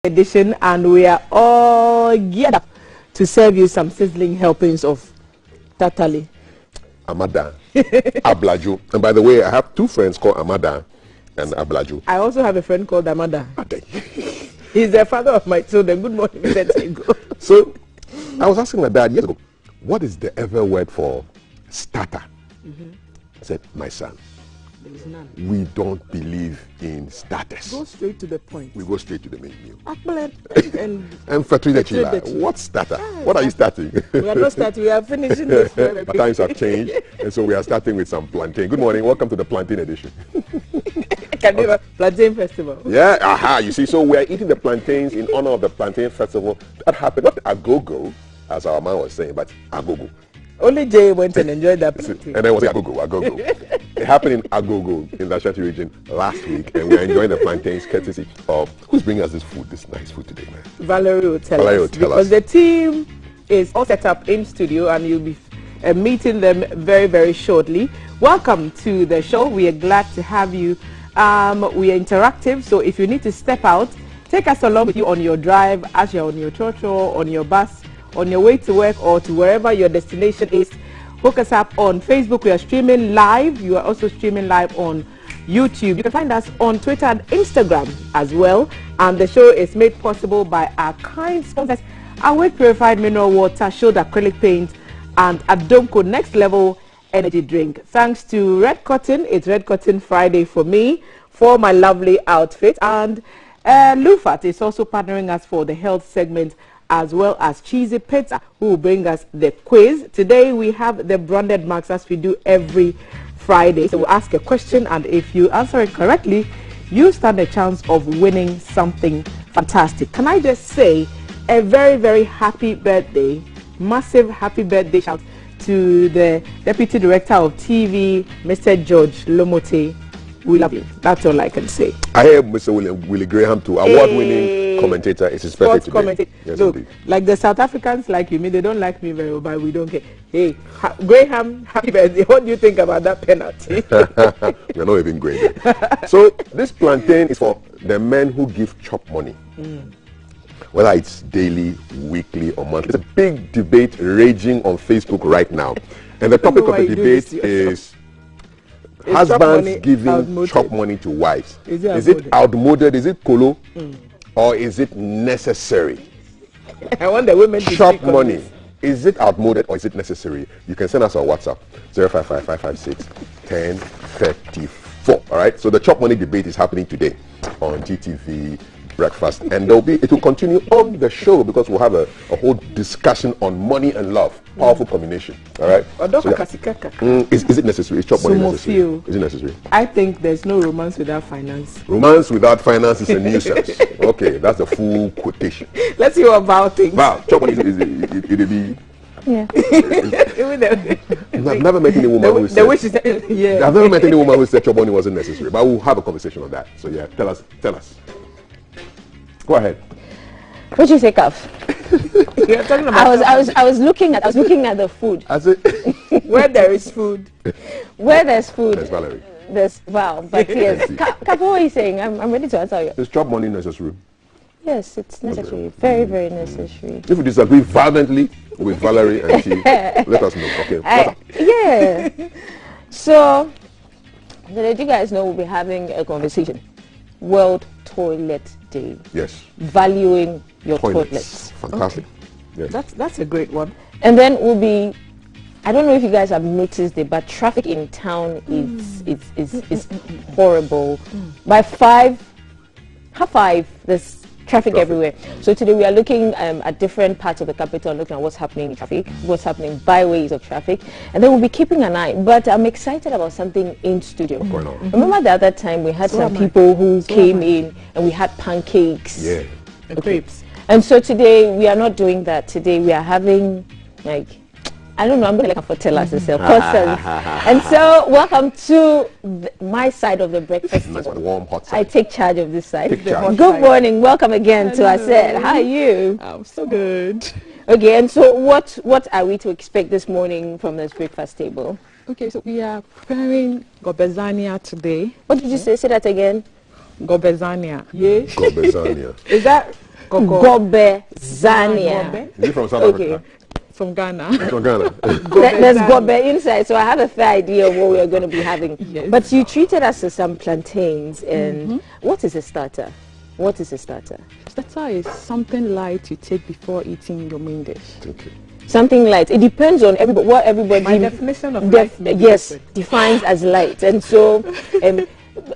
edition, and we are all geared up to serve you some sizzling helpings of tatali. Amada, Ablaju. And by the way, I have two friends called Amada and Ablaju. I also have a friend called Amada. He's the father of my children. Good morning, Mr. Tego. So, I was asking my dad years ago, what is the ever word for starter? I said, my son, There is none. we don't believe in starters. Go straight to the point. We go straight to the main meal. And Fatri Chila, what starter? What are you starting? we are not starting, we are finishing this. But times have changed, and so we are starting with some plantain. Good morning, welcome to the plantain edition. Can we have a plantain festival? Yeah, aha, you see, so we are eating the plantains in honor of the plantain festival that happened, not Agogo, as our man was saying, but Agogo. Only Jay went and enjoyed that plantain. And then was Agogo. It happened in Agogo in the Ashanti region last week, and we're enjoying the plantains courtesy of, who's bringing us this food, this nice food today, man? Valerie will tell us. Because the team is all set up in studio, and you'll be meeting them very, very shortly. Welcome to the show. We are glad to have you. We are interactive, so if you need to step out, take us along with you on your drive, as you're on your church, on your bus, on your way to work, or to wherever your destination is. Hook us up on Facebook. We are streaming live. You are also streaming live on YouTube. You can find us on Twitter and Instagram as well. And the show is made possible by our kind sponsors, Awake Purified Mineral Water, Shield Acrylic Paint, and Adonko Next Level Energy Drink. Thanks to Red Cotton. It's Red Cotton Friday for me, for my lovely outfit. And Lufat is also partnering us for the health segment, as well as Cheesy Pizza, who will bring us the quiz. Today we have the branded marks, as we do every Friday. So we'll ask a question, and if you answer it correctly, you stand a chance of winning something fantastic. Can I just say a very, very happy birthday, massive happy birthday shout to the Deputy Director of TV, Mr. George Lomote. We love you. That's all I can say. I hear Mr. Willie Graham too, award-winning commentator. It's his birthday today. Yes, look, indeed. like the South Africans like you, they don't like me very well, but we don't care. Hey, Graham, happy birthday. What do you think about that penalty? We're not even going there. So this plantain is for the men who give chop money. Whether it's daily, weekly, or monthly. There's a big debate raging on Facebook right now. And the topic of the debate is husbands giving chop money to wives. Is it outmoded? Is it colo? Or is it necessary? I want the women to chop money. Is it outmoded or is it necessary? You can send us our WhatsApp 055-556-1034. All right. So the chop money debate is happening today on GTV Breakfast, and it will continue on the show because we'll have a whole discussion on money and love. Powerful combination. All right. So, yeah. Is it necessary? Is chop money necessary? Is it necessary? I think there's no romance without finance. Romance without finance is a nuisance. Okay, that's the full quotation. Let's see what about things. Wow, chop money it'll be. Yeah. I've never met any woman who said. Yeah. I've never met any woman who said chop money wasn't necessary. But we'll have a conversation on that. So yeah, tell us. Go ahead. What do you think of? You're talking about I was looking at the food. Where there is food. Where there's food. There's Valerie. But yes. Kapo, what are you saying? I'm ready to answer you. Is chop money necessary? Yes, it's necessary. Very, very necessary. If you disagree violently with Valerie and she, let us know. Okay. Yeah. So let you guys know we'll be having a conversation. World Toilet Day. Yes. Valuing your toilets. Fantastic. Okay. Yes. That's a great one. And then we'll be, I don't know if you guys have noticed it, but traffic in town is horrible. By 5:30, there's traffic everywhere. So today we are looking at different parts of the capital, looking at what's happening in traffic, what's happening by ways of traffic, and then we'll be keeping an eye. But I'm excited about something in studio. What's going on? Remember the other time we had some people who came in and we had pancakes. Yeah. And crepes. And so today we are not doing that. Today we are having I don't know, I'm going to let her tell us herself. And so, welcome to my side of the breakfast. Nice one, warm, hot side. I take charge of this side. Good morning, welcome again to our set. How are you? I'm so good. Okay, and so what are we to expect this morning from this breakfast table? Okay, so we are preparing gobezania today. What did you say? Say that again. Gobezania. Yes. Gobezania. Is that Gobe Zania. Is it from South Africa? From Ghana. From Ghana. There's gobe inside, so I have a fair idea of what we are going to be having. Yes. But you treated us to some plantains, and what is a starter? What is a starter? Starter is something light you take before eating your main dish. Thank you. Something light. It depends on what everybody. My definition of light may be yes, different. defines as light, and so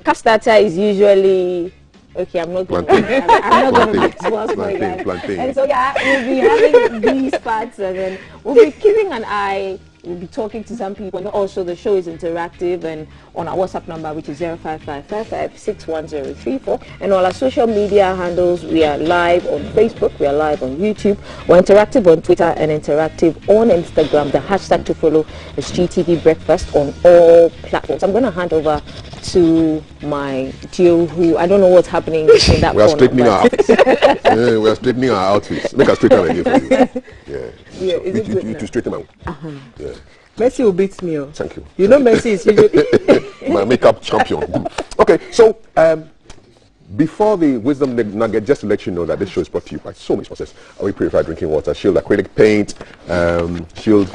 cup starter is usually. Okay, I'm not going to mix words for you guys. And so yeah, we'll be having these parts, and then we'll be keeping an eye. We'll be talking to some people, and also the show is interactive, and on our WhatsApp number, which is 05555610034, and all our social media handles. We are live on Facebook, we are live on YouTube, we're interactive on Twitter, and interactive on Instagram. The hashtag to follow is GTV Breakfast on all platforms. I'm going to hand over to my Joe, who I don't know what's happening in that We are corner, straightening our outfits. We are straightening our outfits. Make us straighten again for you. Yeah, is it good now? To straighten out. Yeah. Mercy will beat me. Thank you. You know Mercy is usually My makeup champion. Okay, so before the wisdom nugget, just to let you know that this show is brought to you by so many sponsors. We purify drinking water, Shield acrylic paint, Shield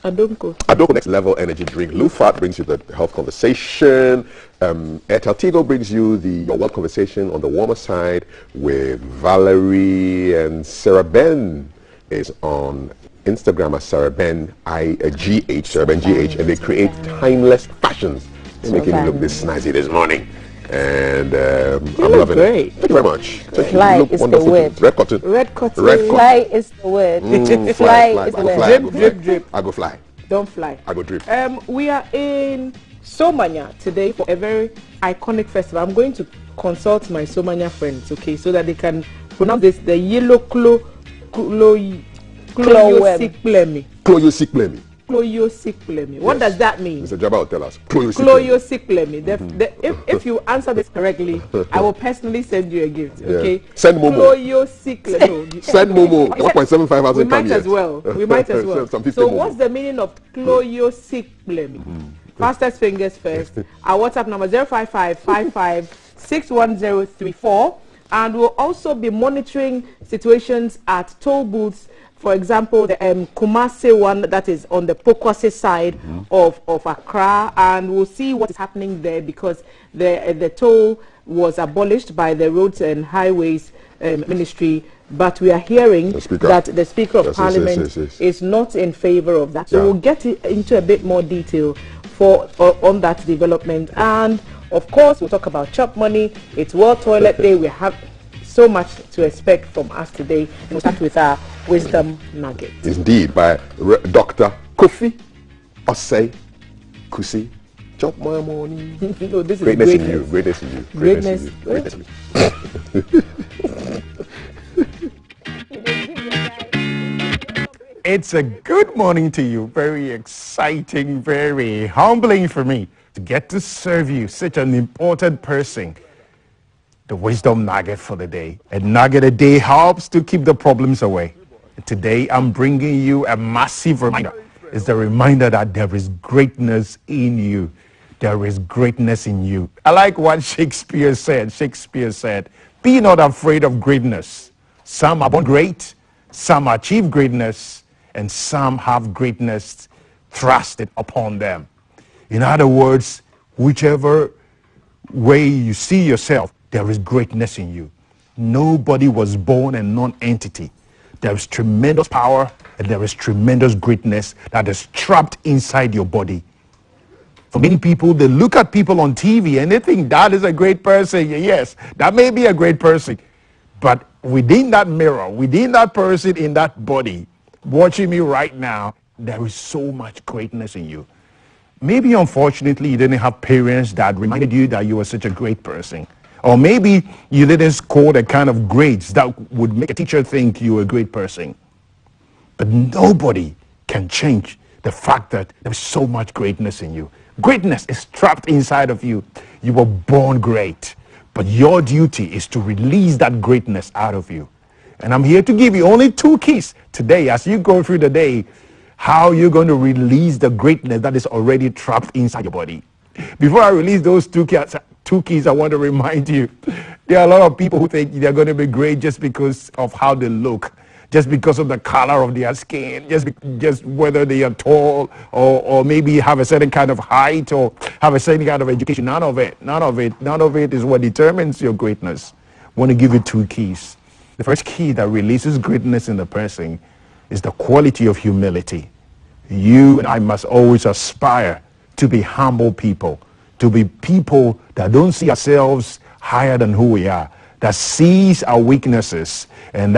Adonko Next Level Energy Drink. Lufat brings you the health conversation. Airtel Tigo brings you your world conversation on the warmer side with Valerie, and Sarah Ben is on Instagram as Sarah Ben GH, Sarah Ben GH, and they create timeless fashions. They're making me look this snazzy this morning. And I'm loving it. Thank you very much. Fly is the word. Red cotton. red cotton. Fly is the word. Fly is the I go word. fly. Drip. I go fly. Don't fly. I go drip. We are in Somanya today for a very iconic festival. I'm going to consult my Somanya friends, okay, so that they can pronounce this, the yellow Cloyosiklemi. Cloyosiklemi. What does that mean? Mr. Jabba will tell us. Cloyosiklemi. If you answer this correctly, I will personally send you a gift, okay? Yeah. Send Momo. Cloyosiklemi. Send Momo. 1.75 thousand. We might as well. We might as well. Some So Momo. what's the meaning of Cloyosiklemi? Fastest fingers first. Our WhatsApp number 05555610034, and we'll also be monitoring situations at toll booths. For example, the Kumasi one that is on the Pokwase side of Accra, and we'll see what is happening there, because the toll was abolished by the Roads and Highways Ministry, but we are hearing that the Speaker of Parliament is not in favor of that. So we'll get into a bit more detail on that development, and of course we'll talk about chop money. It's World Toilet Day. We have so much to expect from us today. We'll start with our wisdom nugget. Indeed, by Dr. Kofi Osei Kusi. Chop my money. No, this Greatness is in you. Greatness in you. Greatness. Greatness in you. It's a good morning to you. Very exciting, very humbling for me to get to serve you, such an important person. The wisdom nugget for the day. A nugget a day helps to keep the problems away. Today I'm bringing you a massive reminder. It's the reminder that there is greatness in you. There is greatness in you. I like what Shakespeare said. Shakespeare said, "Be not afraid of greatness. Some are born great, some achieve greatness, and some have greatness thrusted upon them." In other words, whichever way you see yourself, there is greatness in you. Nobody was born a non-entity. There is tremendous power and there is tremendous greatness that is trapped inside your body. For many people, they look at people on TV and they think that is a great person. Yes, that may be a great person. But within that mirror, within that person in that body, watching me right now, there is so much greatness in you. Maybe, unfortunately, you didn't have parents that reminded you that you were such a great person. Or maybe you didn't score the kind of grades that would make a teacher think you were a great person. But nobody can change the fact that there's so much greatness in you. Greatness is trapped inside of you. You were born great. But your duty is to release that greatness out of you. And I'm here to give you only 2 keys today as you go through the day, how you're going to release the greatness that is already trapped inside your body. Before I release those 2 keys, 2 keys I want to remind you. There are a lot of people who think they're going to be great just because of how they look, just because of the color of their skin, just whether they are tall or maybe have a certain kind of height or have a certain kind of education. None of it is what determines your greatness. I want to give you 2 keys. The first key that releases greatness in the person is the quality of humility. You and I must always aspire to be humble people, to be people that don't see ourselves higher than who we are, that sees our weaknesses, and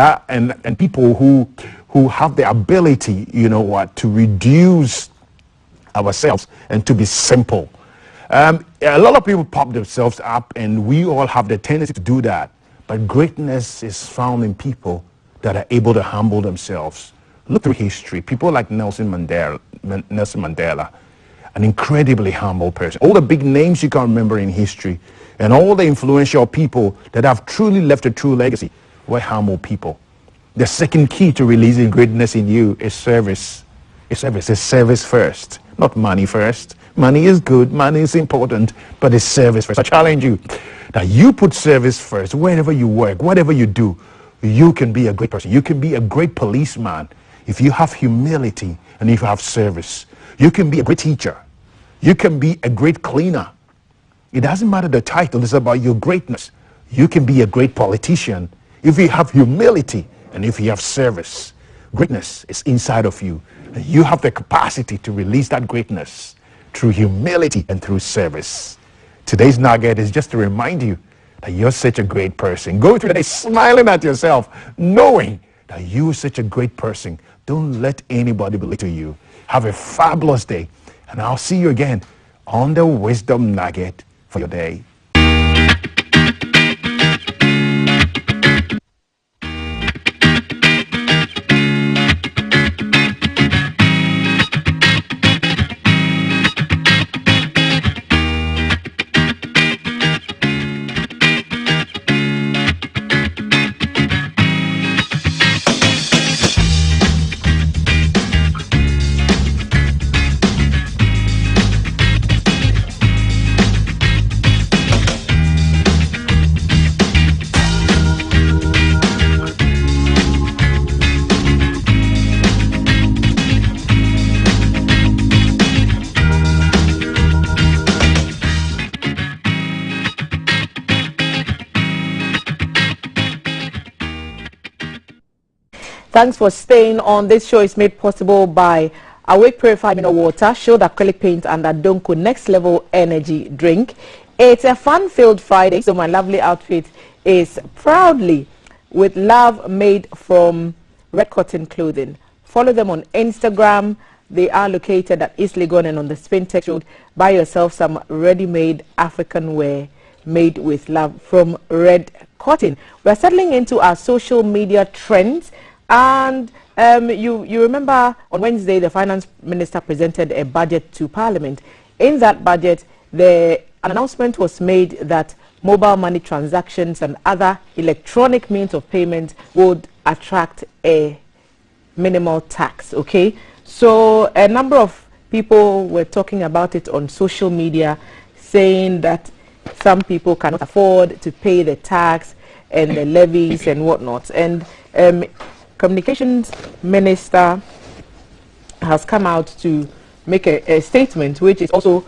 people who have the ability, to reduce ourselves and to be simple. A lot of people pop themselves up, and we all have the tendency to do that. But greatness is found in people that are able to humble themselves. Look through history. People like Nelson Mandela, an incredibly humble person. All the big names you can remember in history, and all the influential people that have truly left a true legacy were humble people. The second key to releasing greatness in you is service. It's service first, not money first. Money is good, money is important, but it's service first. I challenge you that you put service first wherever you work, whatever you do. You can be a great person. You can be a great policeman if you have humility and if you have service. You can be a great teacher. You can be a great cleaner. It doesn't matter the title, it's about your greatness. You can be a great politician if you have humility and if you have service. Greatness is inside of you. And you have the capacity to release that greatness through humility and through service. Today's nugget is just to remind you that you're such a great person. Go through the day smiling at yourself, knowing that you're such a great person. Don't let anybody belittle you. Have a fabulous day. And I'll see you again on the Wisdom Nugget for your day. Thanks for staying on. This show is made possible by Awake Purified Mineral Water, Shield Acrylic Paint, and Adonko Next Level Energy Drink. It's a fun-filled Friday, so my lovely outfit is proudly with love made from Red Cotton Clothing. Follow them on Instagram. They are located at East Legon and on the Spintex Road. Buy yourself some ready-made African wear made with love from Red Cotton. We're settling into our social media trends. And you remember on Wednesday the finance minister presented a budget to Parliament. In that budget, an announcement was made that mobile money transactions and other electronic means of payment would attract a minimal tax. Okay, so a number of people were talking about it on social media, saying that some people cannot afford to pay the tax and the levies and whatnot. And Communications Minister has come out to make a statement which is also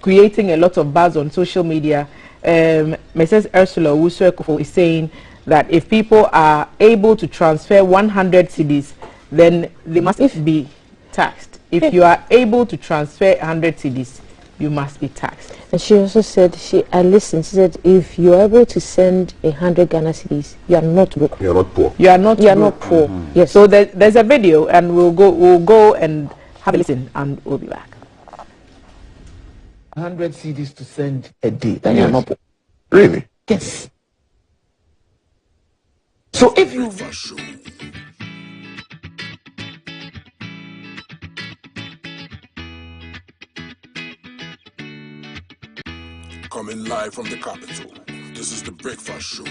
creating a lot of buzz on social media. Mrs. Ursula Owusu is saying that if people are able to transfer 100 cedis, then they must be taxed. If you are able to transfer 100 cedis, you must be taxed. And she also said, I listened, she said, if you are able to send 100 Ghana cedis, you are not broke. You are not poor. You are not poor. Mm-hmm. Yes. So there's a video, and we'll go and have a listen, and we'll be back. 100 cedis to send a day. Then you are not poor. Really? Yes. So if you Coming live from the capital, this is the Breakfast Show.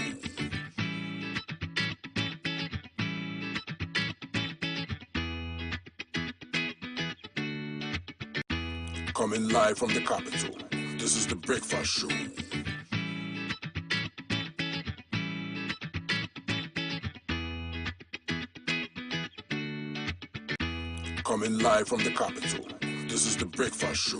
Coming live from the capital, This is the breakfast show. Coming live from the capital. This is the breakfast show.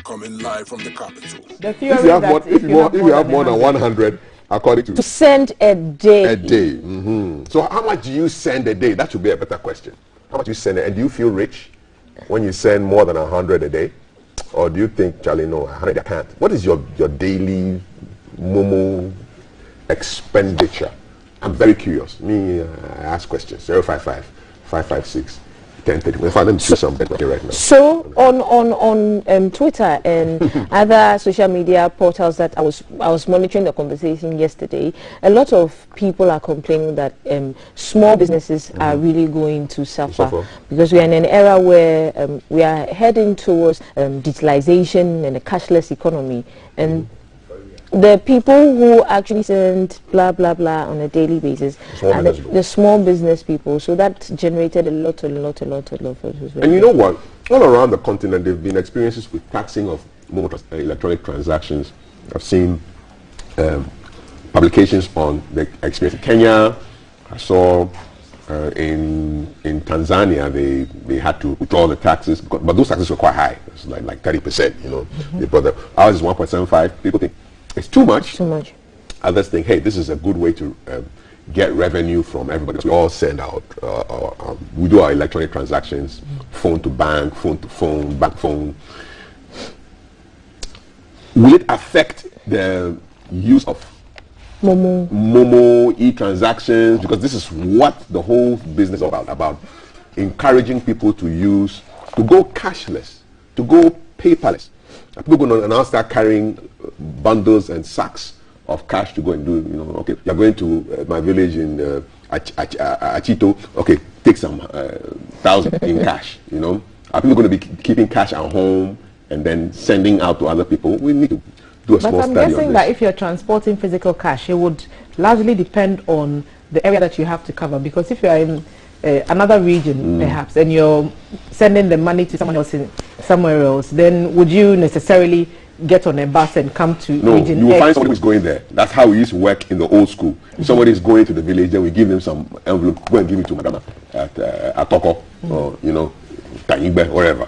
Coming live from the capital. The theory If you have that more, than 100, according To send a day. a day. So how much do you send a day? That should be a better question. How much you send, and do you feel rich when you send more than 100 a day, or do you think, Charlie, no, 100 I can't? What is your daily Momo expenditure? I'm very curious. I ask questions. 055 556 1030. If I let me choose some better right now. So on Twitter and other social media portals that I was monitoring the conversation yesterday, a lot of people are complaining that small businesses are really going to suffer because we are in an era where we are heading towards digitalization and a cashless economy, and the people who actually send blah blah blah on a daily basis are the small business people. So that generated a lot of And you know what? All around the continent, there have been experiences with taxing of electronic transactions. I've seen publications on the experience in Kenya. I saw in Tanzania they had to withdraw the taxes, but those taxes were quite high. It's like 30%. You know, they brought ours is 1.75. People think it's too much. Too much. Others think, hey, this is a good way to get revenue from everybody. We all send out, we do our electronic transactions, phone to bank, phone to phone, bank phone. Will it affect the use of Momo e-transactions? Because this is what the whole business is about encouraging people to go cashless, to go paperless. People are going to now start carrying bundles and sacks of cash to go and do, okay, you're going to my village in Achito, okay, take some 1,000 in cash, Are people going to be keeping cash at home and then sending out to other people? We need to do a small study on this. But I'm guessing that if you're transporting physical cash, it would largely depend on the area that you have to cover, because if you're in another region perhaps and you're sending the money to someone else somewhere else, then would you necessarily get on a bus and come to region you will X? find somebody who's going there. That's how we used to work in the old school. If somebody is going to the village, then we give them some envelope, go and give it to Madama at Atoko or Tanyigbe, wherever,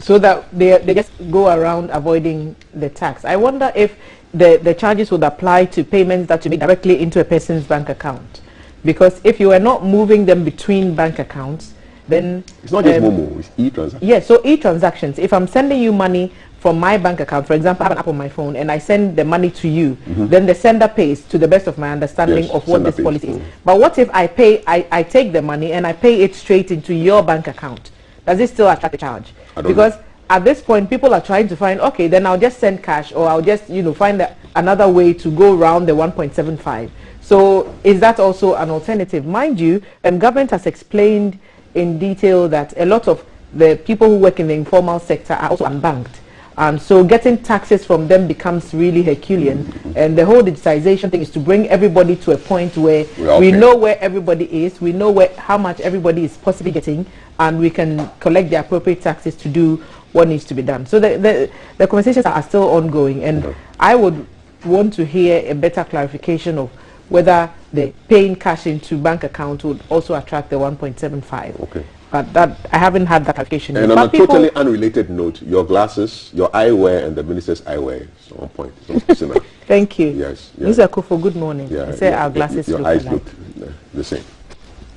So that they just go around avoiding the tax. I wonder if the charges would apply to payments that you make directly into a person's bank account. Because if you are not moving them between bank accounts, then it's not just Momo, it's e-transactions. Yes, so e-transactions. If I'm sending you money from my bank account, for example, I have an app on my phone and I send the money to you, then the sender pays, to the best of my understanding of what this policy is. But what if I take the money and I pay it straight into your bank account? Does it still attract a charge? Because at this point, people are trying to find, okay, then I'll just send cash, or I'll just, find another way to go around the 1.75. So is that also an alternative? Mind you, government has explained in detail that a lot of the people who work in the informal sector are also unbanked. And so getting taxes from them becomes really Herculean. And the whole digitization thing is to bring everybody to a point where we know where everybody is, we know how much everybody is possibly getting, and we can collect the appropriate taxes to do what needs to be done. So the conversations are still ongoing, and I would want to hear a better clarification of whether the paying cash into bank account would also attract the 1.75. Okay. But that I haven't had that clarification. And on a totally unrelated note, your glasses, your eyewear, and the minister's eyewear is on point. It's similar. Thank you. Yes. Mr. Akufo, good morning. Yeah, I say our glasses your look eyes alike. look the same.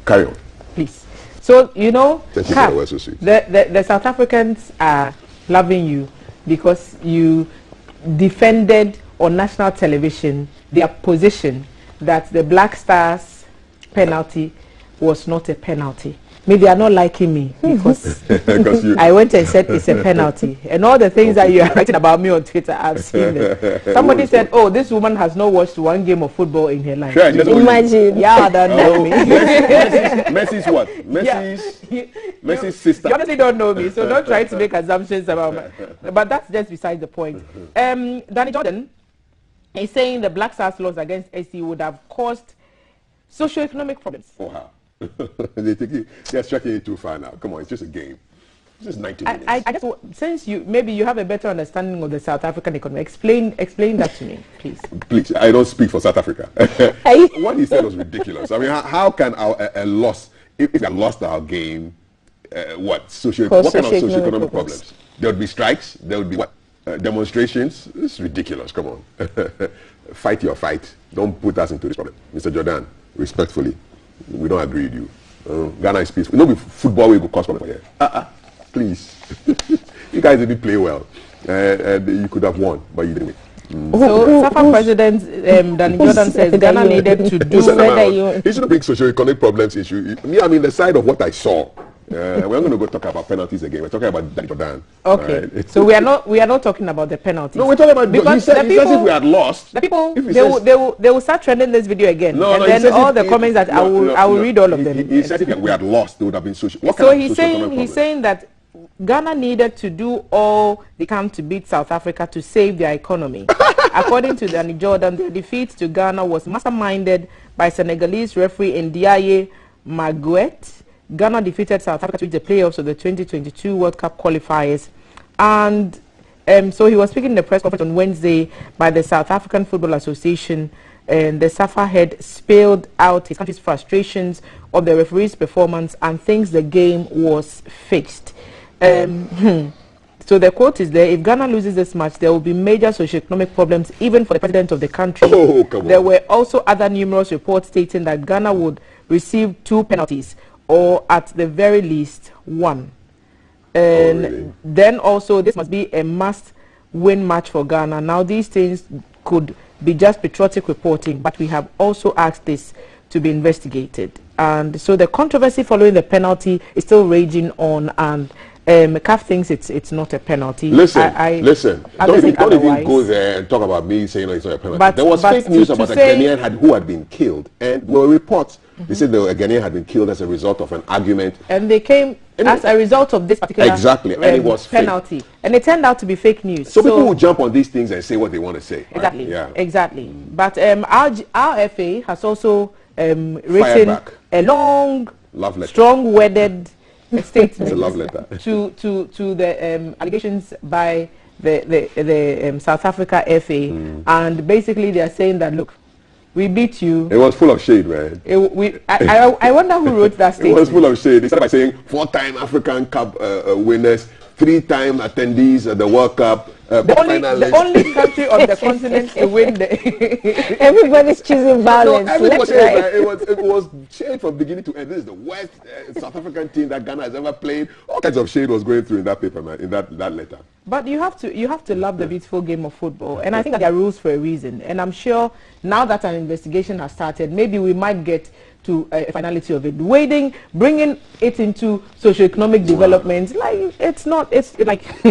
Carry on. Please. So, Cap, so sweet. The South Africans are loving you because you defended on national television their position that the Black Stars penalty was not a penalty. Maybe they are not liking me because I went and said it's a penalty. And all the things that you are writing about me on Twitter, I've seen them. Somebody said, oh, this woman has not watched one game of football in her life. Sure, imagine. Yeah, that know me. Messi's what? Messi's sister. You honestly don't know me, so don't try to make assumptions about me. But that's just beside the point. Danny Jordan is saying the Black Stars loss against SC would have caused Socioeconomic problems. Oh, how? They're stretching it too far now. Come on, it's just a game. It's just 90 minutes. I just, since maybe you have a better understanding of the South African economy, explain that to me, please. Please, I don't speak for South Africa. What he said was ridiculous. I mean, how can a loss, if we had lost our game, what kind of socioeconomic problems? There would be strikes. There would be what? Demonstrations. It's ridiculous. Come on. Fight your fight. Don't put us into this problem. Mr. Jordan, respectfully, we don't agree with you. Ghana is peaceful. No, football will cause problem here. Please. You guys didn't play well. And you could have won, but you didn't win. So, SAFA President Danny Jordan says Ghana needed to do better. He shouldn't bring socioeconomic problems issue. Me, I'm in the side of what I saw. We're not going to go talk about penalties again. We're talking about Danny Jordan. Okay. Right? So we are not talking about the penalties. No, we're talking about because he said if we had lost, the people they will start trending this video again. Then all the comments that I will read all of them. He said if we had lost, there would have been social. So he's saying that Ghana needed to do all they can to beat South Africa to save their economy. According to Danny Jordan, the defeat to Ghana was masterminded by Senegalese referee Ndiaye Maguette. Ghana defeated South Africa to reach the playoffs of the 2022 World Cup qualifiers. And so he was speaking in the press conference on Wednesday by the South African Football Association. And the SAFA head spilled out his country's frustrations of the referee's performance and thinks the game was fixed. So the quote is there: if Ghana loses this match, there will be major socioeconomic problems even for the president of the country. There were also other numerous reports stating that Ghana would receive 2 penalties, or at the very least 1. And really? Then also this must be a must-win match for Ghana. Now these things could be just patriotic reporting, but we have also asked this to be investigated. And so the controversy following the penalty is still raging on, and CAF thinks it's not a penalty. Listen, don't even go there and talk about me saying no, it's not a penalty. But there was fake news about a Ghanaian who had been killed, and there were reports. They said the Ghanaian had been killed as a result of an argument. And they came as a result of this particular and it was penalty. Fake. And it turned out to be fake news. So people will jump on these things and say what they want to say. Exactly. Right? Yeah. Exactly. But our FA has also written a long, strong-worded statement a love letter. to the allegations by the South Africa FA, and basically they are saying that, look, we beat you. It was full of shade, man. I wonder who wrote that statement. It was full of shade. They started by saying 4-time African Cup winners, 3-time attendees at the World Cup. The only country on the continent to win the... Everybody's choosing violence. No, it was shade from beginning to end. This is the worst South African team that Ghana has ever played. All kinds of shade was going through in that paper, man, in that letter. But you have to love the beautiful game of football, and I think that there are rules for a reason. And I'm sure now that an investigation has started, maybe we might get to a finality of it. Bringing it into socioeconomic development, like it's like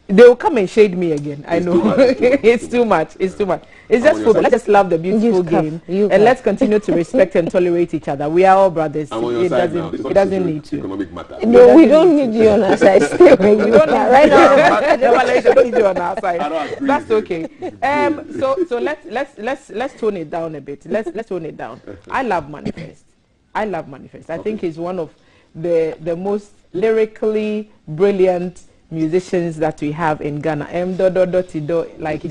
they will come and shade me again. I know. It's too much. It's too much. It's just football. Let's just love the beautiful game, and let's continue to respect and tolerate each other. We are all brothers. It doesn't need to. Economic matter. No, we don't need you on our side. Still, we don't right now. Don't need you on our side. That's okay. So let's tone it down a bit. Let's tone it down. I love Manifest. I think he's one of the most lyrically brilliant musicians that we have in Ghana. Like he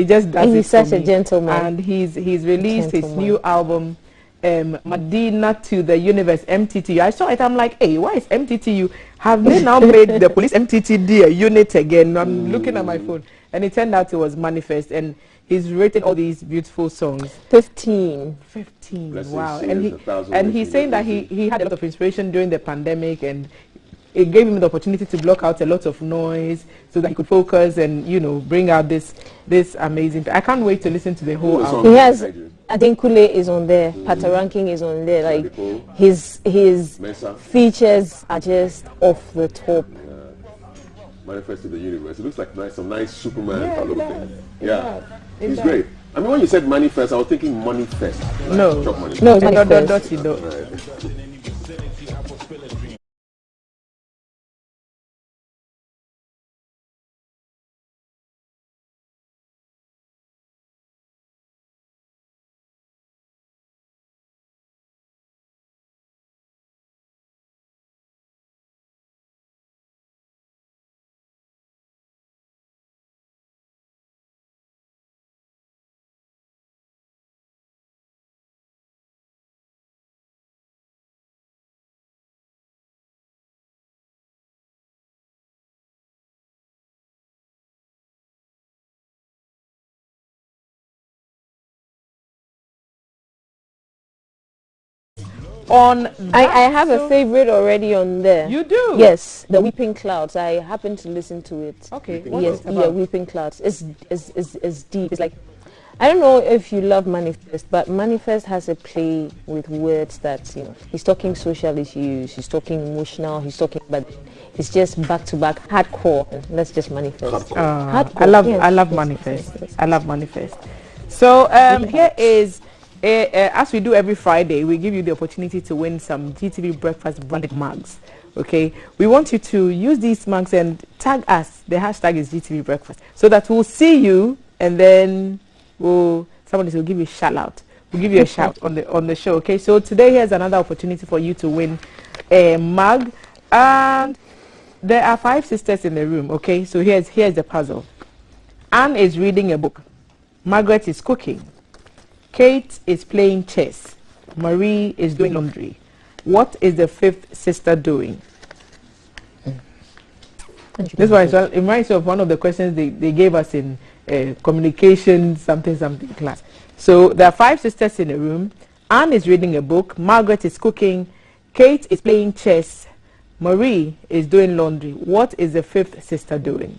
just does. He's such a gentleman. And he's released his new album, Medina to the Universe, MTTU. I saw it. I'm like, hey, why is MTTU? Have they now made the police MTTD a unit again? I'm looking at my phone, and it turned out it was Manifest, and he's written all these beautiful songs. 15. Wow. And he's saying that he had a lot of inspiration during the pandemic, and it gave him the opportunity to block out a lot of noise so that he could focus and, bring out this amazing. I can't wait to listen to the whole album. He has Adinkule is on there, Pataranking is on there. Like his features are just off the top. Manifest to the Universe. It looks like some nice Superman kind of thing. Yeah. He's great. I mean, when you said Manifest, I was thinking Money Fest. Like no, Manifest. on I that. have a favorite already on there. You do? Yes, the Weeping Clouds. I happen to listen to it. Okay. Yes, yeah, Weeping Clouds. It's deep. It's like, I don't know if you love Manifest, but Manifest has a play with words that, you know, he's talking social issues, he's talking emotional, he's talking, but it's just back to back hardcore. That's just Manifest. I love Manifest. I love Manifest. So here is, as we do every Friday, we give you the opportunity to win some GTV Breakfast branded mugs. Okay, we want you to use these mugs and tag us. The hashtag is GTV Breakfast, so that we'll see you, and then somebody will give you a shout out. We'll give you a shout on the show. Okay, so today here's another opportunity for you to win a mug, and there are 5 sisters in the room. Okay, so here's the puzzle. Anne is reading a book. Margaret is cooking. Kate is playing chess. Marie is doing laundry. What is the 5th sister doing? This one it reminds me of one of the questions they gave us in communication something class. So there are 5 sisters in the room. Anne is reading a book. Margaret is cooking. Kate is playing chess. Marie is doing laundry. What is the 5th sister doing?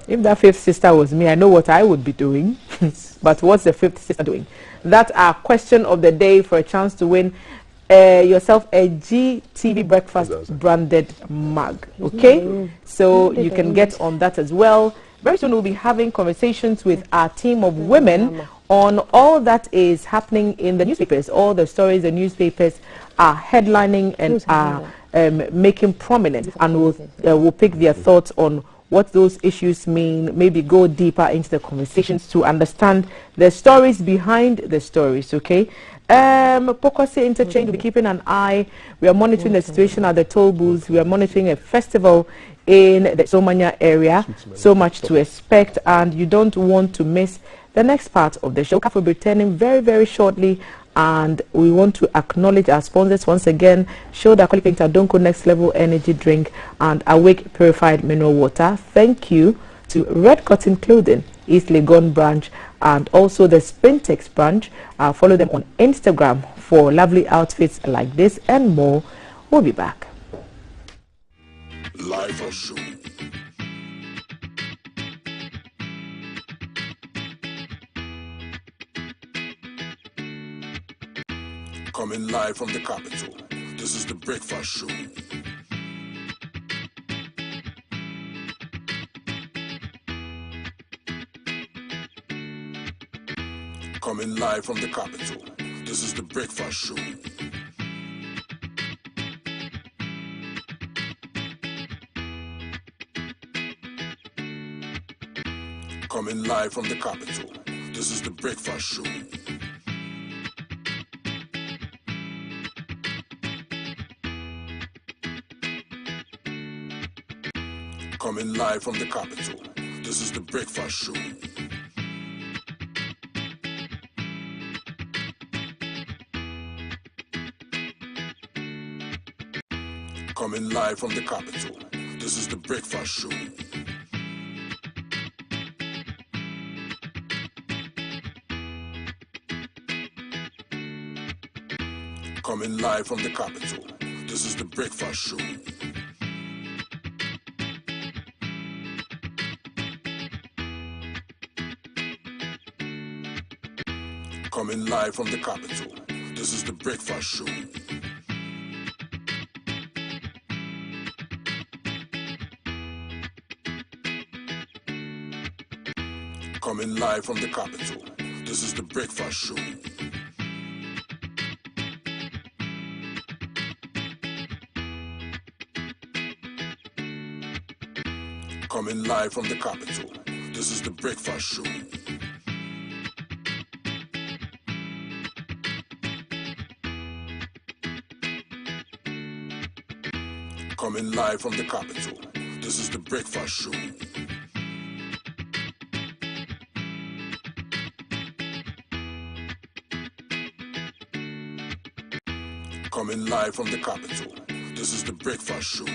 If that 5th sister was me, I know what I would be doing. But what's the 5th sister doing? That's our question of the day for a chance to win yourself a GTV Breakfast branded mug. Okay? So you can get on that as well. Very soon we'll be having conversations with our team of women on all that is happening in the newspapers. All the stories the newspapers are headlining and are making prominent. And we'll pick their thoughts on what those issues mean, maybe go deeper into the conversations to understand the stories behind the stories, okay? Pokwase Interchange, we'll be keeping an eye. We are monitoring the situation at the toll booths. We are monitoring a festival in the Somanya area. So much to expect, and you don't want to miss the next part of the show. We'll be returning very, very shortly. And we want to acknowledge our sponsors once again. Shoda Quality Donko Next Level Energy Drink and Awake Purified Mineral Water. Thank you to Red Cotton Clothing, East Legon branch, and also the Spintex branch. Follow them on Instagram for lovely outfits like this and more. We'll be back. Live or show. Coming live from the capital, this is the Breakfast Show. Coming live from the capital, this is the Breakfast Show. Coming live from the capital, this is the Breakfast Show. Coming live from the capital, this is the Breakfast Show. Coming live from the capital, this is the Breakfast Show. Coming live from the capital, this is the Breakfast Show. Coming live from the capital, this is the Breakfast Show. Coming live from the capital, this is the Breakfast Show. Coming live from the capital, this is the Breakfast Show. Coming live from the capital, this is the Breakfast Show. Coming live from the capital, this is the Breakfast Show.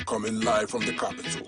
Coming live from the capital,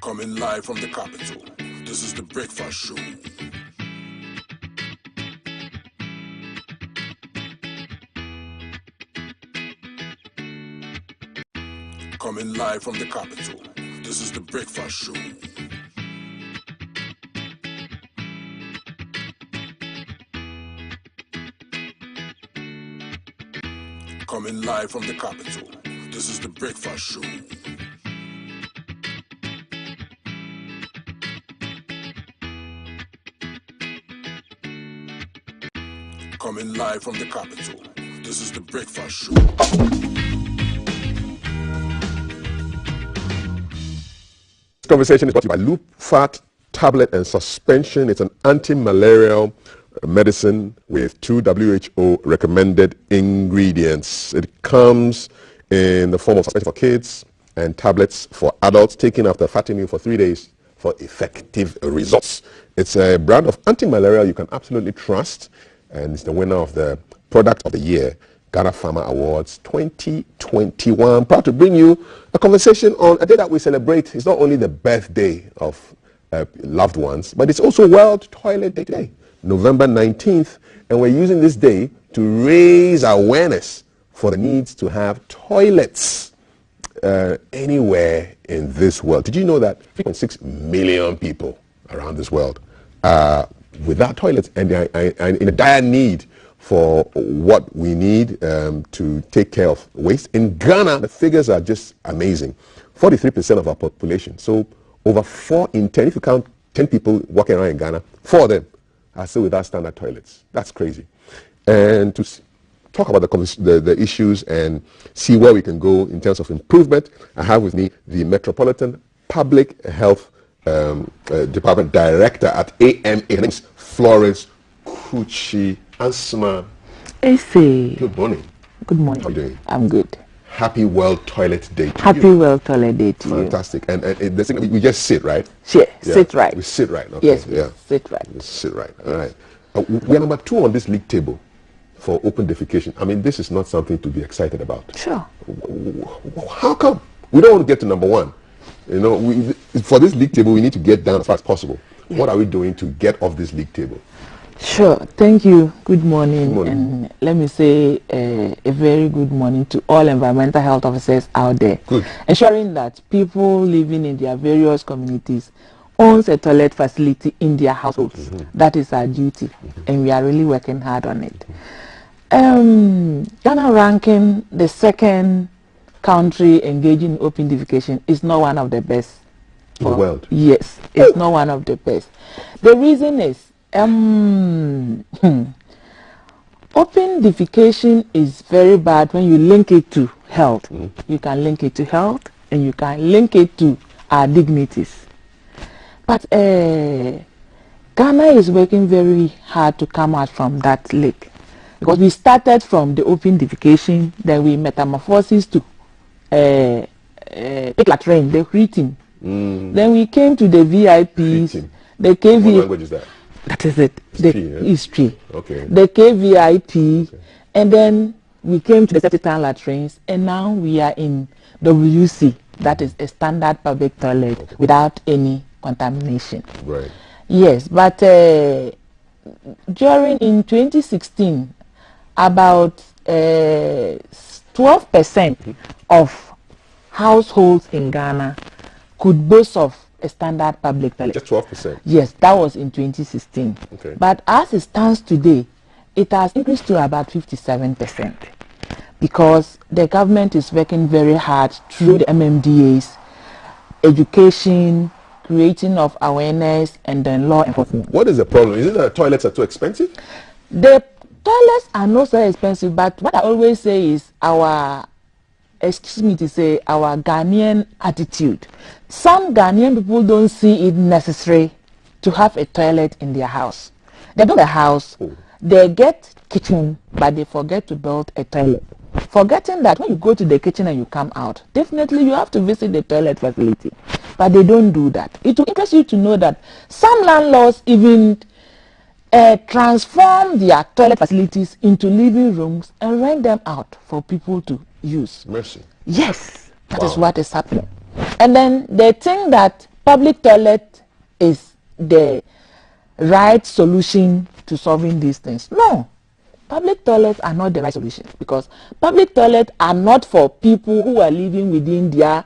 Coming live from the capital, this is the Breakfast Show. Coming live from the capital, this is the Breakfast Show. Coming live from the capital, this is the Breakfast Show. Coming live from the capital, this is the Breakfast Show. This conversation is brought to you by Loop Fat Tablet and Suspension. It's an anti-malarial medicine with 2 WHO recommended ingredients. It comes in the form of suspension for kids and tablets for adults, taken after fatty meal for 3 days for effective results. It's a brand of anti-malarial you can absolutely trust, and it's the winner of the Product of the Year Ghana Farmer Awards 2021. Proud to bring you a conversation on a day that we celebrate. It's not only the birthday of loved ones, but it's also World Toilet Day today, November 19th, and we're using this day to raise awareness for the needs to have toilets anywhere in this world. Did you know that 3.6 million people around this world are without toilets and are in a dire need for what we need to take care of waste? In Ghana, the figures are just amazing. 43% of our population, so over 4 in 10, if you count 10 people walking around in Ghana, 4 of them are still without standard toilets. That's crazy. And to talk about the issues and see where we can go in terms of improvement, I have with me the Metropolitan Public Health Department Director at AMA. Her name is Florence Kuchi Asma. Good morning. Good morning. How are you doing? I'm good. Happy World Toilet Day to you. Happy World Toilet Day to you. Fantastic. And the thing, we just sit, right? Yeah, sit right. We sit right. Okay. Yes, yeah. sit right. We sit right. All right. We are number 2 on this league table for open defecation. I mean, this is not something to be excited about. Sure. How come? We don't want to get to number 1. You know, for this league table, we need to get down as far as possible. Yeah. What are we doing to get off this league table? Sure. Thank you. Good morning. Good morning. And let me say a very good morning to all environmental health officers out there. Good. Ensuring that people living in their various communities owns a toilet facility in their households. Mm-hmm. That is our duty. Mm-hmm. And we are really working hard on it. Ghana ranking the 2nd country engaging in open defecation is not one of the best. In the world? Yes, it's not one of the best. The reason is open defecation is very bad when you link it to health. Mm-hmm. You can link it to health and you can link it to our dignities. But Ghana is working very hard to come out from that lake, because we started from the open defecation, then we metamorphosis to latrine, the greeting. Then we came to the VIPs, the KV. What language is that? That is it. The history. Okay. The KVIP, okay. And then we came to the septic tank latrines, and now we are in WC. That is a standard public toilet, okay, without any contamination. Right. Yes, but in 2016, about 12% of households in Ghana could boast of a standard public toilet. Just 12%? Yes, that was in 2016. Okay. But as it stands today, it has increased to about 57%, because the government is working very hard through the MMDAs, education, creating of awareness, and then law enforcement. What is the problem? Is it that toilets are too expensive? The toilets are not so expensive, but what I always say is our Ghanaian attitude. Some Ghanaian people don't see it necessary to have a toilet in their house. They build a house, they get kitchen, but they forget to build a toilet. Forgetting that when you go to the kitchen and you come out, definitely you have to visit the toilet facility. But they don't do that. It will interest you to know that some landlords even transform their toilet facilities into living rooms and rent them out for people to use. Mercy. Yes, that is what is happening. And then they think that public toilet is the right solution to solving these things. No, public toilets are not the right solution, because public toilets are not for people who are living within their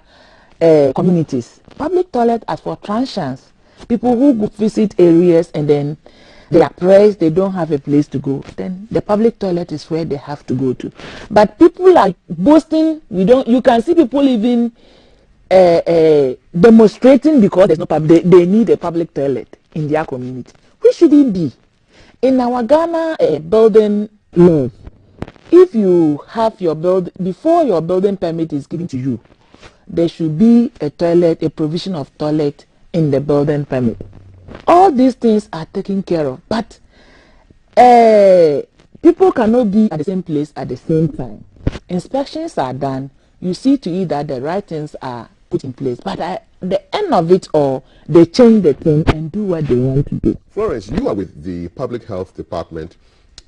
communities. Public toilets are for transients, people who go visit areas and then they are pressed, they don't have a place to go. Then the public toilet is where they have to go to. But people are boasting. You can see people even demonstrating because there's no they need a public toilet in their community. Where should it be? In our Ghana building laws, if you have your before your building permit is given to you, there should be a toilet, a provision of toilet in the building permit. All these things are taken care of, but people cannot be at the same place at the same time. Inspections are done. You see to it that the right things are put in place, but at the end of it all, they change the thing and do what they want to do. Florence, you are with the Public Health Department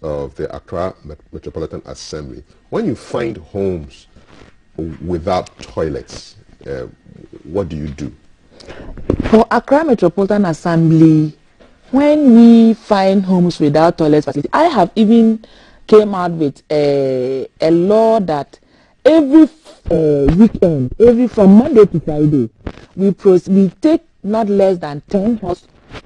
of the Accra Metropolitan Assembly. When you find homes without toilets, what do you do? For Accra Metropolitan Assembly, when we find homes without toilet facility, I have even came out with a law that every weekend, from Monday to Friday, we take not less than 10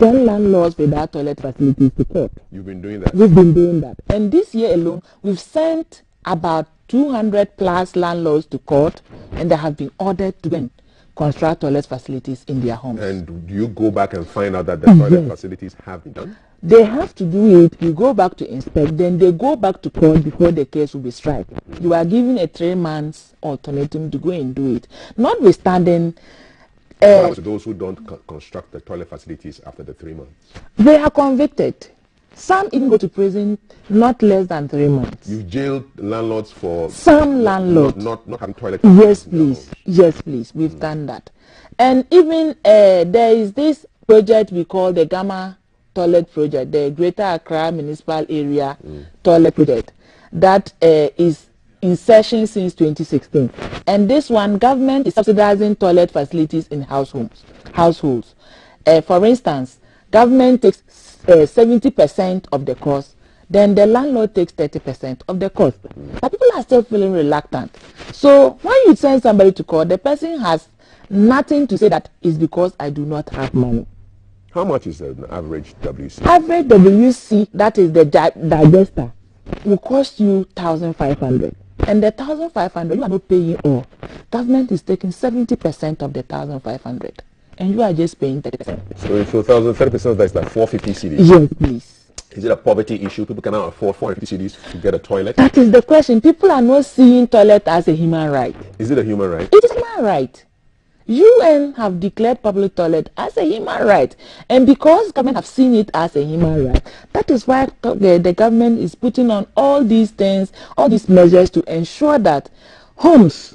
landlords without toilet facilities to court. You've been doing that? We've been doing that. And this year alone, we've sent about 200 plus landlords to court, and they have been ordered to construct toilet facilities in their homes. And do you go back and find out that the toilet facilities have been done? They have to do it. You go back to inspect, then they go back to court before the case will be tried. You are given a 3 months ultimatum to go and do it. Notwithstanding, what happens to those who don't construct the toilet facilities after the 3 months? They are convicted. Some even go to prison not less than 3 months. You jailed landlords for some landlords not having toilet. Yes, please. Yes, please. We've done that. And even there is this project we call the Gamma Toilet Project, the Greater Accra Municipal Area Toilet Project, that is in session since 2016. And this one, government is subsidizing toilet facilities in households. For instance, government takes 70% of the cost, then the landlord takes 30% of the cost. But people are still feeling reluctant. So when you send somebody to court, the person has nothing to say that is because I do not have money. How much is an average WC? Average WC, that is the digester, will cost you 1,500. And the 1,500, you are not paying all. Government is taking 70% of the 1,500. And you are just paying 30%. So 30%, that's like 450 cedis? Yes, please. Is it a poverty issue? People cannot afford 450 cedis to get a toilet? That is the question. People are not seeing toilet as a human right. Is it a human right? It is a human right. UN have declared public toilet as a human right. And because government have seen it as a human right, that is why the government is putting on all these things, all these measures to ensure that homes,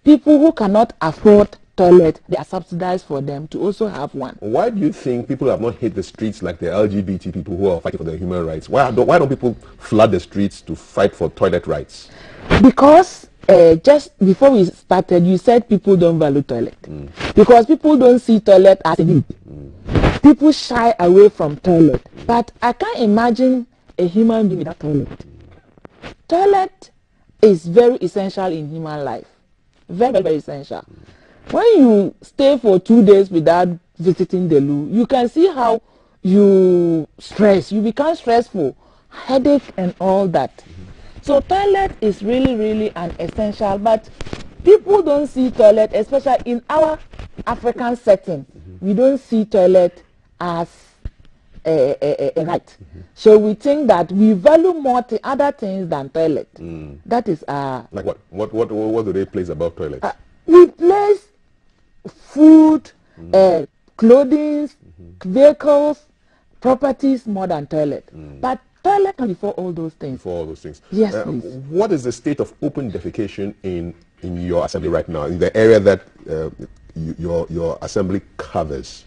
people who cannot afford toilet, they are subsidized for them to also have one. Why do you think people have not hit the streets like the LGBT people who are fighting for their human rights? Why don't people flood the streets to fight for toilet rights? Because just before we started, you said people don't value toilet. Because people don't see toilet as a need. People shy away from toilet. But I can't imagine a human being without toilet. Toilet is very essential in human life. Very, very, very essential. When you stay for 2 days without visiting the loo, you can see how you stress. You become stressful, headache and all that. So toilet is really, really an essential, but people don't see toilet, especially in our African setting. We don't see toilet as a right. So we think that we value more other things than toilet. That is like what do they place above toilet? We place food, clothing, vehicles, properties more than toilet. But toilet can before all those things. Before all those things. Yes, please. What is the state of open defecation in your assembly right now, in the area that your assembly covers?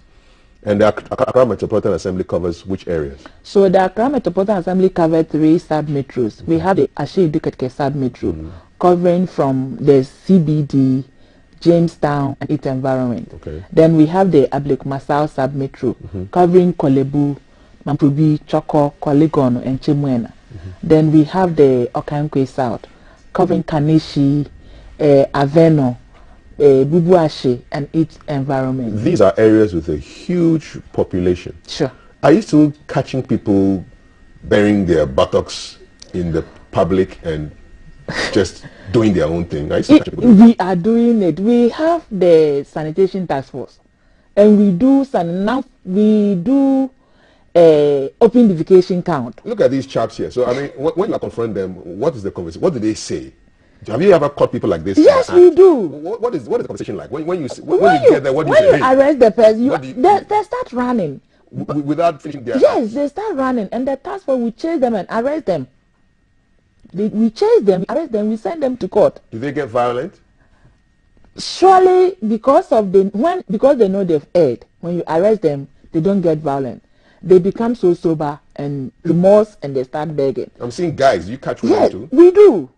And the Accra Metropolitan Assembly covers which areas? So the Accra Metropolitan Assembly covers 3 sub-metros. We have the Ashe-Iduketke sub-metro, covering from the CBD, Jamestown, and its environment. Okay. Then we have the Ablek-Masao sub-metro, covering Kolebu, Mampubi, Choko, Kolegon, and Chimwena. Then we have the Okankwe South, covering Kanishi, Aveno, Bubuashe, and its environment. These are areas with a huge population. Sure. Are you still catching people burying their buttocks in the public and just doing their own thing? We are doing it. We have the sanitation task force, and we do open defecation count. Look at these chaps here. So I mean, when you confront them, what is the conversation? What do they say? Have you ever caught people like this? Yes, we do. What is the conversation like? When you get there, what do you say? When you arrest the person, they start running. Without finishing their Yes, they start running, and the task force will chase them and arrest them. We chase them, arrest them, we send them to court. Do they get violent? Surely, because they know they've erred. When you arrest them, they don't get violent. They become so sober and remorse, and they start begging. I'm seeing guys. You catch women too? We do.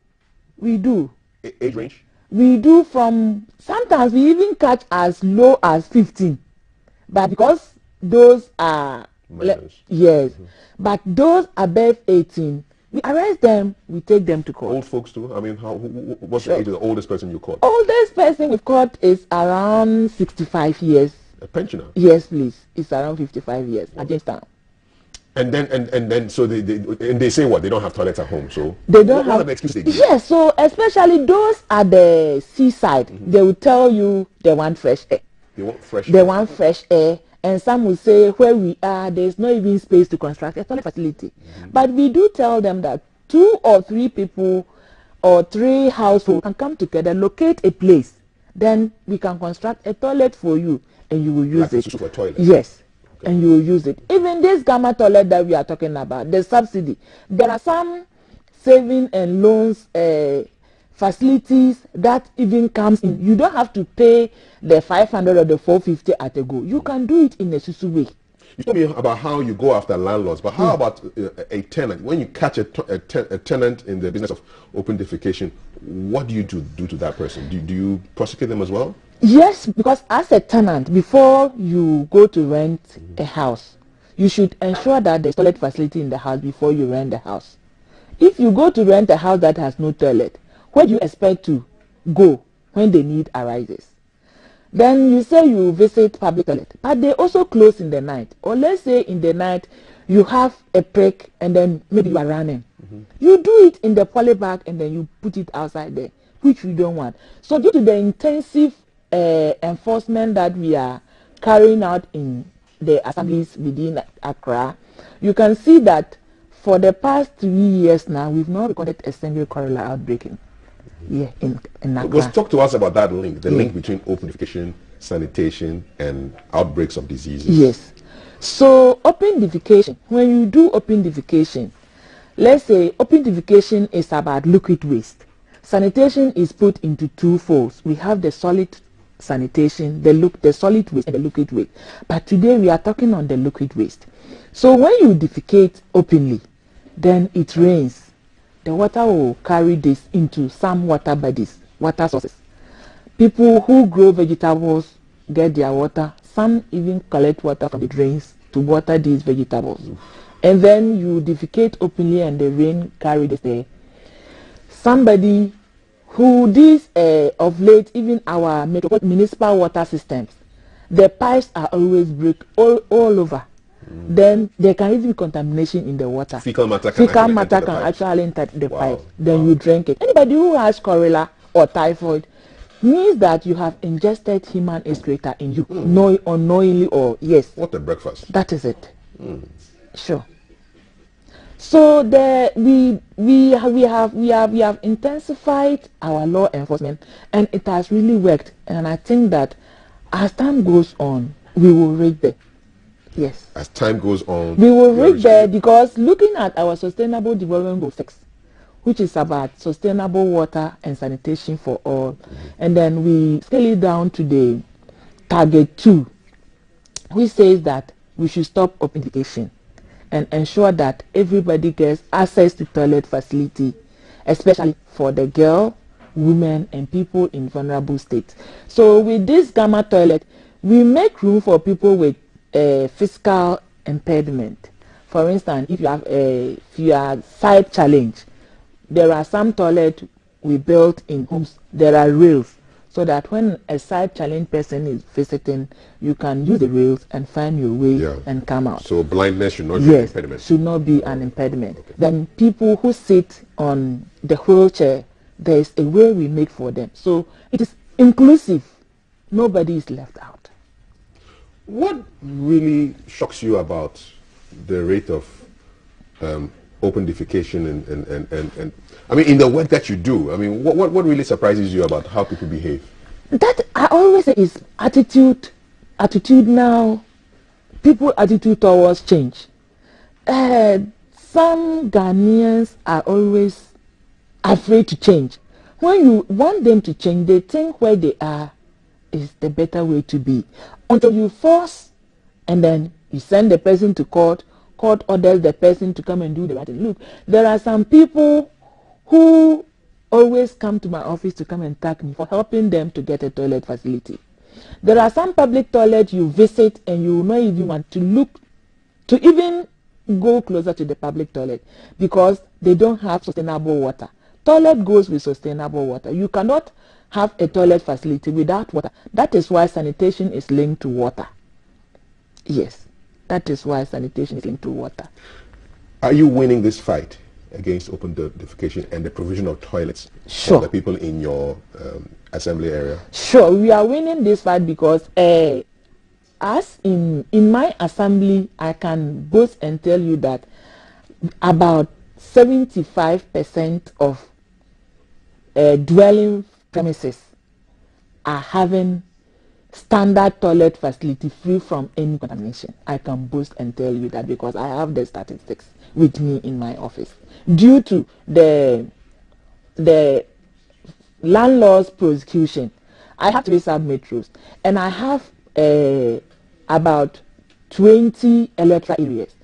We do. Age range? We do sometimes we even catch as low as 15. But because those are minors. Yes. But those above 18, we arrest them, we take them to court. Old folks too? I mean, what's the age of the oldest person you caught? Oldest person we've caught is around 65 years. A pensioner? Yes, please. It's around 55 years. I just found. And then so they say what? They don't have toilets at home, so they don't have the excuse they give? Yes, so especially those at the seaside, they will tell you they want fresh air. They want fresh air. They want fresh air. And some will say where we are, there's not even space to construct a toilet facility. But we do tell them that 2 or 3 people or 3 households can come together, locate a place, then we can construct a toilet for you, and you will use it. For a toilet? Yes. Okay. And you will use it. Even this gamma toilet that we are talking about, the subsidy, there are some saving and loans facilities that even comes in. You don't have to pay the 500 or the 450 at a go. You can do it in a susu way. You told me about how you go after landlords, but how about a tenant? When you catch a tenant in the business of open defecation, what do you do to that person? Do you prosecute them as well? Yes, because as a tenant, before you go to rent a house, you should ensure that there's toilet facility in the house before you rent the house. If you go to rent a house that has no toilet, where do you expect to go when the need arises? Then you say you visit public toilet, but they also close in the night. Or let's say in the night you have a break and then maybe you are running. You do it in the poly bag and then you put it outside there, which we don't want. So due to the intensive enforcement that we are carrying out in the assemblies within Accra, you can see that for the past 3 years now, we've not recorded a single cholera outbreak in Accra. Let's talk to us about that link, the link between open defecation, sanitation, and outbreaks of diseases. Yes. So open defecation, when you do open defecation, let's say open defecation is about liquid waste. Sanitation is put into 2 folds. We have the solid sanitation, the solid waste and the liquid waste. But today we are talking on the liquid waste. So when you defecate openly, then it rains. The water will carry this into some water bodies, water sources. People who grow vegetables get their water. Some even collect water from the drains to water these vegetables. And then you defecate openly and the rain carry this there. Somebody who of late, even our municipal water systems, the pipes are always break all over. Then there can even be contamination in the water. Fecal matter can actually enter the pipe. Then you drink it. Anybody who has cholera or typhoid means that you have ingested human excreta in you, unknowingly or yes. What a breakfast! That is it. Sure. So we have intensified our law enforcement, and it has really worked. And I think that as time goes on, we will reach there. Yes. As time goes on, we will reach there, because looking at our Sustainable Development Goal 6, which is about sustainable water and sanitation for all, and then we scale it down to the target 2, which says that we should stop open defecation and ensure that everybody gets access to toilet facility, especially for the girl, women, and people in vulnerable states. So with this gamma toilet, we make room for people with physical impairment, For instance, if you are side challenge, there are some toilets we built in homes. There are rails, so that when a side challenge person is visiting, you can use the rails and find your way and come out. So blindness should not be an impediment. Should not be an impediment. Okay. Then people who sit on the wheelchair, there is a way we make for them. So it is inclusive. Nobody is left out. What really shocks you about the rate of open defecation and I mean, in the work that you do? I mean, what really surprises you about how people behave? That I always say is attitudinal. People attitude towards change. Some Ghanaians are always afraid to change. When you want them to change, they think where they are is the better way to be. Until you force, and then you send the person to court. Court orders the person to come and do the right thing. Look, there are some people who always come to my office to come and thank me for helping them to get a toilet facility. There are some public toilets you visit and you will not even want to even go closer to the public toilet because they don't have sustainable water. Toilet goes with sustainable water. You cannot have a toilet facility without water. That is why sanitation is linked to water. Yes, that is why sanitation is linked to water. Are you winning this fight against open defecation and the provision of toilets for the people in your assembly area? Sure, we are winning this fight because as in my assembly, I can boast and tell you that about 75% of dwelling premises are having standard toilet facility free from any contamination. I can boast and tell you that because I have the statistics with me in my office. Due to the landlord's prosecution, I have 3 sub-metros and I have about 20 electoral areas.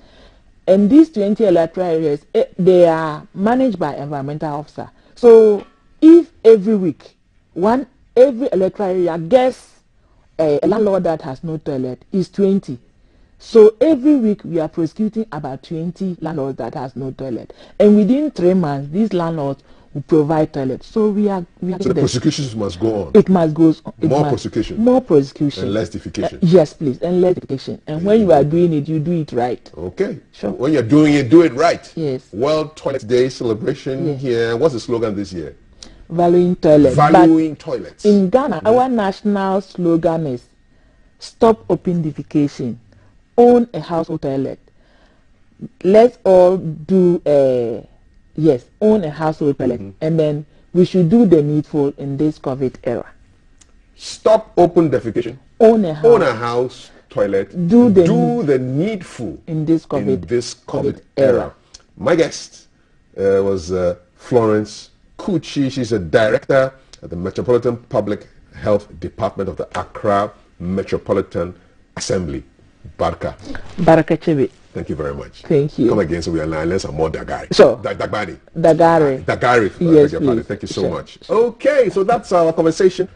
And these 20 electoral areas, they are managed by environmental officer. So if every week, every electoral area gets a landlord that has no toilet, is 20. So every week we are prosecuting about 20 landlords that has no toilet. And within 3 months, these landlords will provide toilets. So we are so the prosecutions must go on. It must go on. More prosecution. And less defecation. Yes, please. And less defecation. And when you are doing it, you do it right. Okay. Sure. When you're doing it, do it right. Yes. World Toilet Day celebration here. What's the slogan this year? Valuing toilets. Valuing toilets. In Ghana, our national slogan is stop open defecation, own a household toilet. Let's all do own a household toilet, and then we should do the needful in this COVID era. Stop open defecation. Own a house toilet. Do the needful in this COVID era. My guest was Florence Kuchi. She's a director at the Metropolitan Public Health Department of the Accra Metropolitan Assembly. Baraka Chebe. Thank you very much. Thank you. Come again so we learn some more Dagari. Sure. Dagari. Dagari. Yes, please. Thank you so much. Okay, so that's our conversation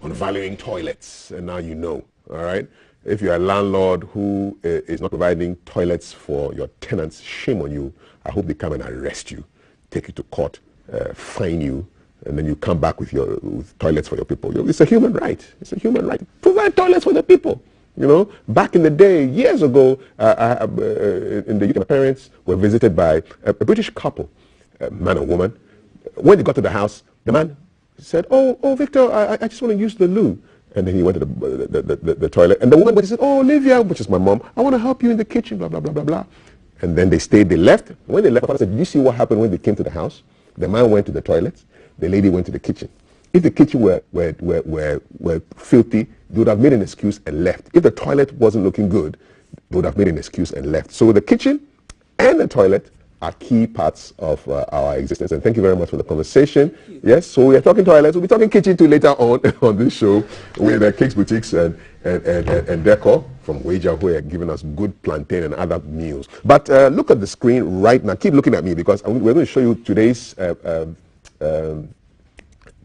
on valuing toilets. And now you know, all right? If you're a landlord who is not providing toilets for your tenants, shame on you. I hope they come and arrest you, take you to court, fine you, and then you come back with toilets for your people. It's a human right. It's a human right. Provide toilets for the people. You know, back in the day, years ago, in the UK, my parents were visited by a British couple, a man and woman. When they got to the house, the man said, "Oh, Victor, I just want to use the loo." And then he went to the toilet. And the woman said, "Oh, Olivia," which is my mom, "I want to help you in the kitchen, blah, blah, blah, blah, blah." And then they stayed, they left. When they left, my father said, "Did you see what happened when they came to the house?" The man went to the toilet, the lady went to the kitchen. If the kitchen were filthy, they would have made an excuse and left. If the toilet wasn't looking good, they would have made an excuse and left. So the kitchen and the toilet are key parts of our existence. And thank you very much for the conversation. Yes, so we are talking toilets. We'll be talking kitchen too later on this show with Cakes Boutiques and Decor from Wager, who are giving us good plantain and other meals. But look at the screen right now. Keep looking at me because we're going to show you today's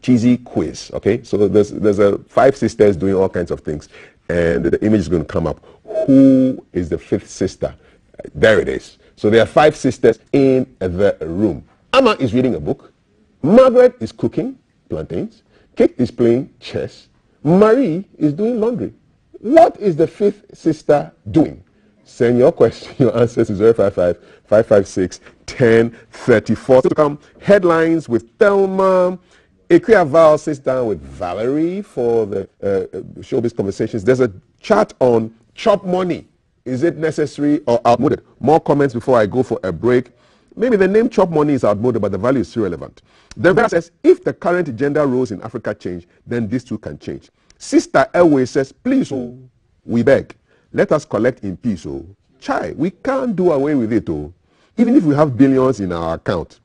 cheesy quiz. Okay, so there's 5 sisters doing all kinds of things, and the image is going to come up. Who is the 5th sister? There it is. So there are 5 sisters in the room. Amma is reading a book. Margaret is cooking plantains. Kate is playing chess. Marie is doing laundry. What is the 5th sister doing? Send your question, your answers to 055-556-1034. To come, headlines with Thelma. Ekuya Val sits down with Valerie for the showbiz conversations. There's a chat on chop money. Is it necessary or outmoded? More comments before I go for a break. Maybe the name chop money is outmoded, but the value is still relevant. Then Vera says, if the current gender roles in Africa change, then this too can change. Sister Elway says, please, oh, we beg, let us collect in peace. Oh, chai, we can't do away with it. Oh, even if we have billions in our account.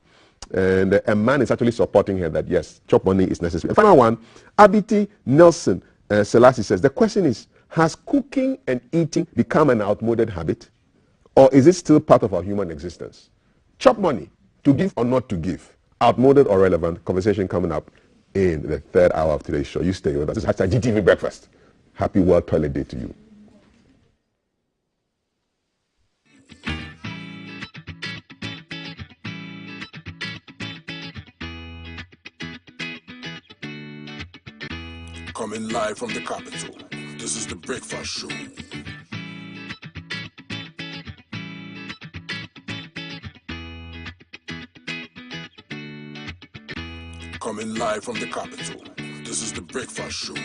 And a man is actually supporting her that, yes, chop money is necessary. And final one, Abiti Nelson Selassie says, the question is, has cooking and eating become an outmoded habit? Or is it still part of our human existence? Chop money, to give or not to give, outmoded or relevant, conversation coming up in the 3rd hour of today's show. You stay with us. This is hashtag GTV Breakfast. Happy World Toilet Day to you. Coming live from the capital, this is the Breakfast Show. Coming live from the capital, this is the Breakfast Show.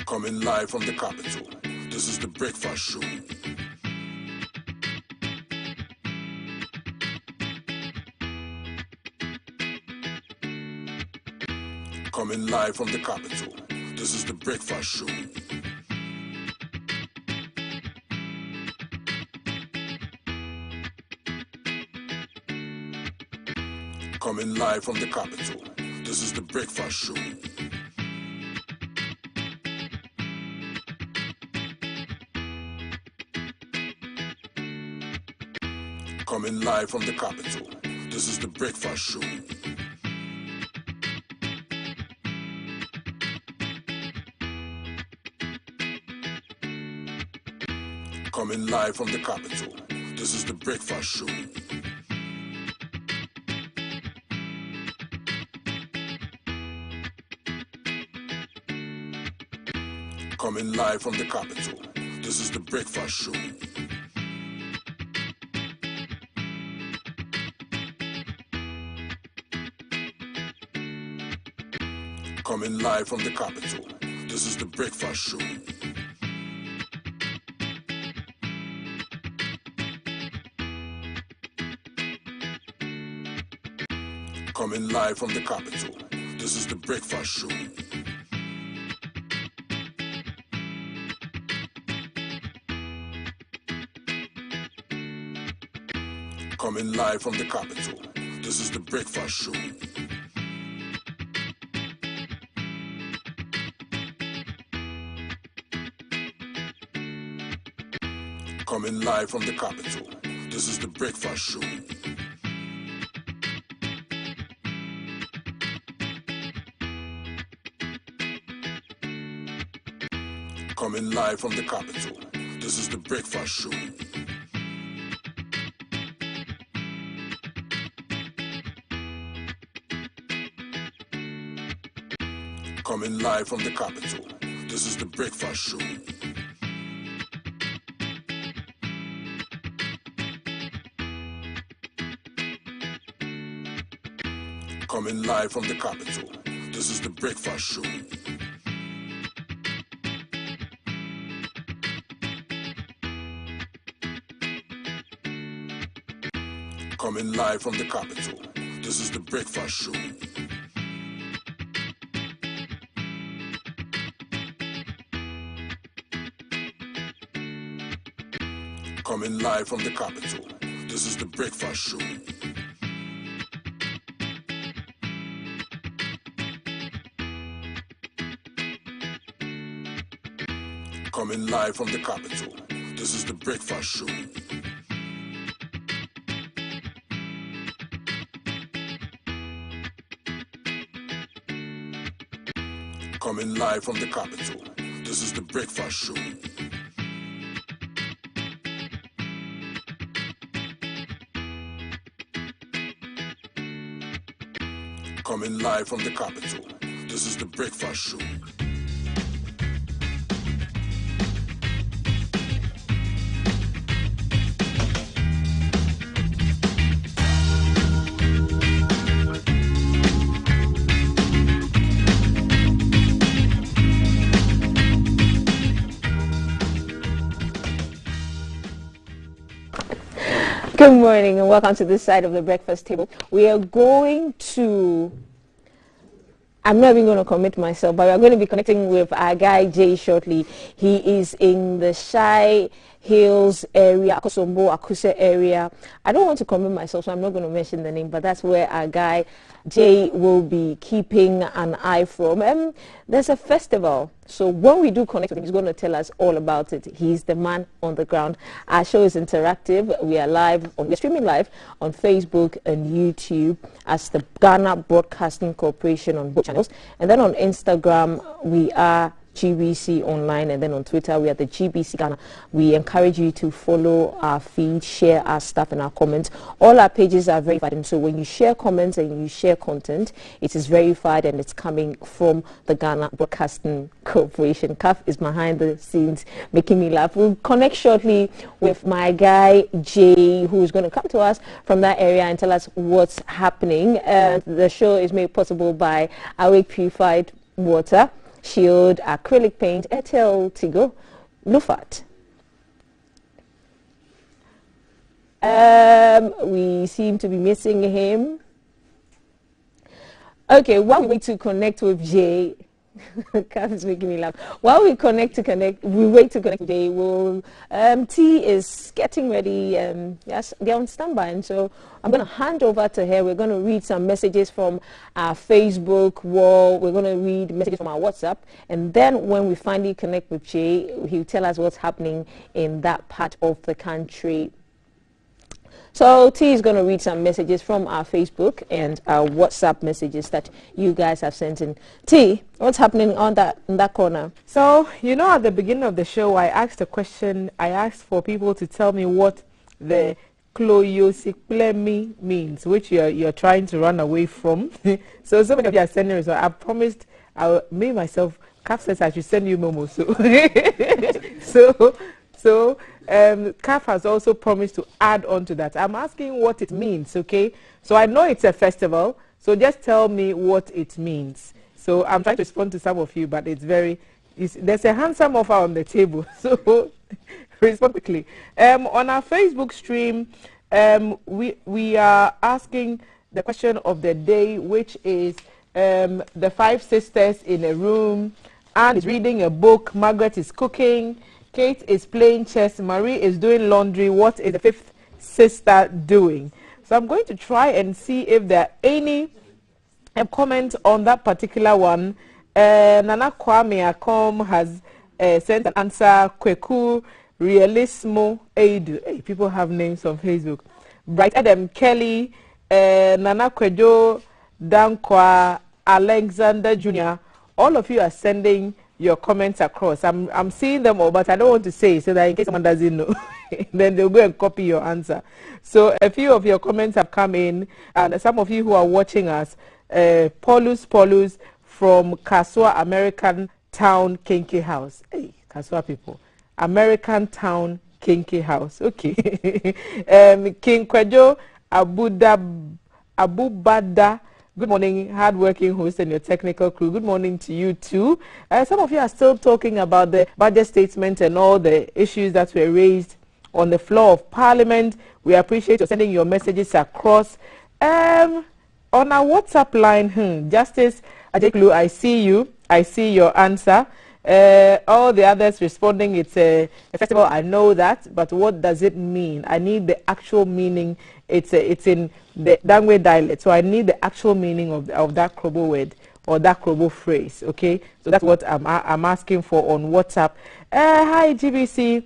Coming live from the capital, this is the Breakfast Show. Coming live from the capital, this is the Breakfast Show. Coming live from the capital, this is the Breakfast Show. Coming live from the capital, this is the Breakfast Show. Coming live from the capital, this is the Breakfast Show. Coming live from the capital, this is the Breakfast Show. Coming live from the capital, this is the Breakfast Show. Coming live from the capital, this is the Breakfast Show. Coming live from the capital, this is the Breakfast Show. Coming live from the capital, this is the Breakfast Show. Coming live from the capital, this is the Breakfast Show. Coming live from the capital, this is the Breakfast Show. Coming live from the capital, this is the Breakfast Show. Coming live from the capital, this is the Breakfast Show. Coming live from the capital, this is the Breakfast Show. Coming live from the capital, this is the Breakfast Show. Coming live from the capital, this is the Breakfast Show. Coming live from the capital, this is the Breakfast Show. Good morning and welcome to this side of the breakfast table. We are going to, I'm not even going to commit myself, but we're going to be connecting with our guy Jay shortly. He is in the Shy Hills area, Akosombo, Akuse area. I don't want to commit myself, so I'm not going to mention the name, but that's where our guy Jay will be keeping an eye from. There's a festival, so when we do connect with him, he's going to tell us all about it. He's the man on the ground. Our show is interactive. We are we're streaming live on Facebook and YouTube as the Ghana Broadcasting Corporation on both channels, and then on Instagram we are GBC Online, and then on Twitter we are the GBC Ghana. We encourage you to follow our feed, share our stuff and our comments. All our pages are verified, and so when you share comments and you share content, it is verified and it's coming from the Ghana Broadcasting Corporation. Kaf is behind the scenes making me laugh. We'll connect shortly with my guy Jay, who is going to come to us from that area and tell us what's happening. The show is made possible by Awake Purified Water, Shield, Acrylic Paint, Etel, Tigo, Lufat. We seem to be missing him. Okay, while we wait to connect with Jay, Kath is making me laugh. While we wait to connect with Jay, T is getting ready. Yes, they're on standby, and so I'm going to hand over to her. We're going to read some messages from our Facebook wall. We're going to read messages from our WhatsApp, and then when we finally connect with Jay, he'll tell us what's happening in that part of the country. So T is going to read some messages from our Facebook and our WhatsApp messages that you guys have sent in. T, what's happening in that corner? So, you know, at the beginning of the show, I asked a question. I asked for people to tell me what the cloyosiklemi means, which you're trying to run away from. So many of you are sending results. I promised, me myself, Kaf says I should send you Momo. So CAF has also promised to add on to that. I'm asking what it means, okay? So I know it's a festival, so just tell me what it means. So I'm trying to respond to some of you, but there's a handsome offer on the table, so respond quickly. On our Facebook stream, we are asking the question of the day, which is the 5 sisters in a room. Anne is reading a book, Margaret is cooking, Kate is playing chess, Marie is doing laundry. What is the 5th sister doing? So I'm going to try and see if there are any comment on that particular one. Nana Kwame Akom has sent an answer. Kweku Realismo Eidu. Hey, people have names on Facebook. Bright Adam Kelly, Nana Kwejo Dankwa, Alexander Jr. All of you are sending your comments across. I'm seeing them all, but I don't want to say so that in case someone doesn't know, then they'll go and copy your answer. So a few of your comments have come in, and some of you who are watching us, Paulus from Kasua American Town Kinky House. Hey, Kasua people. American Town Kinky House. Okay. King Kwejo Abubada. Good morning, hard-working host and your technical crew. Good morning to you too. Some of you are still talking about the budget statement and all the issues that were raised on the floor of Parliament. We appreciate you sending your messages across. On our WhatsApp line, Justice Adeklu, I see you. I see your answer. All the others responding, it's a festival, I know that, but what does it mean? I need the actual meaning. It's in the Dangwe dialect, so I need the actual meaning of that Krobo word or that Krobo phrase, okay? So that's what I'm asking for on WhatsApp. Hi, GBC.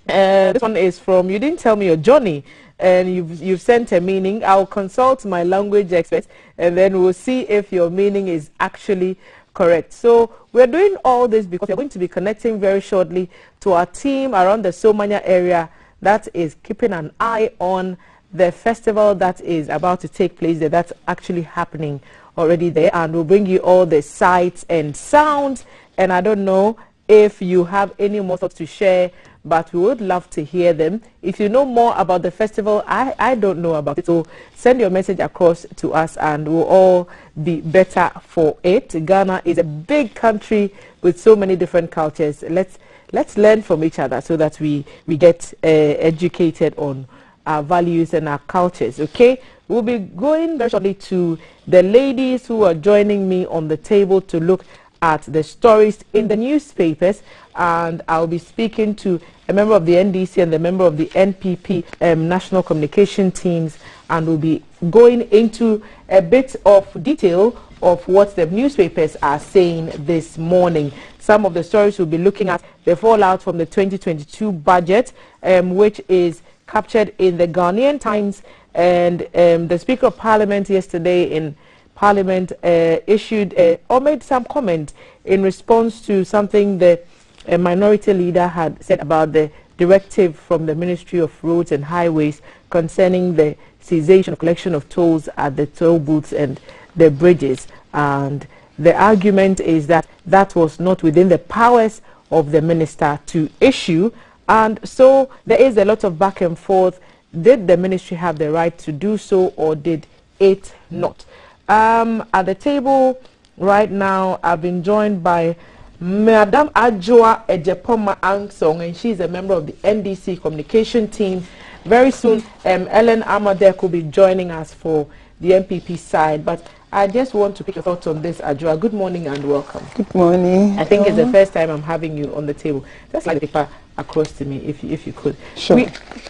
This one is from, you didn't tell me your Johnny, and you've sent a meaning. I'll consult my language expert, and then we'll see if your meaning is actually Correct. So we're doing all this because we're going to be connecting very shortly to our team around the Somanya area that is keeping an eye on the festival that is about to take place there. That's actually happening already there, and we'll bring you all the sights and sounds. And I don't know if you have any more thoughts to share, but we would love to hear them. If you know more about the festival, I don't know about it, so send your message across to us and we'll all be better for it. Ghana is a big country with so many different cultures. Let's learn from each other so that we get educated on our values and our cultures, okay? We'll be going very shortly to the ladies who are joining me on the table to look at the stories in the newspapers, and I'll be speaking to a member of the NDC and the member of the NPP national communication teams, and we'll be going into a bit of detail of what the newspapers are saying this morning. Some of the stories we'll be looking at the fallout from the 2022 budget, which is captured in the Ghanaian Times, and the Speaker of Parliament yesterday in Parliament issued or made some comment in response to something the minority leader had said about the directive from the Ministry of Roads and Highways concerning the cessation of collection of tolls at the toll booths and the bridges. And the argument is that that was not within the powers of the minister to issue. And so there is a lot of back and forth. Did the ministry have the right to do so, or did it not? At the table right now, I've been joined by Madam Adjoa Ejepoma Angsong, and she's a member of the NDC communication team. Very soon, Ellen Amadek will be joining us for the MPP side. But I just want to pick your thoughts on this, Adjoa. Good morning and welcome. Good morning. I think it's the first time I'm having you on the table. Just like the paper across to me, if you could. Sure.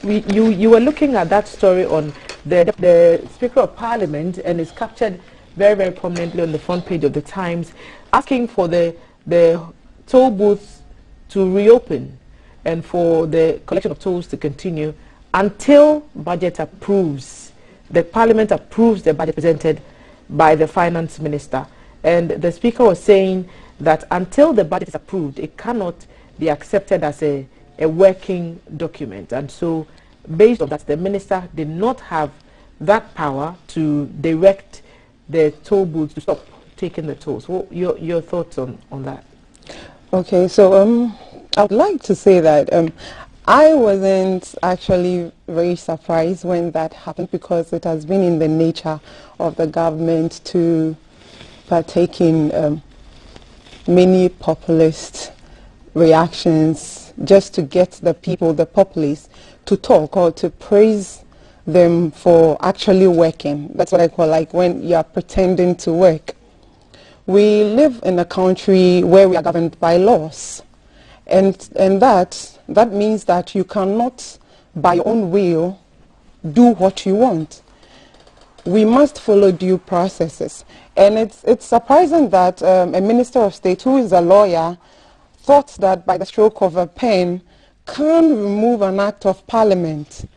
You were looking at that story on the Speaker of Parliament, and it's captured very, very prominently on the front page of the Times, asking for the toll booths to reopen and for the collection of tolls to continue until budget approves. The Parliament approves the budget presented by the Finance Minister. And the Speaker was saying that until the budget is approved, it cannot be accepted as a working document. And so, based on that, the Minister did not have that power to direct the toll booths to stop taking the tolls. What your thoughts on that? Okay, so I would like to say that I wasn't actually very surprised when that happened, because it has been in the nature of the government to partake in many populist reactions just to get the people, the populace, to talk or to praise them for actually working. That's what I call like when you are pretending to work. We live in a country where we are governed by laws, and that means that you cannot by your own will do what you want. We must follow due processes, and it's surprising that a Minister of State who is a lawyer thought that by the stroke of a pen can remove an act of Parliament.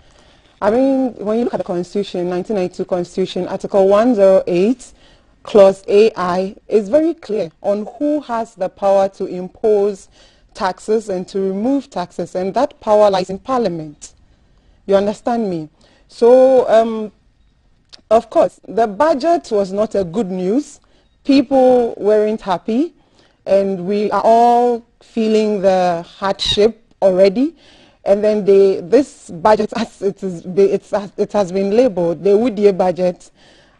I mean, when you look at the Constitution, 1992 Constitution, Article 108, Clause AI, is very clear on who has the power to impose taxes and to remove taxes, and that power lies in Parliament. You understand me? So, of course, the budget was not a good news. People weren't happy, and we are all feeling the hardship already. And then this budget, as it has been labeled, the Woodye budget,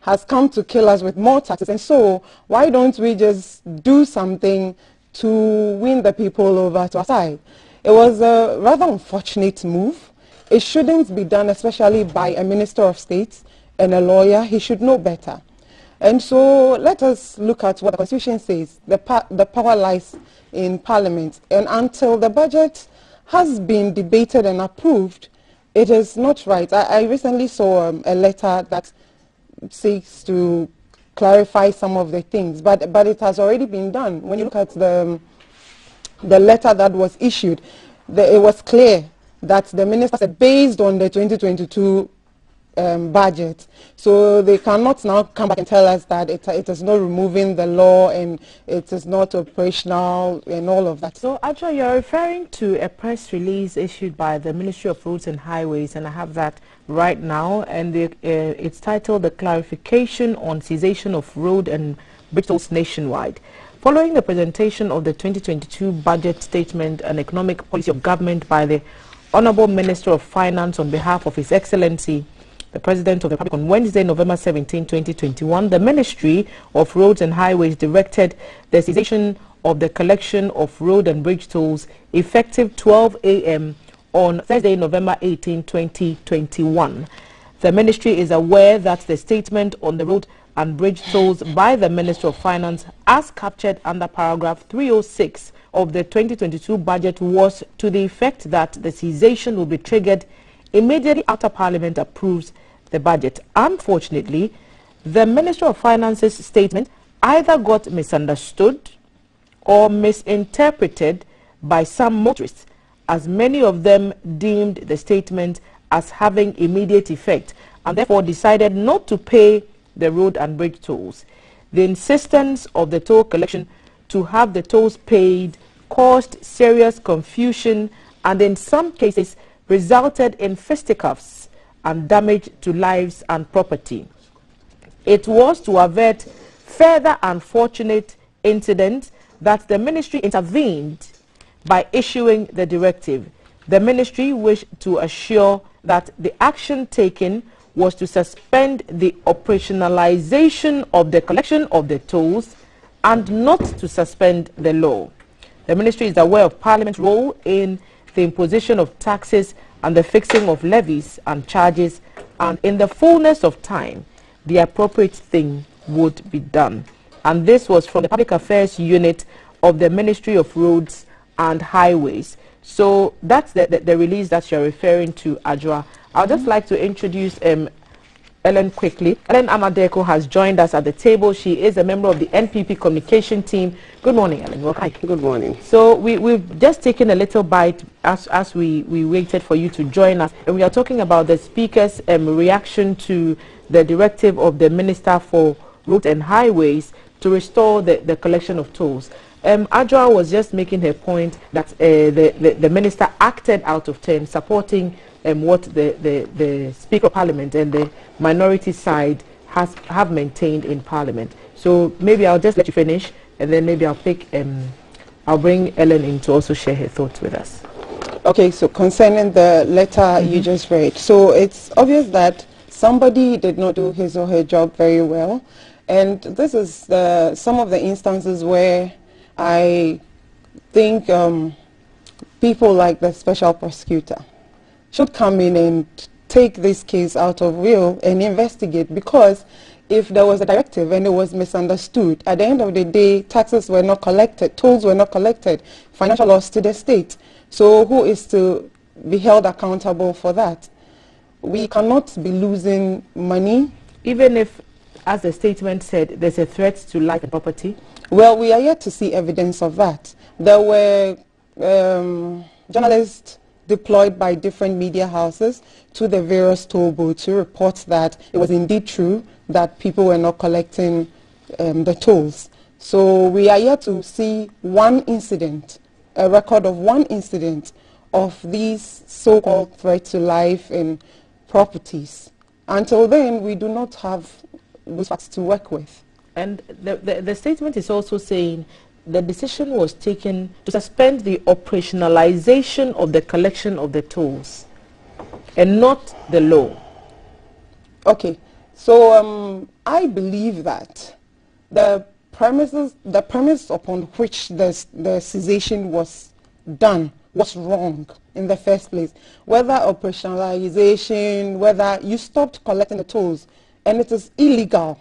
has come to kill us with more taxes. And so why don't we just do something to win the people over to our side? It was a rather unfortunate move. It shouldn't be done, especially by a Minister of State and a lawyer. He should know better. And so let us look at what the Constitution says. The power lies in Parliament. And until the budget has been debated and approved, it is not right. I recently saw a letter that seeks to clarify some of the things, but it has already been done. When you look at the letter that was issued, it was clear that the minister said, based on the 2022 budget. So they cannot now come back and tell us that it is not removing the law and it is not operational and all of that. So, Adra, you're referring to a press release issued by the Ministry of Roads and Highways, and I have that right now, and it's titled "The Clarification on Cessation of Road and Bridge Tolls Nationwide." Following the presentation of the 2022 budget statement and economic policy of government by the Honorable Minister of Finance on behalf of His Excellency, the President of the Republic, on Wednesday, November 17, 2021, the Ministry of Roads and Highways directed the cessation of the collection of road and bridge tolls effective 12 a.m. on Thursday, November 18, 2021. The Ministry is aware that the statement on the road and bridge tolls by the Minister of Finance, as captured under paragraph 306 of the 2022 budget, was to the effect that the cessation will be triggered immediately after Parliament approves the budget. Unfortunately, the Minister of Finance's statement either got misunderstood or misinterpreted by some motorists, as many of them deemed the statement as having immediate effect and therefore decided not to pay the road and bridge tolls. The insistence of the toll collection to have the tolls paid caused serious confusion and in some cases resulted in fisticuffs and damage to lives and property. It was to avert further unfortunate incidents that the Ministry intervened by issuing the directive. The Ministry wished to assure that the action taken was to suspend the operationalization of the collection of the tolls and not to suspend the law. The Ministry is aware of Parliament's role in the imposition of taxes and the fixing of levies and charges, and in the fullness of time, the appropriate thing would be done. And this was from the Public Affairs Unit of the Ministry of Roads and Highways. So that's the release that you're referring to, Adra. I'd just like to introduce Ellen quickly. Ellen Amadeko has joined us at the table. She is a member of the NPP communication team. Good morning, Ellen. Welcome. Hi, good morning. So we've just taken a little bite as we waited for you to join us. And we are talking about the Speaker's reaction to the directive of the Minister for Roads and Highways to restore the collection of tolls. Adra was just making her point that the Minister acted out of turn, supporting what the Speaker of Parliament and the minority side have maintained in Parliament. So maybe I'll just let you finish, and then maybe I'll bring Ellen in to also share her thoughts with us. Okay, so concerning the letter you just read, so it's obvious that somebody did not do his or her job very well, and this is some of the instances where I think people like the special prosecutor should come in and take this case out of wheel and investigate, because if there was a directive and it was misunderstood, at the end of the day, taxes were not collected, tolls were not collected, financial loss to the state. So who is to be held accountable for that? We cannot be losing money. Even if, as the statement said, there's a threat to life and property? Well, we are yet to see evidence of that. There were journalists deployed by different media houses to the various toll booths to report that it was indeed true that people were not collecting the tolls. So we are yet to see one incident, a record of one incident of these so-called threats to life and properties. Until then, we do not have those facts to work with. And the statement is also saying the decision was taken to suspend the operationalization of the collection of the tolls and not the law. Okay, so I believe that the premise upon which the cessation was done was wrong in the first place. Whether operationalization, whether you stopped collecting the tolls and it is illegal,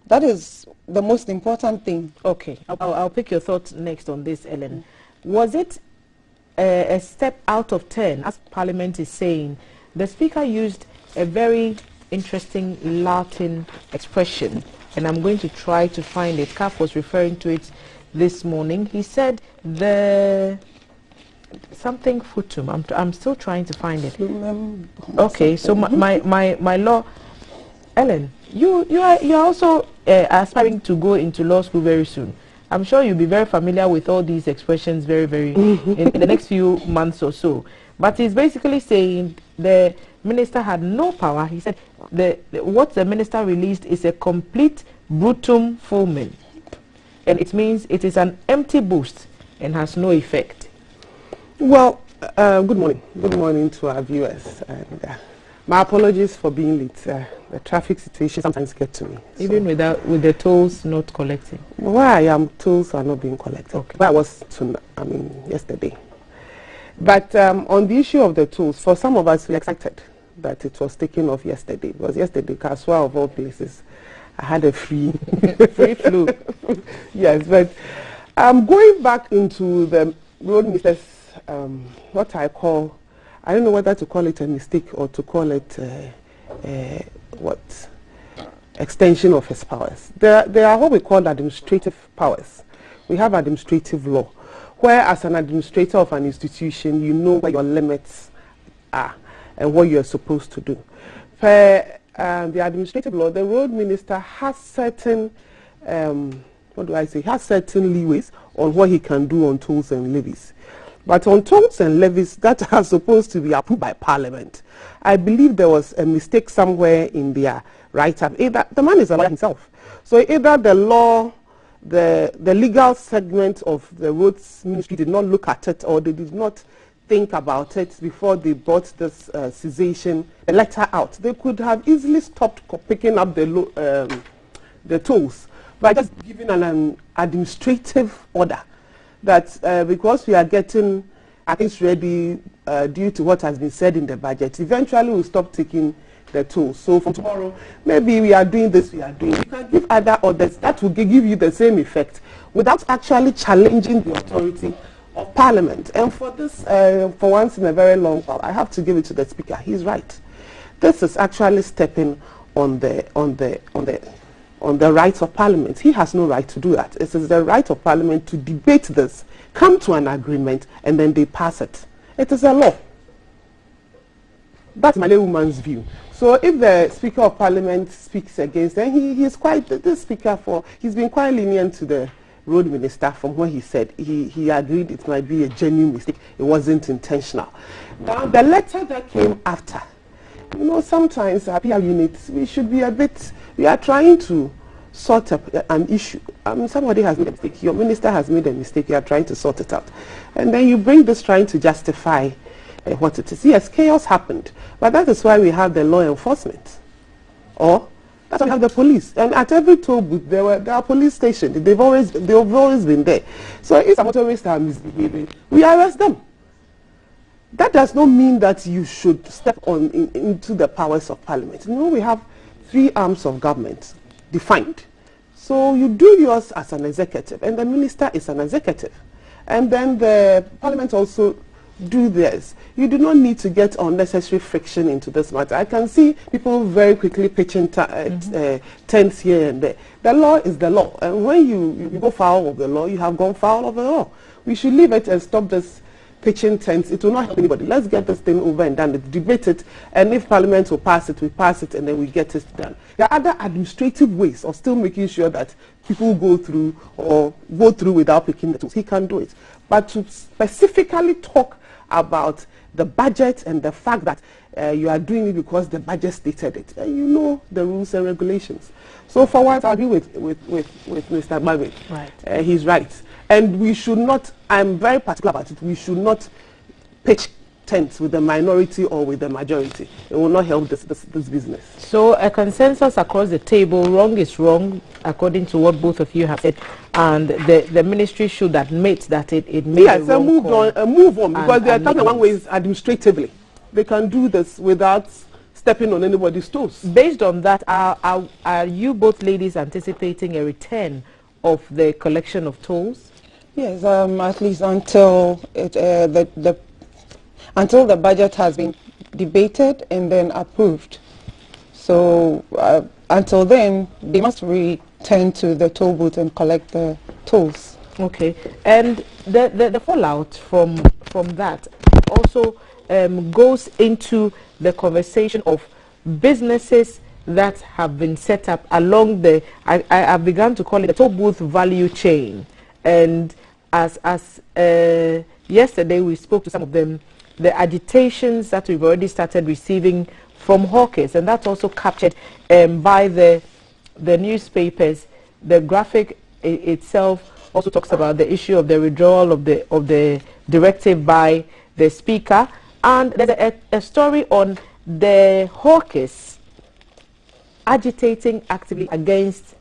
that is the most important thing. Okay, I'll pick your thoughts next on this, Ellen. Was it a step out of turn, as Parliament is saying? The Speaker used a very interesting Latin expression, and I'm going to try to find it. CAF was referring to it this morning. He said the something Futum. I'm still trying to find it. Okay, so my law, Ellen, you're also aspiring to go into law school very soon. I'm sure you'll be very familiar with all these expressions very in the next few months or so. But he's basically saying the minister had no power. He said what the minister released is a complete brutum fulmen. And it means it is an empty boast and has no effect. Well, good morning. Good morning to our viewers. And, my apologies for being late. The traffic situation sometimes gets to me. Even with the tolls not collecting? Where I am, tolls are not being collected. Okay. Where I was yesterday. But on the issue of the tolls, for some of us, we excited that it was taken off yesterday. Because yesterday, Kaswa of all places, I had a free flu. Yes, but going back into the road minister's, what I call, I don't know whether to call it a mistake or to call it extension of his powers. There are what we call administrative powers. We have administrative law, where as an administrator of an institution, you know where your limits are and what you're supposed to do. For the administrative law, the road minister has certain, has certain leeways on what he can do on tolls and levies. But on tolls and levies that are supposed to be approved by Parliament, I believe there was a mistake somewhere in their write-up. Either the man is a lawyer himself, so either the law, the legal segment of the roads ministry did not look at it, or they did not think about it before they brought this cessation letter out. They could have easily stopped picking up the tolls by just giving an administrative order that because we are getting things ready due to what has been said in the budget, eventually we'll stop taking the tolls. So from tomorrow, maybe we are doing this, we are doing. You can give other orders that will give you the same effect without actually challenging the authority of Parliament. And for this, for once in a very long while, I have to give it to the Speaker. He's right. This is actually stepping on the rights of Parliament. He has no right to do that. It is the right of Parliament to debate this, come to an agreement, and then they pass it. It is a law. That's my laywoman's view. So if the Speaker of Parliament speaks against, then he is quite, this Speaker, he's been quite lenient to the road minister from what he said. He agreed it might be a genuine mistake. It wasn't intentional. Now, the letter that came after, you know, sometimes our PR units, we are trying to sort up an issue. Somebody has made a mistake. Your minister has made a mistake. You are trying to sort it out. And then you bring this trying to justify what it is. Yes, chaos happened. But that is why we have the law enforcement. Or that's why we have the police. And at every toll booth, there are police stations. They've always been there. So if some motorists are misbehaving, we arrest them. That does not mean that you should step into the powers of Parliament. You know, we have 3 arms of government defined. So you do yours as an executive, and the minister is an executive. And then the Parliament also do theirs. You do not need to get unnecessary friction into this matter. I can see people very quickly pitching tents here and there. The law is the law. And when you go foul of the law, you have gone foul of the law. We should leave it and stop this pitching tents. It will not help anybody. Let's get this thing over and done. Debate it, and if Parliament will pass it, we pass it, and then we get it done. There are other administrative ways of still making sure that people go through without picking the tools. He can do it. But to specifically talk about the budget and the fact that you are doing it because the budget stated it, you know the rules and regulations. So for once, I agree with Mr. Babi. Right. He's right. And we should not, I'm very particular about it, we should not pitch tents with the minority or with the majority. It will not help this business. So a consensus across the table, wrong is wrong, according to what both of you have said, and the ministry should admit that it made a wrong call. Yes, move on, because they are talking one way is administratively. They can do this without stepping on anybody's toes. Based on that, are you both ladies anticipating a return of the collection of tolls? Yes, at least until until the budget has been debated and then approved. So until then, they must return to the toll booth and collect the tolls. Okay, and the fallout from that also goes into the conversation of businesses that have been set up along the I've begun to call it the toll booth value chain, and as yesterday we spoke to some of them, the agitations that we've already started receiving from hawkers, and that's also captured by the newspapers. The graphic itself also talks about the issue of the withdrawal of the directive by the speaker, and there's a story on the hawkers agitating actively against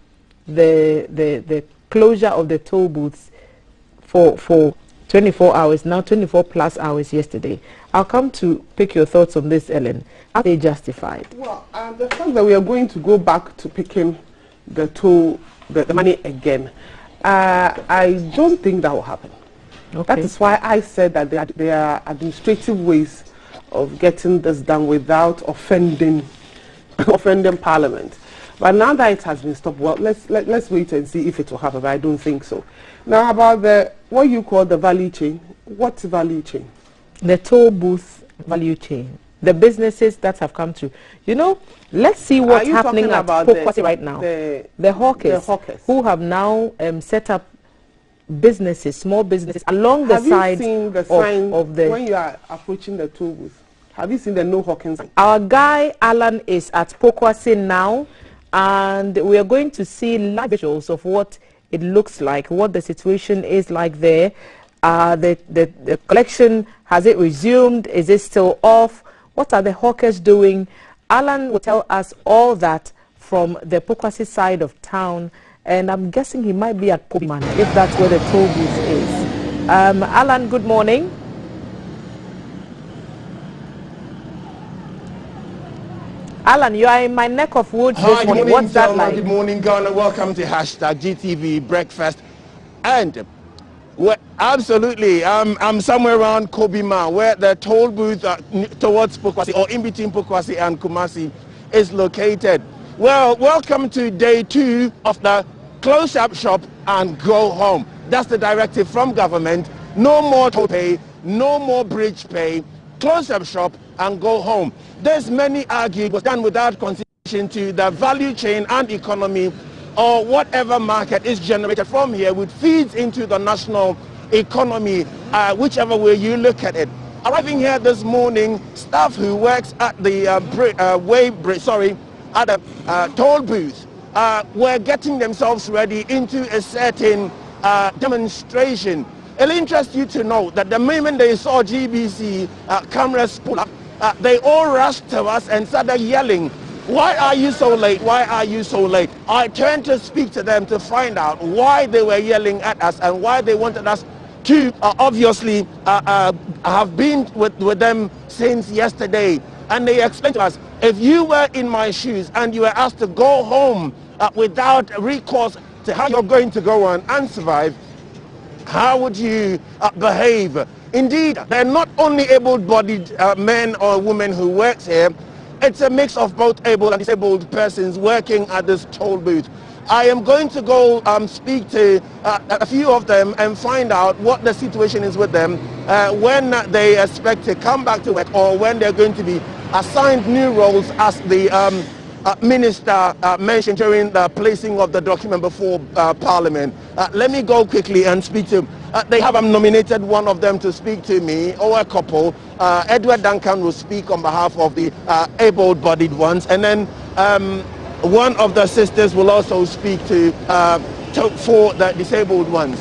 the closure of the toll booths for 24 hours, now 24 plus hours yesterday. I'll come to pick your thoughts on this, Ellen. Are they justified? Well, the fact that we are going to go back to picking the toll, the money again, I don't think that will happen. Okay. That is why I said that there are administrative ways of getting this done without offending Parliament. But now that it has been stopped, well, let's wait and see if it will happen. But I don't think so. Now about what you call the value chain. What's value chain? The toll booth value chain. The businesses that have come to. You know, let's see what's happening at Pokwasi right now. The hawkers who have now set up businesses, small businesses along the side of the. When you are approaching the toll booth, have you seen the no hawking sign? Our guy Alan is at Pokwasi now, and we are going to see live visuals of what it looks like, what the situation is like there. The collection, has it resumed? Is it still off? What are the hawkers doing? Alan will tell us all that from the Pokwasi side of town, and I'm guessing he might be at Kobiman if that's where the toll booth is. Alan, good morning. Alan, you are in my neck of woods this morning. What's that like? Good morning, Ghana. Welcome to #GTV Breakfast. And absolutely, I'm somewhere around Kobima, where the toll booth towards Pokwasi, or in between Pokwasi and Kumasi, is located. Well, welcome to day 2 of the close up shop and go home. That's the directive from government. No more toll pay, no more bridge pay. Close up shop and go home. There's many argue it was done without consideration to the value chain and economy, or whatever market is generated from here, which feeds into the national economy, whichever way you look at it. Arriving here this morning, staff who works at the at the toll booth were getting themselves ready into a certain demonstration. It'll interest you to know that the moment they saw GBC cameras pull up, they all rushed to us and started yelling, "Why are you so late? Why are you so late?" I turned to speak to them to find out why they were yelling at us and why they wanted us to obviously have been with them since yesterday. And they explained to us, if you were in my shoes and you were asked to go home without recourse to how you're going to go on and survive, how would you behave? Indeed, they're not only able-bodied men or women who works here. It's a mix of both able and disabled persons working at this toll booth. I am going to go speak to a few of them and find out what the situation is with them, when they expect to come back to work, or when they're going to be assigned new roles, as the Minister mentioned during the placing of the document before Parliament. Let me go quickly and speak to them. They have nominated one of them to speak to me, or a couple. Edward Duncan will speak on behalf of the able-bodied ones, and then one of the sisters will also speak for the disabled ones.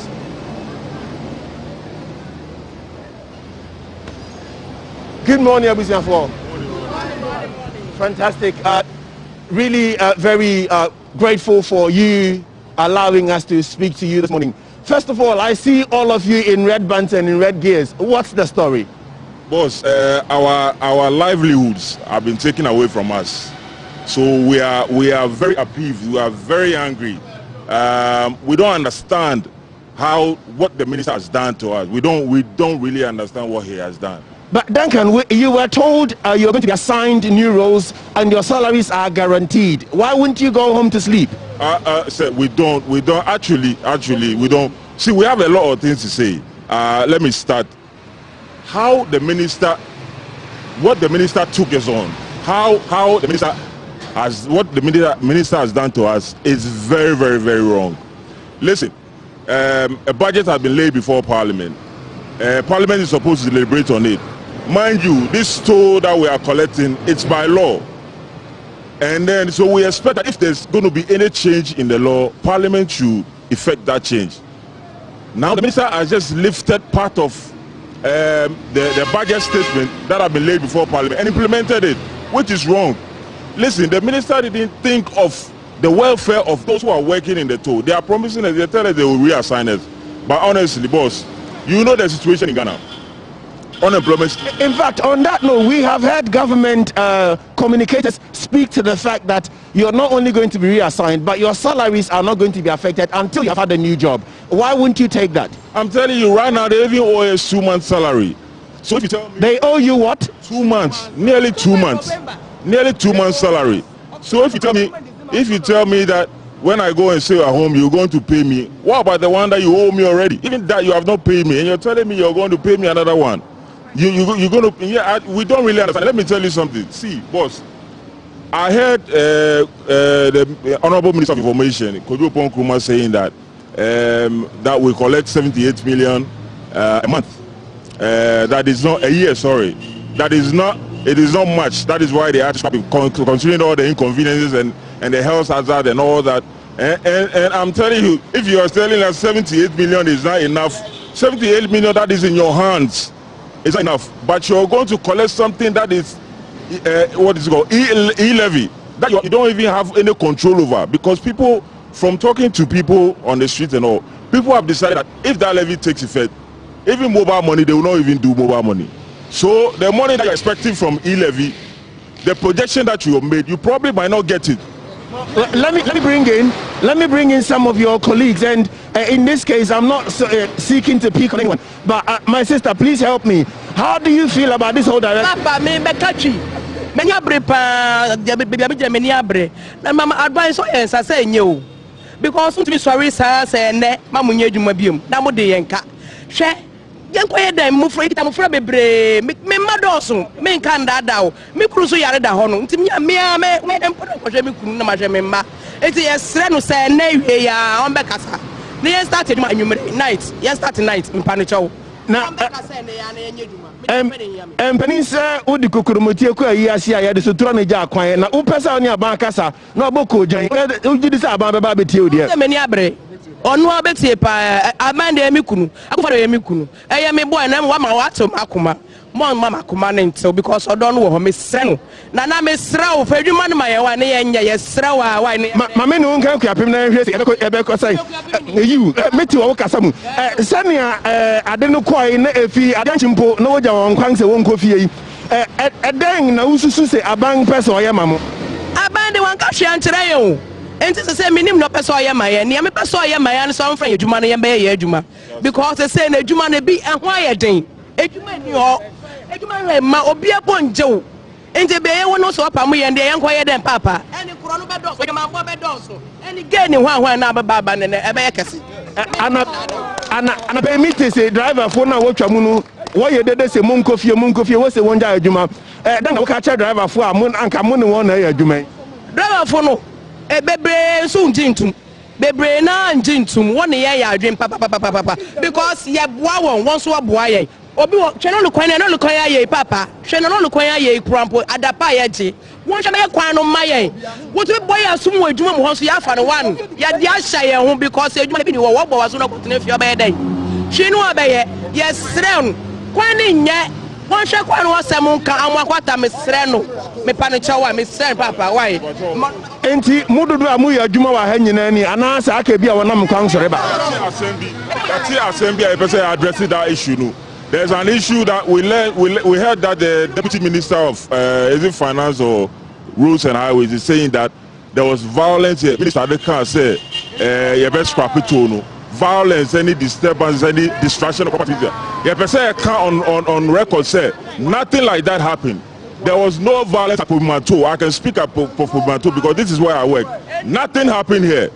Good morning, Abusiafo. Fantastic. Really very grateful for you allowing us to speak to you this morning. First of all, I see all of you in red bands and in red gears. What's the story? Boss, our livelihoods have been taken away from us. So we are very aggrieved. We are very angry. We don't understand what the minister has done to us. We don't really understand what he has done. But Duncan, you were told you're going to be assigned new roles and your salaries are guaranteed. Why wouldn't you go home to sleep? Sir, we don't actually we don't. See, we have a lot of things to say. Let me start. How the minister, what the minister took us on, how the minister has, what the minister has done to us is very, very, very wrong. Listen, a budget has been laid before Parliament. Parliament is supposed to deliberate on it. Mind you, this toll that we are collecting, it's by law. And then, so we expect that if there's going to be any change in the law, Parliament should effect that change. Now, the minister has just lifted part of the budget statement that have been laid before Parliament and implemented it, which is wrong. Listen, the minister didn't think of the welfare of those who are working in the toll. They are promising us, they tell us they will reassign us. But honestly, boss, you know the situation in Ghana. Unemployment. In fact, on that note, we have heard government communicators speak to the fact that you're not only going to be reassigned, but your salaries are not going to be affected until you have had a new job. Why wouldn't you take that? I'm telling you right now, they even owe us 2 months' salary. So if you tell me they owe you what? 2 months, nearly 2 months, nearly 2 months' salary. So if you tell me that when I go and stay at home, you're going to pay me, what about the one that you owe me already? Even that you have not paid me, and you're telling me you're going to pay me another one. You're going to, yeah, we don't really understand. Let me tell you something. See, boss, I heard the Honorable Minister of Information, Kojo Ponkrumah, saying that that we collect 78 million a month. That is not a year, sorry. That is not, it is not much. That is why they are considering all the inconveniences and the health hazard and all that. And I'm telling you, if you are telling us 78 million is not enough, 78 million that is in your hands is not enough. But you're going to collect something that is, what is it called, e-levy, that you don't even have any control over. Because people, from talking to people on the street and all, people have decided that if that levy takes effect, even mobile money, they will not even do mobile money. So the money that you're expecting from e-levy, the projection that you have made, you probably might not get it. Let me bring in some of your colleagues, and in this case I'm not seeking to pick on anyone, but my sister, please help me. How do you feel about this whole direction? Because to be sorry sir say ne mamunye adwuma biom na mo de yenka hwe yenkoye dan mo fra bebre me madoso me nka ndada me kuru so yare da ho no ntimi me empodo ko hwe me kuru na ma hwe me mma enti yesre no say na wie ya on be kasa ne yen start adwuma anwumre night yen start night mpa no chew na kasa ne ya na yenye adwuma empani se odi kokoromotie ko ayi ase ya de so tura na ja kwan na wo pesa oni aban kasa na oboko jan ugidi se aban be ba betie odi e meni abre onu abetie pa aban de mi kunu akufo de mi kunu eye me boy na wa ma wa to makoma mon mama kuma ne ntel because odon wo ho me sre na me sre wo fa adwuma ne ma ye wa ne ye nya ye sre wa ne ma me no nkan kuapem na hwe se ebe ko sai you meti wo kasa mu sania ade no koi na efi adanchimpo na woja won kwan se won kofie yi eden na ususu se aban pese oye mamo aban de wan ka hwe ankyere ye o enti se minim no pese oye ma ye ne me pese oye ma ye no so mfa adwuma no ye be ye adwuma because se na adwuma no bi ehwa ye den adwuma ni ho adwuma ma obi ebonjew enti be ye wono so pam ye nde ye nkoye den papa eni kuro no be doso ye ma bo be doso eni gani hwan na baba ne ebe ye kese ana be meet say driver for na wo twa mu no wo ye dede se munkofie wo se wonja adwuma dan na wo ka che driver for a mun anka mun ne won na ye adwuma driver for no bebre so njintum bebre na njintum won ye ya adwen papa because ye boa won so boa ye obi hwe no lukwan na lukwan ye papa hwe no lukwan ye kurampo adapa ye je won hwe na ye kwan no ma ye wo to boy asum wo adwuma mo ho so ya fa no one ya dia hya ye ho because adwuma bi ni wo bo wa so no kotene fi oba ye dai hwe no oba ye sre kwan ni nye won hwe kwan no asem nka amwakwata me sre no me pa no chawa me sre papa why enti mududu amu ya adwuma wa ha nyina ni ana sa aka bi a wonam kwan sore ba assembly I person address that issue no. There's an issue that we heard that the Deputy Minister of is it Finance or Roads and Highways is saying that there was violence here. Minister Adeka said, "You best scrap it no violence, any disturbance, any distraction of property." You person on record said nothing like that happened. There was no violence at Pumato. I can speak at Pumato because this is where I work. Nothing happened here.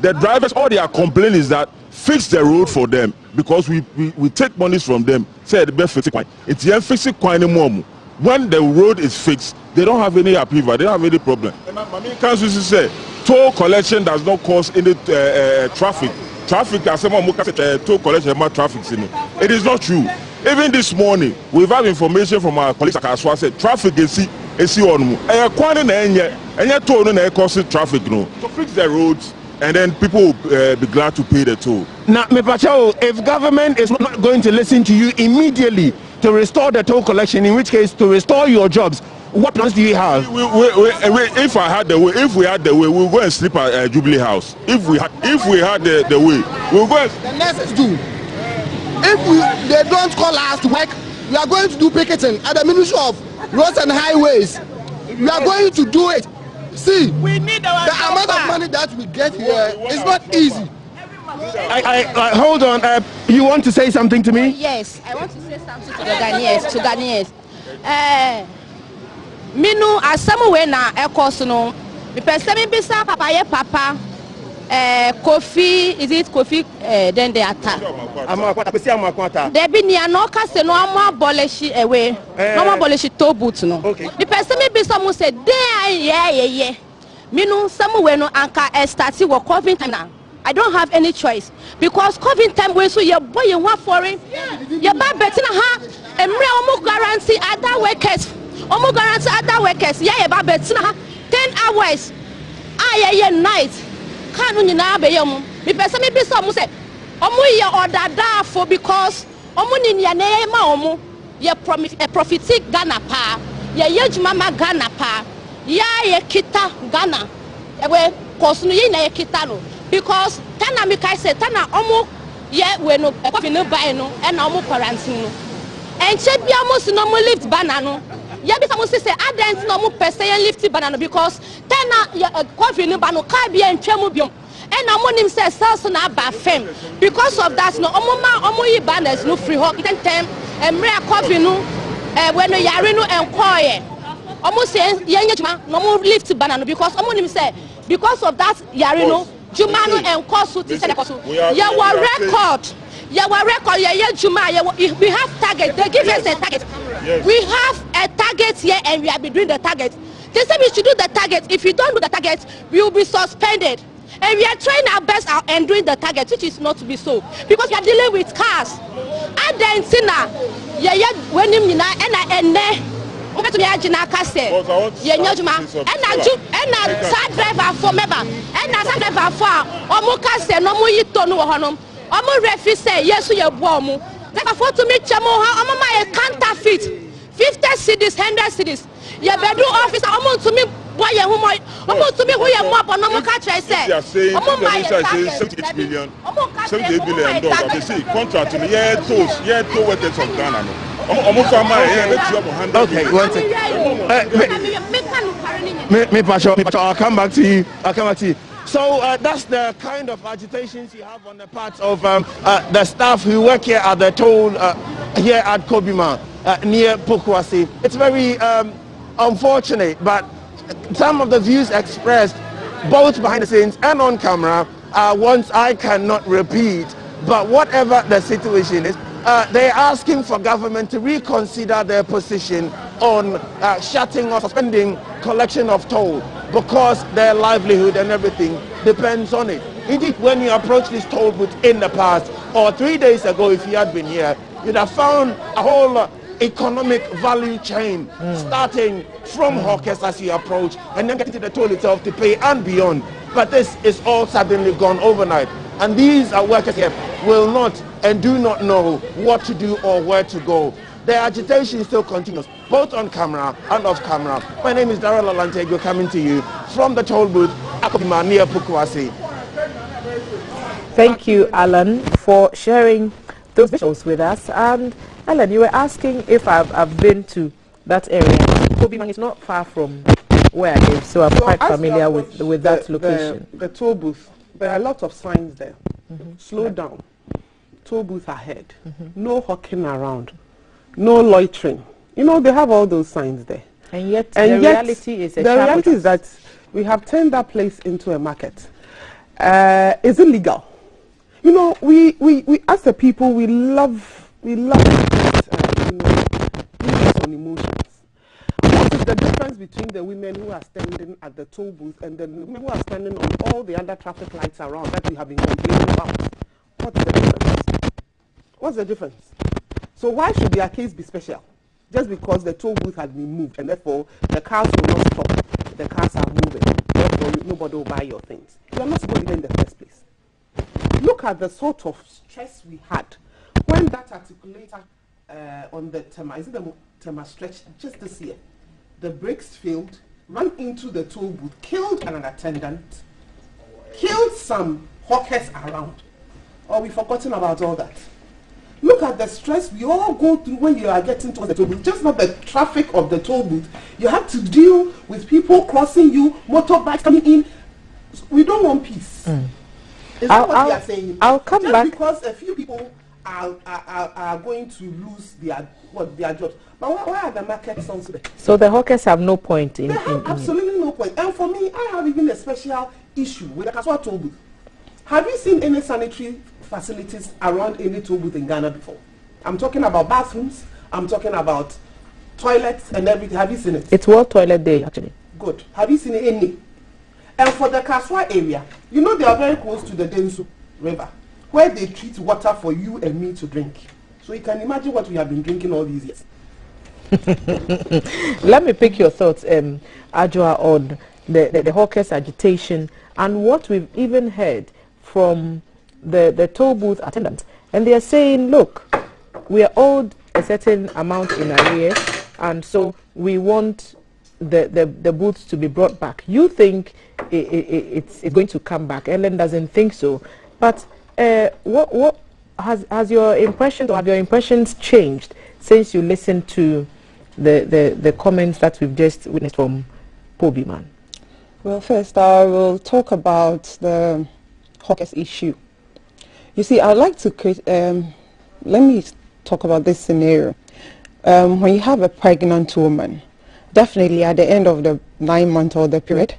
The drivers, all they are complaining is that fix the road for them because we take monies from them. Say the best fixing. It's the fixing coin anymore. When the road is fixed, they don't have any upheaval. They don't have any problem. I mean, council say toll collection does not cause any traffic. Traffic, as someone toll collection, more traffic. It is not true. Even this morning, we've had information from our colleagues at Kaswa said traffic is on. And toll no cause traffic no. To fix the roads, and then people will be glad to pay the toll. Now, if government is not going to listen to you immediately to restore the toll collection, in which case to restore your jobs, what plans do you have? If we had the way, we'll go and sleep at Jubilee House. If we had the way, we'll go. The nurses do. If they don't call us to work, we are going to do picketing at the Ministry of Roads and Highways. We are going to do it. See, we need the amount of money that we get here is not easy. Hold on. You want to say something to me? Yes, I want to say something to the Ghanaians. Minu asamuwe na ekosuno. Mi persemi bisa papa. Kofi, is it Kofi? Then they attack. Debi ni anoka se no amo abolish away. No abolish toll booth no. The person me be some say yeah. Minu somewhere no anka starting work COVID time now. I don't have any choice because COVID time when so your boy you want foreign. Your bad betting ha. Emre omo guarantee other workers. Omo guarantee other workers. Yeah, bad betting ha. 10 hours. Yeah night. Kanu nyina abeyam me pese me bi so mo say omo ye order for because omo ni ya na ma omo ye profitic Ghana pa ye yejuma ma Ghana pa ya ye kita Ghana ewe cause no ye na ye kita no because tana me kai say tana omo ye we no coffee no buy no e na omo quarantine no enche bia mo si no mo lift banana no ye bi some say adent no mo pese ye lift banana because tana coffee no ba no ka bia ntwam biom and amonim say sales na ba fem because of that no omo yi banners no free hawk ten emre coffee no when no yare no enkoye omo say ye nyejuma no mo lift banana because omonim say because of that yare no juma no enkoso ti say enkoso ye wa record ye juma we have target. They give us a target. Yes. We have a target here and we have been doing the target. They say we should do the target. If you don't do the target, we will be suspended. And we are trying our best out and doing the target, which is not to be so. Because we are dealing with cars. And then when you to me ajina kase ye nyojuma na sad driver for member na sad driver for omo kase no mo yito no ho no omo refi say yesu ye bo omo driver for to me chemo ha omo ma ye counterfeit 50 cedis 100 cedis ye bedu officer omo to me boy ye hu mo omo to me hu ye mo abo no mo ka try say omo ma ye 78 billion dollars they say contract me ye to workers of Ghana no. Okay, one thing. I'll come back to you. So that's the kind of agitations you have on the part of the staff who work here at the toll here at Kobima near Pokwasi. It's very unfortunate, but some of the views expressed both behind the scenes and on camera are ones I cannot repeat. But whatever the situation is, they're asking for government to reconsider their position on shutting or suspending collection of toll because their livelihood and everything depends on it. Indeed, when you approach this toll booth in the past or 3 days ago, if you had been here, you'd have found a whole economic value chain starting from hawkers as you approach and then getting to the toll itself to pay and beyond. But this is all suddenly gone overnight. And these workers here will not and do not know what to do or where to go. The agitation still continues, both on camera and off camera. My name is Darrell Alantego, coming to you from the toll booth at near Pukwasi. Thank you, Alan, for sharing those visuals with us. And Alan, you were asking if I've been to that area. Kobima is not far from where I live, so I'm quite familiar with that location. The toll booth, there are a lot of signs there. Slow down. Toll booth ahead. No hawking around. No loitering. You know, they have all those signs there. And yet the reality is that we have turned that place into a market. Is it legal? You know, we as a people, we love feelings on emotions. What is the difference between the women who are standing at the toll booth and the women who are standing on all the other traffic lights around that we have been complaining about? What's the difference? What's the difference? So why should their case be special? Just because the toll booth has been moved and therefore the cars will not stop. The cars are moving. Therefore nobody will buy your things. You are not supposed to be in the first place. Look at the sort of stress we had when that articulator on the Tema stretch just this year, the brakes failed, ran into the toll booth, killed an attendant, killed some hawkers around. Or we've forgotten about all that. Look at the stress we all go through when you are getting towards the toll booth. Just not the traffic of the toll booth. You have to deal with people crossing you, motorbikes coming in. We don't want peace. Is that what you are saying? I'll come just back. Because a few people are going to lose their jobs. But why are the markets also there? So the hawkers have no point in... They have absolutely no point. And for me, I have even a special issue with the Kaswa toll booth. Have you seen any sanitary facilities around any toll booth in Ghana before? I'm talking about bathrooms. I'm talking about toilets and everything. Have you seen it? It's World Toilet Day, actually. Good. Have you seen any? And for the Kaswa area, you know they are very close to the Densu River, where they treat water for you and me to drink. So you can imagine what we have been drinking all these years. Let me pick your thoughts, Ajwa, on the hawkers agitation and what we've even heard from the toll booth attendants. And they are saying, look, we are owed a certain amount in arrears, and so we want the booths to be brought back. You think it's going to come back. Ellen doesn't think so. But what has your impressions, or have your impressions changed since you listened to the comments that we've just witnessed from Pobiman? Well, first I will talk about the hawkers issue. You see, I'd like to create, let me talk about this scenario. When you have a pregnant woman, definitely at the end of the 9-month or the period,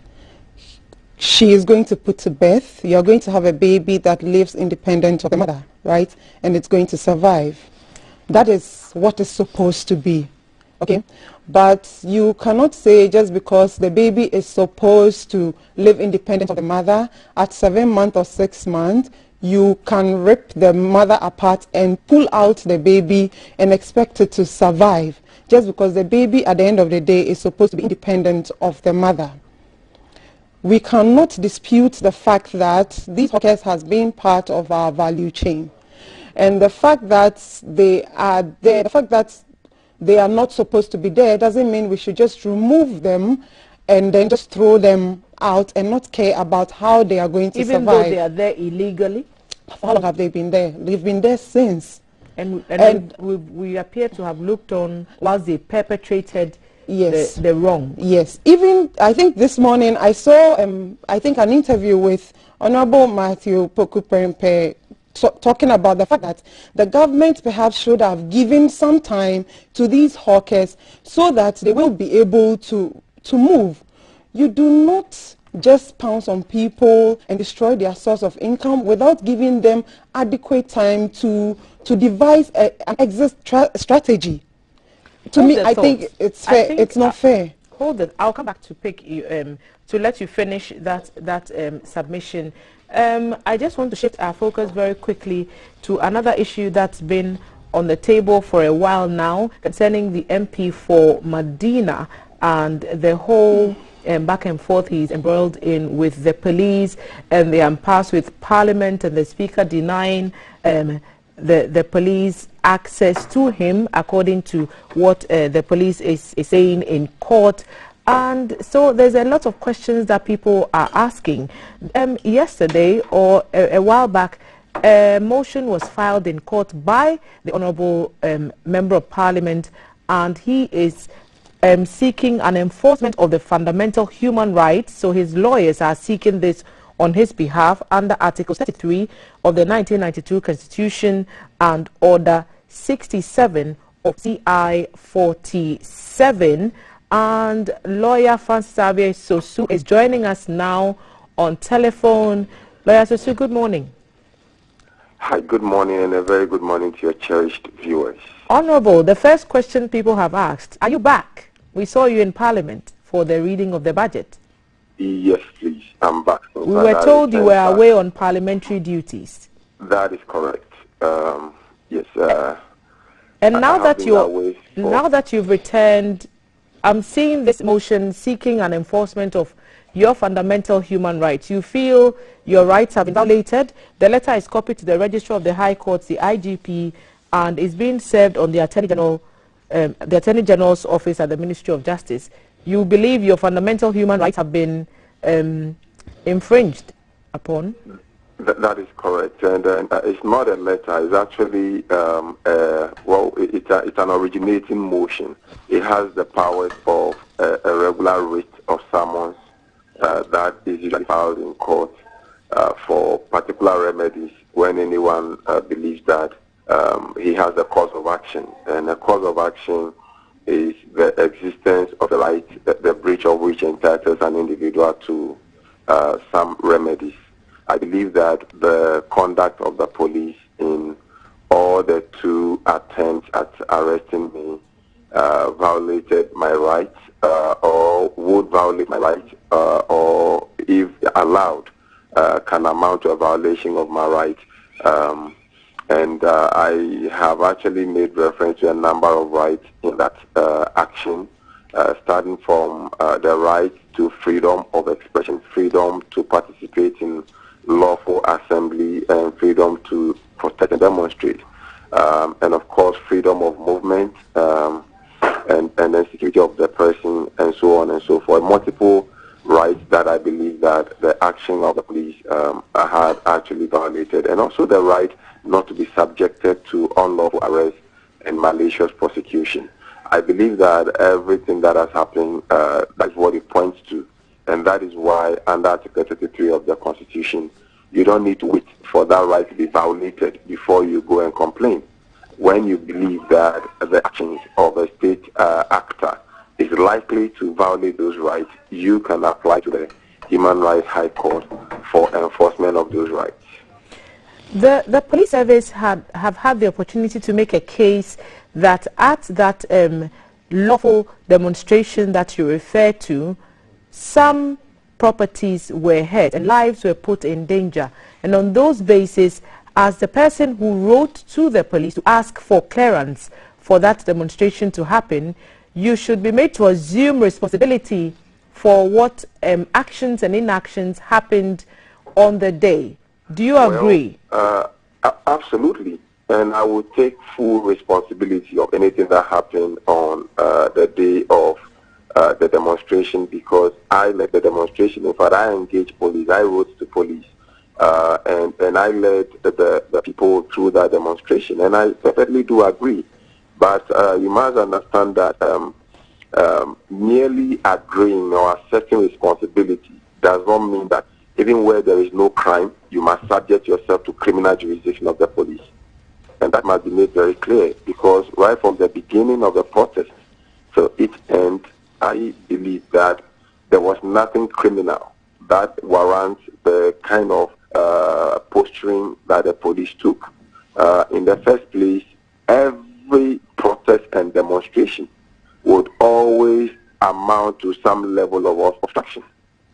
she is going to put to birth. You're going to have a baby that lives independent of the mother, right? And it's going to survive. That is what is supposed to be, okay? But you cannot say just because the baby is supposed to live independent of the mother, at 7 months or 6 months, you can rip the mother apart and pull out the baby and expect it to survive, just because the baby at the end of the day is supposed to be independent of the mother. We cannot dispute the fact that these hawkers has been part of our value chain. And the fact that they are there, the fact that they are not supposed to be there doesn't mean we should just remove them and then just throw them out and not care about how they are going to survive. Even though they are there illegally? How long have they been there? They've been there since. And we appear to have looked on whilst they perpetrated the wrong. Yes. Even, I think this morning I saw, I think, an interview with Honorable Matthew Poku-Prempe talking about the fact that the government perhaps should have given some time to these hawkers so that they will be able to move. You do not just pounce on people and destroy their source of income without giving them adequate time to devise an exit strategy. To me, I think it's fair. It's not fair. Hold it. I'll come back to pick you to let you finish that submission. I just want to shift our focus very quickly to another issue that's been on the table for a while now, concerning the MP for Medina and the whole back and forth he's embroiled in with the police and the impasse with Parliament and the Speaker denying the police access to him, according to what the police is saying in court. And so there's a lot of questions that people are asking. Yesterday or a while back, a motion was filed in court by the Honourable Member of Parliament, and he is seeking an enforcement of the fundamental human rights. So his lawyers are seeking this on his behalf under Article 33 of the 1992 Constitution and Order 67 of CI 47. And lawyer Francis Xavier Sosu is joining us now on telephone. Lawyer Sosu, good morning. Hi, good morning, and a very good morning to your cherished viewers. Honorable, the first question people have asked, are you back? We saw you in Parliament for the reading of the budget. Yes, please, I'm back. We were told you were away on parliamentary duties. That is correct. Yes. And now that you've returned, I'm seeing this motion seeking an enforcement of your fundamental human rights. You feel your rights have been violated. The letter is copied to the Registrar of the High Courts, the IGP, and is being served on the Attorney General's office at the Ministry of Justice. You believe your fundamental human rights have been infringed upon? That is correct, and it's not a letter. It's actually it's an originating motion. It has the powers of a regular writ of summons that is usually filed in court for particular remedies when anyone believes that he has a cause of action, and a cause of action is the existence of the right, the breach of which entitles an individual to some remedies. I believe that the conduct of the police in all the 2 attempts at arresting me violated my rights or would violate my rights or if allowed can amount to a violation of my rights. And I have actually made reference to a number of rights in that action, starting from the right to freedom of expression, freedom to participate in lawful assembly, and freedom to protest and demonstrate, and of course freedom of movement, and then security of the person, and so on and so forth. Multiple rights that I believe that the action of the police had actually violated, and also the right not to be subjected to unlawful arrest and malicious prosecution. I believe that everything that has happened, that's what it points to. And that is why, under Article 33 of the Constitution, you don't need to wait for that right to be violated before you go and complain. When you believe that the actions of a state actor is likely to violate those rights, you can apply to the Human Rights High Court for enforcement of those rights. The police service have had the opportunity to make a case that at that lawful demonstration that you refer to, some properties were hurt and lives were put in danger. And on those basis, as the person who wrote to the police to ask for clearance for that demonstration to happen, you should be made to assume responsibility for what actions and inactions happened on the day. Do you agree? Absolutely. And I will take full responsibility of anything that happened on the day of the demonstration, because I led the demonstration. In fact, I engaged police. I wrote to police. And I led the people through that demonstration. And I perfectly do agree. But you must understand that merely agreeing or accepting responsibility does not mean that even where there is no crime, you must subject yourself to criminal jurisdiction of the police. And that must be made very clear, because right from the beginning of the protest till its end, I believe that there was nothing criminal that warrants the kind of posturing that the police took. In the first place, every protest and demonstration would always amount to some level of obstruction.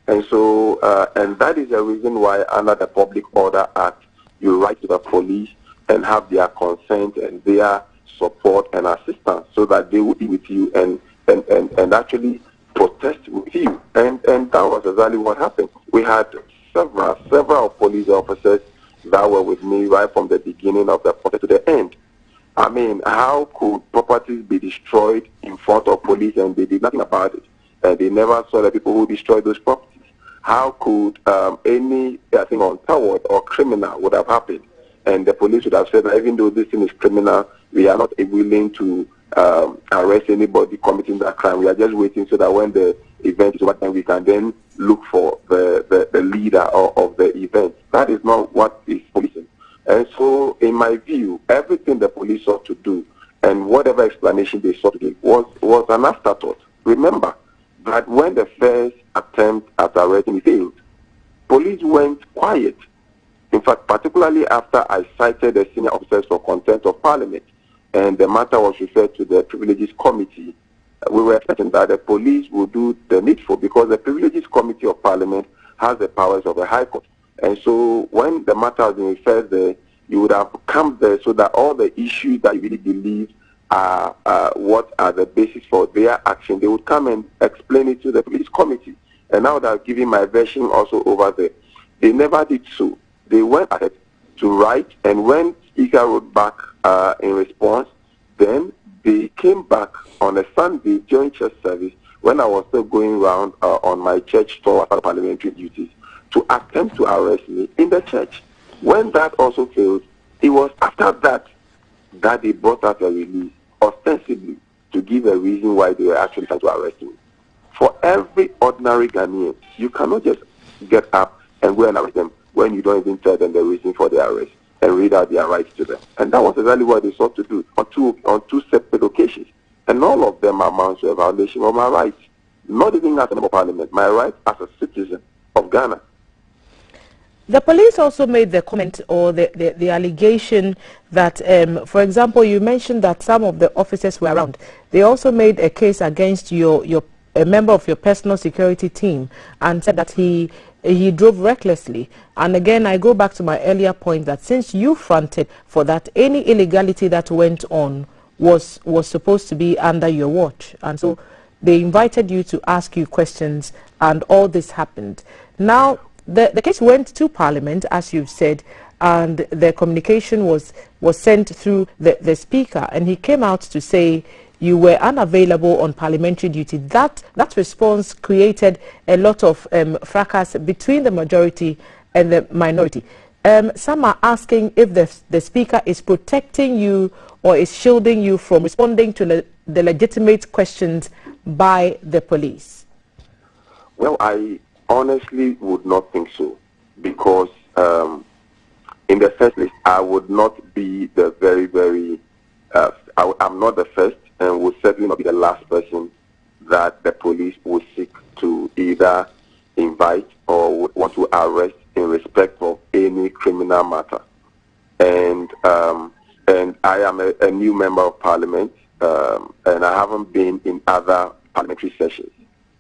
And so, and that is the reason why under the Public Order Act, you write to the police and have their consent and their support and assistance so that they will be with you and actually protest with you. And that was exactly what happened. We had several police officers that were with me right from the beginning of the protest to the end. I mean, how could properties be destroyed in front of police and they did nothing about it? And they never saw the people who destroyed those properties. How could any untoward or criminal would have happened? And the police would have said that even though this thing is criminal, we are not willing to arrest anybody committing that crime. We are just waiting so that when the event is over, then we can then look for the leader of the event. That is not what is policing. And so, in my view, everything the police sought to do and whatever explanation they sought to give was an afterthought. Remember that when the first attempt at arresting failed, police went quiet. In fact, particularly after I cited the senior officers for contempt of parliament, and the matter was referred to the Privileges Committee, we were expecting that the police would do the needful, because the Privileges Committee of Parliament has the powers of the High Court. And so when the matter has been referred there, you would have come there so that all the issues that you really believe are what are the basis for their action, they would come and explain it to the Privileges Committee. And now that I've given my version also over there. They never did so. They went ahead to write, and when Speaker wrote back in response, then they came back on a Sunday during church service when I was still going around on my church tour after parliamentary duties to attempt to arrest me in the church. When that also failed, it was after that that they brought out a release, ostensibly to give a reason why they were actually trying to arrest me. For every ordinary Ghanaian, you cannot just get up and go and arrest them when you don't even tell them the reason for the arrest and read out their rights to them. And that was exactly what they sought to do on two separate occasions. And all of them amount to a violation of my rights, not even as a member of parliament, my rights as a citizen of Ghana. The police also made the comment or the allegation that, for example, you mentioned that some of the officers were around. They also made a case against a member of your personal security team and said that he drove recklessly. And again, I go back to my earlier point that since you fronted for that, any illegality that went on was supposed to be under your watch. And so they invited you to ask you questions, and all this happened. Now, the case went to Parliament, as you've said, and the communication was sent through the Speaker, and he came out to say you were unavailable on parliamentary duty. That response created a lot of fracas between the majority and the minority. Some are asking if the Speaker is protecting you or is shielding you from responding to the legitimate questions by the police. Well, I honestly would not think so, because in the first place, I would not be the I'm not the first and would certainly not be the last person that the police would seek to either invite or would want to arrest in respect of any criminal matter. And I am a new member of parliament, and I haven't been in other parliamentary sessions.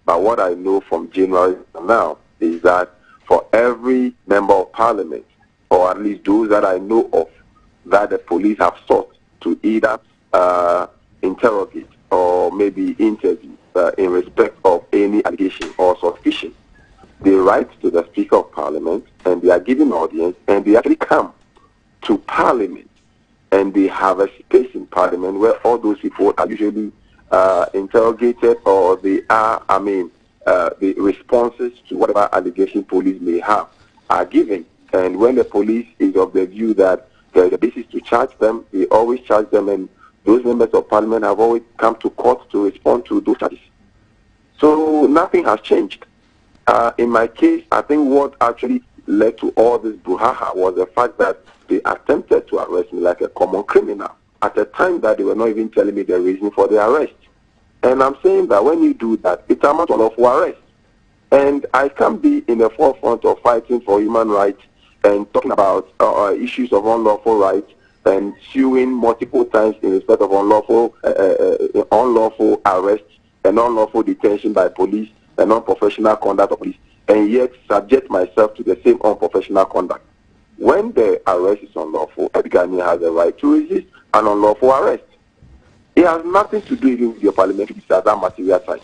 But what I know from January to now is that for every member of parliament, or at least those that I know of, that the police have sought to either interrogate or maybe interview in respect of any allegation or suspicion, they write to the Speaker of Parliament, and they are given audience, and they actually come to Parliament, and they have a space in Parliament where all those people are usually interrogated, or they are, the responses to whatever allegation police may have are given. And when the police is of the view that there is a basis to charge them, they always charge them, and those members of parliament have always come to court to respond to those charges. So nothing has changed. In my case, I think what actually led to all this brouhaha was the fact that they attempted to arrest me like a common criminal at a time that they were not even telling me the reason for the arrest. And I'm saying that when you do that, it amounts to unlawful arrest. And I can't be in the forefront of fighting for human rights and talking about issues of unlawful rights and suing multiple times in respect of unlawful arrest and unlawful detention by police and unprofessional conduct of police, and yet subject myself to the same unprofessional conduct. When the arrest is unlawful, every Ghanaian has the right to resist an unlawful arrest. It has nothing to do even with your parliamentary status, that material side.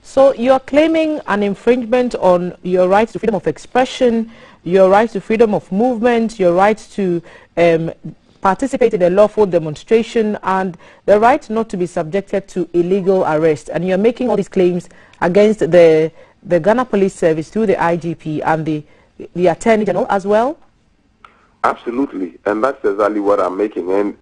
So you're claiming an infringement on your right to freedom of expression, your right to freedom of movement, your right to participate in a lawful demonstration, and the right not to be subjected to illegal arrest. And you're making all these claims against the Ghana Police Service through the IGP and the Attorney General as well? Absolutely, and that's exactly what I'm making. And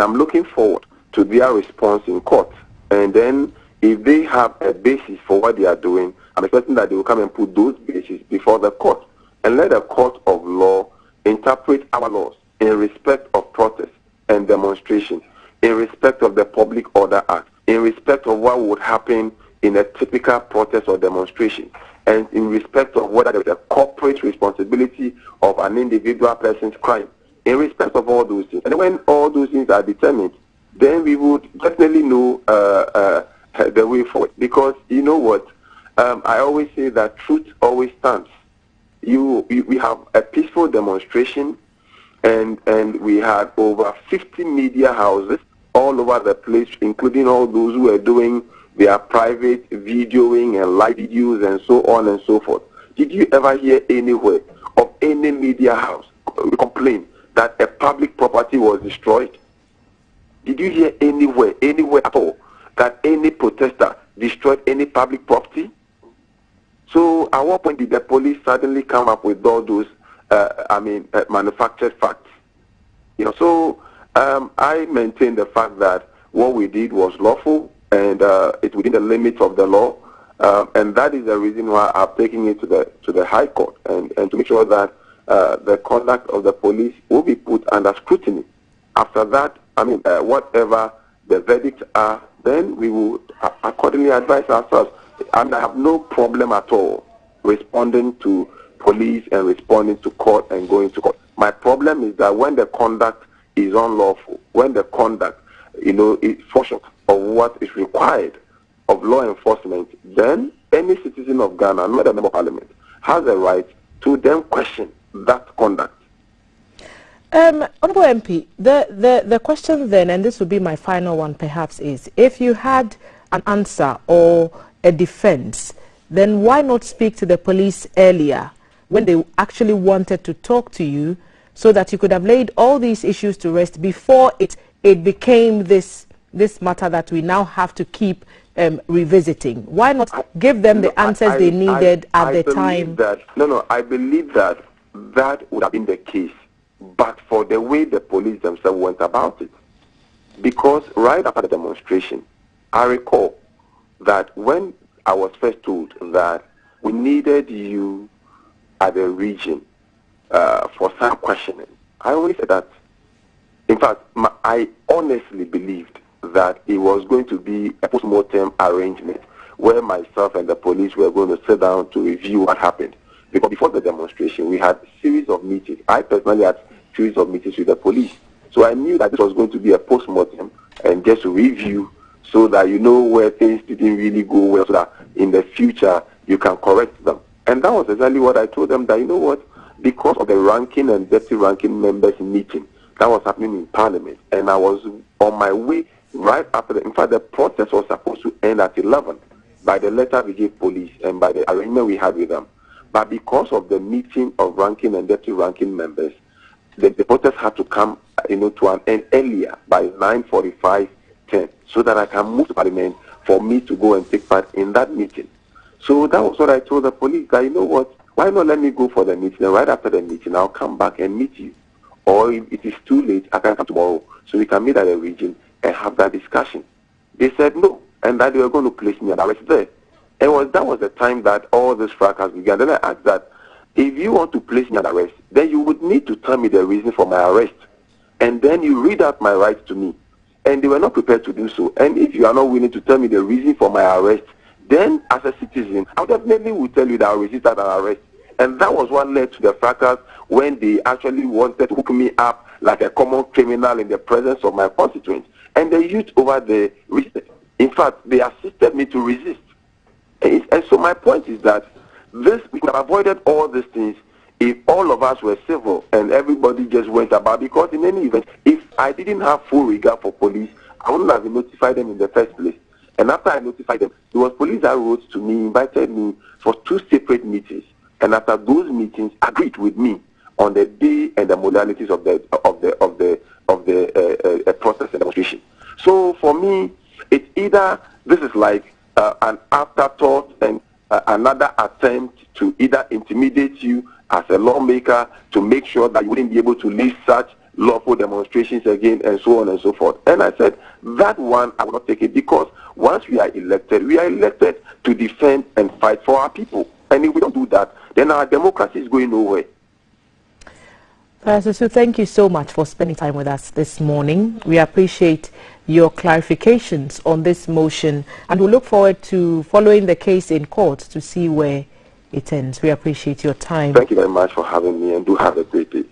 I'm looking forward to their response in court. And then if they have a basis for what they are doing, I'm expecting that they will come and put those bases before the court and let the court of law interpret our laws in respect of protest and demonstration, in respect of the Public Order Act, in respect of what would happen in a typical protest or demonstration, and in respect of whether there is a corporate responsibility of an individual person's crime, in respect of all those things. And when all those things are determined, then we would definitely know the way forward. Because you know what? I always say that truth always stands. We have a peaceful demonstration, and we had over 50 media houses all over the place, including all those who are doing their private videoing and live videos and so on and so forth. Did you ever hear anywhere of any media house complain that a public property was destroyed? Did you hear anywhere at all, that any protester destroyed any public property? So at what point did the police suddenly come up with all those, manufactured facts? You know, so I maintain the fact that what we did was lawful and it's within the limits of the law, and that is the reason why I'm taking it to the High Court and to make sure that the conduct of the police will be put under scrutiny. After that, whatever the verdicts are, then we will accordingly advise ourselves. I have no problem at all responding to police and responding to court and going to court. My problem is that when the conduct is unlawful, when the conduct, is falls short of what is required of law enforcement, then any citizen of Ghana, not a member of parliament, has a right to then question that conduct. Honorable MP, the question then, and this would be my final one perhaps, is if you had an answer or a defense, then why not speak to the police earlier when they actually wanted to talk to you, so that you could have laid all these issues to rest before it became this matter that we now have to keep revisiting? Why not give them the answers they needed at the time? I believe that would have been the case, but for the way the police themselves went about it. Because right after the demonstration, I recall that when I was first told that we needed you at the region for some questioning, I only said that. In fact, I honestly believed that it was going to be a post-mortem arrangement where myself and the police were going to sit down to review what happened. Because before the demonstration, we had a series of meetings. I personally had a series of meetings with the police. So I knew that this was going to be a post-mortem and just a review, so that you know where things didn't really go well, so that in the future you can correct them. And that was exactly what I told them, that you know what, because of the ranking and deputy ranking members meeting that was happening in Parliament, and I was on my way right after in fact, the protest was supposed to end at 11 by the letter we gave police and by the arrangement we had with them. But because of the meeting of ranking and deputy ranking members, the protest had to come, to an end earlier by 9:45, 10, so that I can move to Parliament for me to go and take part in that meeting. So that was what I told the police, that you know what, why not let me go for the meeting, and right after the meeting I'll come back and meet you. Or if it is too late, I can come tomorrow, so we can meet at the region and have that discussion. They said no, and that they were going to place me under arrest there. And that was the time that all this fracas began. Then I asked that, if you want to place me under arrest, then you would need to tell me the reason for my arrest. And then you read out my rights to me. And they were not prepared to do so. And if you are not willing to tell me the reason for my arrest, then as a citizen, I definitely will tell you that I will resist an arrest. And that was what led to the fracas when they actually wanted to hook me up like a common criminal in the presence of my constituents. And the youth over there resisted. In fact, they assisted me to resist. And so my point is that we could have avoided all these things if all of us were civil and everybody just went about. Because in any event, if I didn't have full regard for police, I wouldn't have notified them in the first place. And after I notified them, there was police that wrote to me, invited me for 2 separate meetings. And after those meetings, agreed with me on the day and the modalities of the protest and demonstration. So for me, it's either this is like an afterthought and another attempt to either intimidate you as a lawmaker to make sure that you wouldn't be able to lead such lawful demonstrations again, and so on and so forth. And I said, that one, I will not take it, because once we are elected to defend and fight for our people. And if we don't do that, then our democracy is going nowhere. Pastor Sue, thank you so much for spending time with us this morning. We appreciate your clarifications on this motion, and we look forward to following the case in court to see where it ends. We appreciate your time. Thank you very much for having me, and do have a great day.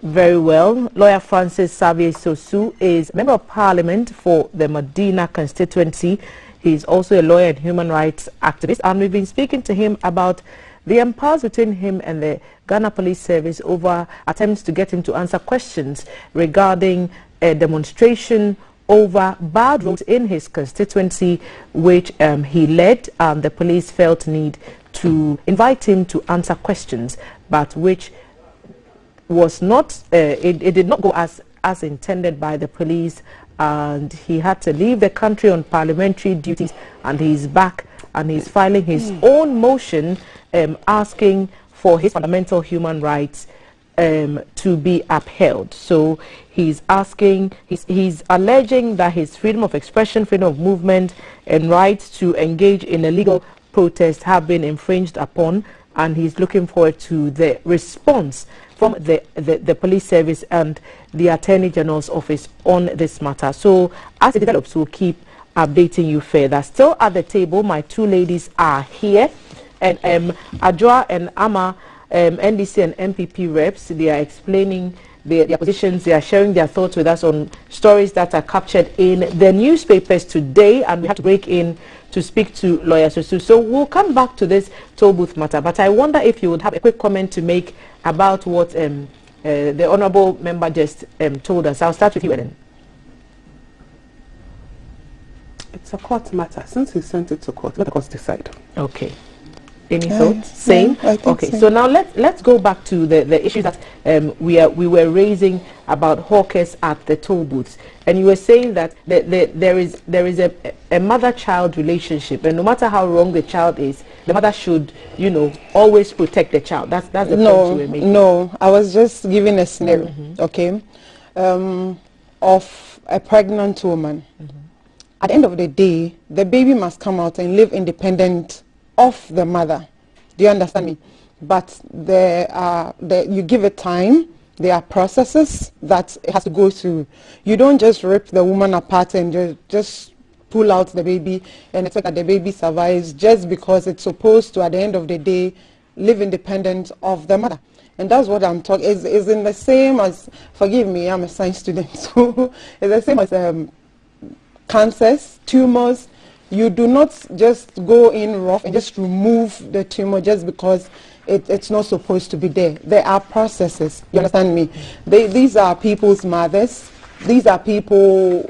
Very well. Lawyer Francis Xavier Sosu is Member of Parliament for the Medina constituency. He's also a lawyer and human rights activist, and we've been speaking to him about the impasse between him and the Ghana Police Service over attempts to get him to answer questions regarding a demonstration over bad roads in his constituency, which he led. The police felt need to invite him to answer questions, but which was not, it did not go as intended by the police, and he had to leave the country on parliamentary duties, and he's back and he's filing his own motion asking for his fundamental human rights to be upheld. So he's asking, he's alleging that his freedom of expression, freedom of movement and rights to engage in a legal protest have been infringed upon, and he's looking forward to the response from the police service and the Attorney General's office on this matter. So as it develops, we'll keep updating you further. Still at the table, my two ladies are here, and Adjoa and Ama, NDC and MPP reps. They are explaining their positions. They are sharing their thoughts with us on stories that are captured in the newspapers today, and we have to break in to speak to Lawyer Sosu. So we'll come back to this toll booth matter, but I wonder if you would have a quick comment to make about what the Honourable Member just told us. I'll start with you, Ellen. It's a court matter. Since he sent it to court, let the court decide. Okay. Any thoughts? Same? I think okay, so now let's go back to the issue that we were raising about hawkers at the toll booths, and you were saying that there is a mother-child relationship, and no matter how wrong the child is, the mother should, you know, always protect the child. That's the point you were making. No, I was just giving a scenario, okay, of a pregnant woman. At the end of the day, the baby must come out and live independent of the mother. Do you understand me? But you give it time. There are processes that it has to go through. You don't just rip the woman apart and just pull out the baby and expect that the baby survives just because it's supposed to, at the end of the day, live independent of the mother. And that's what I'm talking. Is in the same as, forgive me, I'm a science student, so it's the same as cancers, tumors. You do not just go in rough and just remove the tumor just because it's not supposed to be there. There are processes. You understand me? These are people's mothers. These are people's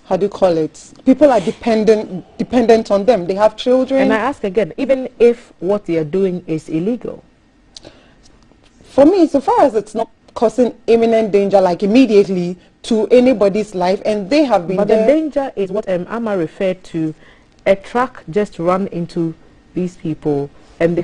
how do you call it? People are dependent on them. They have children. And I ask again, even if what they are doing is illegal? For me, so far as it's not causing imminent danger, like immediately, to anybody's life, and they have been but the danger is what Amma referred to, a truck just run into these people, and they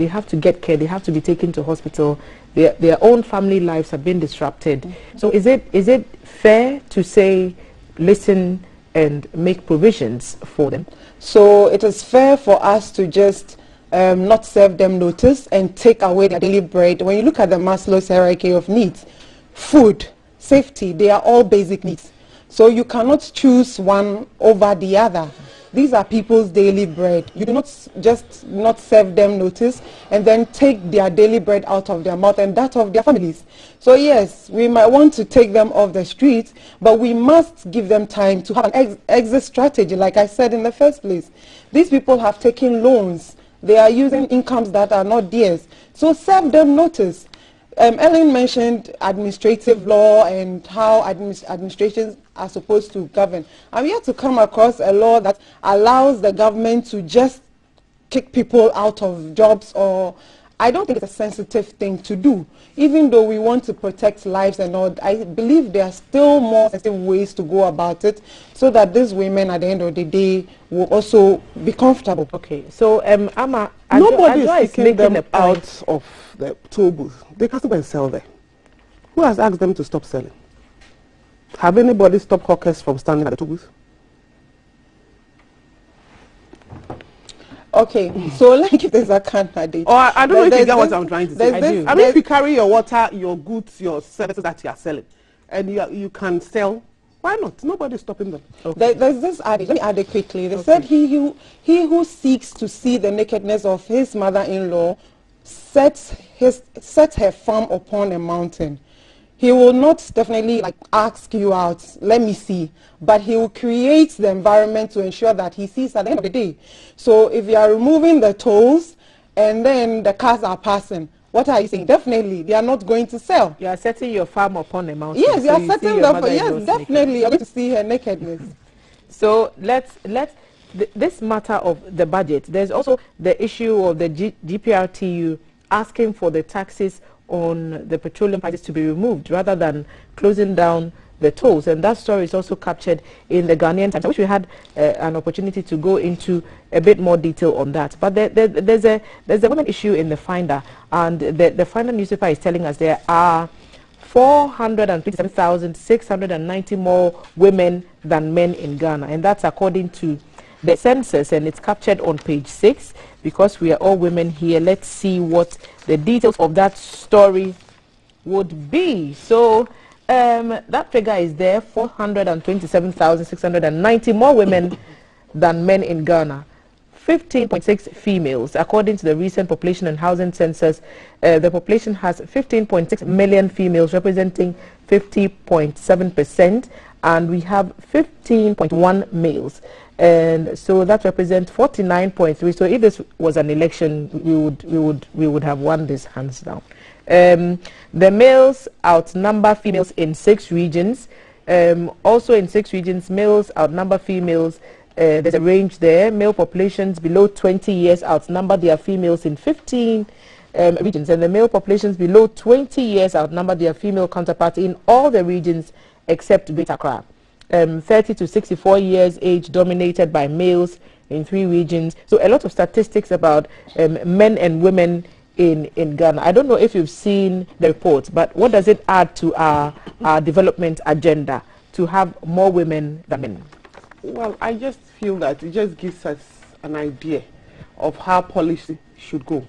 have to get care, they have to be taken to hospital, their own family lives have been disrupted. So is it fair to say, listen and make provisions for them? So it is fair for us to just not serve them notice and take away their daily bread. When you look at the Maslow's hierarchy of needs, food, safety, they are all basic needs. So you cannot choose one over the other. These are people's daily bread. You do not just not serve them notice and then take their daily bread out of their mouth and that of their families. So yes, we might want to take them off the streets, but we must give them time to have an exit strategy, like I said in the first place. These people have taken loans. They are using incomes that are not theirs. So serve them notice. Ellen mentioned administrative law and how administrations are supposed to govern. I'm yet to come across a law that allows the government to just kick people out of jobs, or I don't think it's a sensitive thing to do. Even though we want to protect lives and all, I believe there are still more sensitive ways to go about it so that these women at the end of the day will also be comfortable. Okay, so Amma, nobody is kicking them out of the toll booth. They can still go and sell there. Who has asked them to stop selling? Have anybody stopped hawkers from standing at the toll booth? Okay, so like if there's a candidate. Or I don't know if you get what I'm trying to say. I mean, if you carry your water, your goods, your services that you are selling, and you can sell Why not? Nobody's stopping them. Okay. There's this adage. Let me add it quickly. They said he who seeks to see the nakedness of his mother-in-law sets her farm upon a mountain. He will not definitely like ask you out, let me see, but he will create the environment to ensure that he sees at the end of the day. So if you are removing the tolls and then the cars are passing, what are you saying? Definitely, they are not going to sell. You are setting your farm upon a mountain. Yes, you are setting the yes, definitely. You're going to see her nakedness. So let's this matter of the budget. There's also the issue of the GPRTU asking for the taxes on the petroleum prices to be removed rather than closing down the tolls, and that story is also captured in the Ghanaian Times. I wish we had an opportunity to go into a bit more detail on that. But there's a women issue in the Finder, and the Finder newspaper is telling us there are 427,690 more women than men in Ghana, and that's according to the census, and it's captured on page 6. Because we are all women here, let's see what the details of that story would be. So that figure is there, 427,690 more women than men in Ghana, 15.6 females. According to the recent population and housing census, the population has 15.6 million females, representing 50.7%, and we have 15.1 males. And so that represents 49.3. So if this was an election, we would have won this hands down. The males outnumber females in 6 regions. Also in 6 regions, males outnumber females. There's a range there. Male populations below 20 years outnumber their females in 15 regions, and the male populations below 20 years outnumber their female counterparts in all the regions except Greater Accra. 30 to 64 years age dominated by males in 3 regions. So a lot of statistics about men and women in Ghana. I don't know if you've seen the reports, but what does it add to our development agenda to have more women than men? Well, I just feel that it just gives us an idea of how policy should go,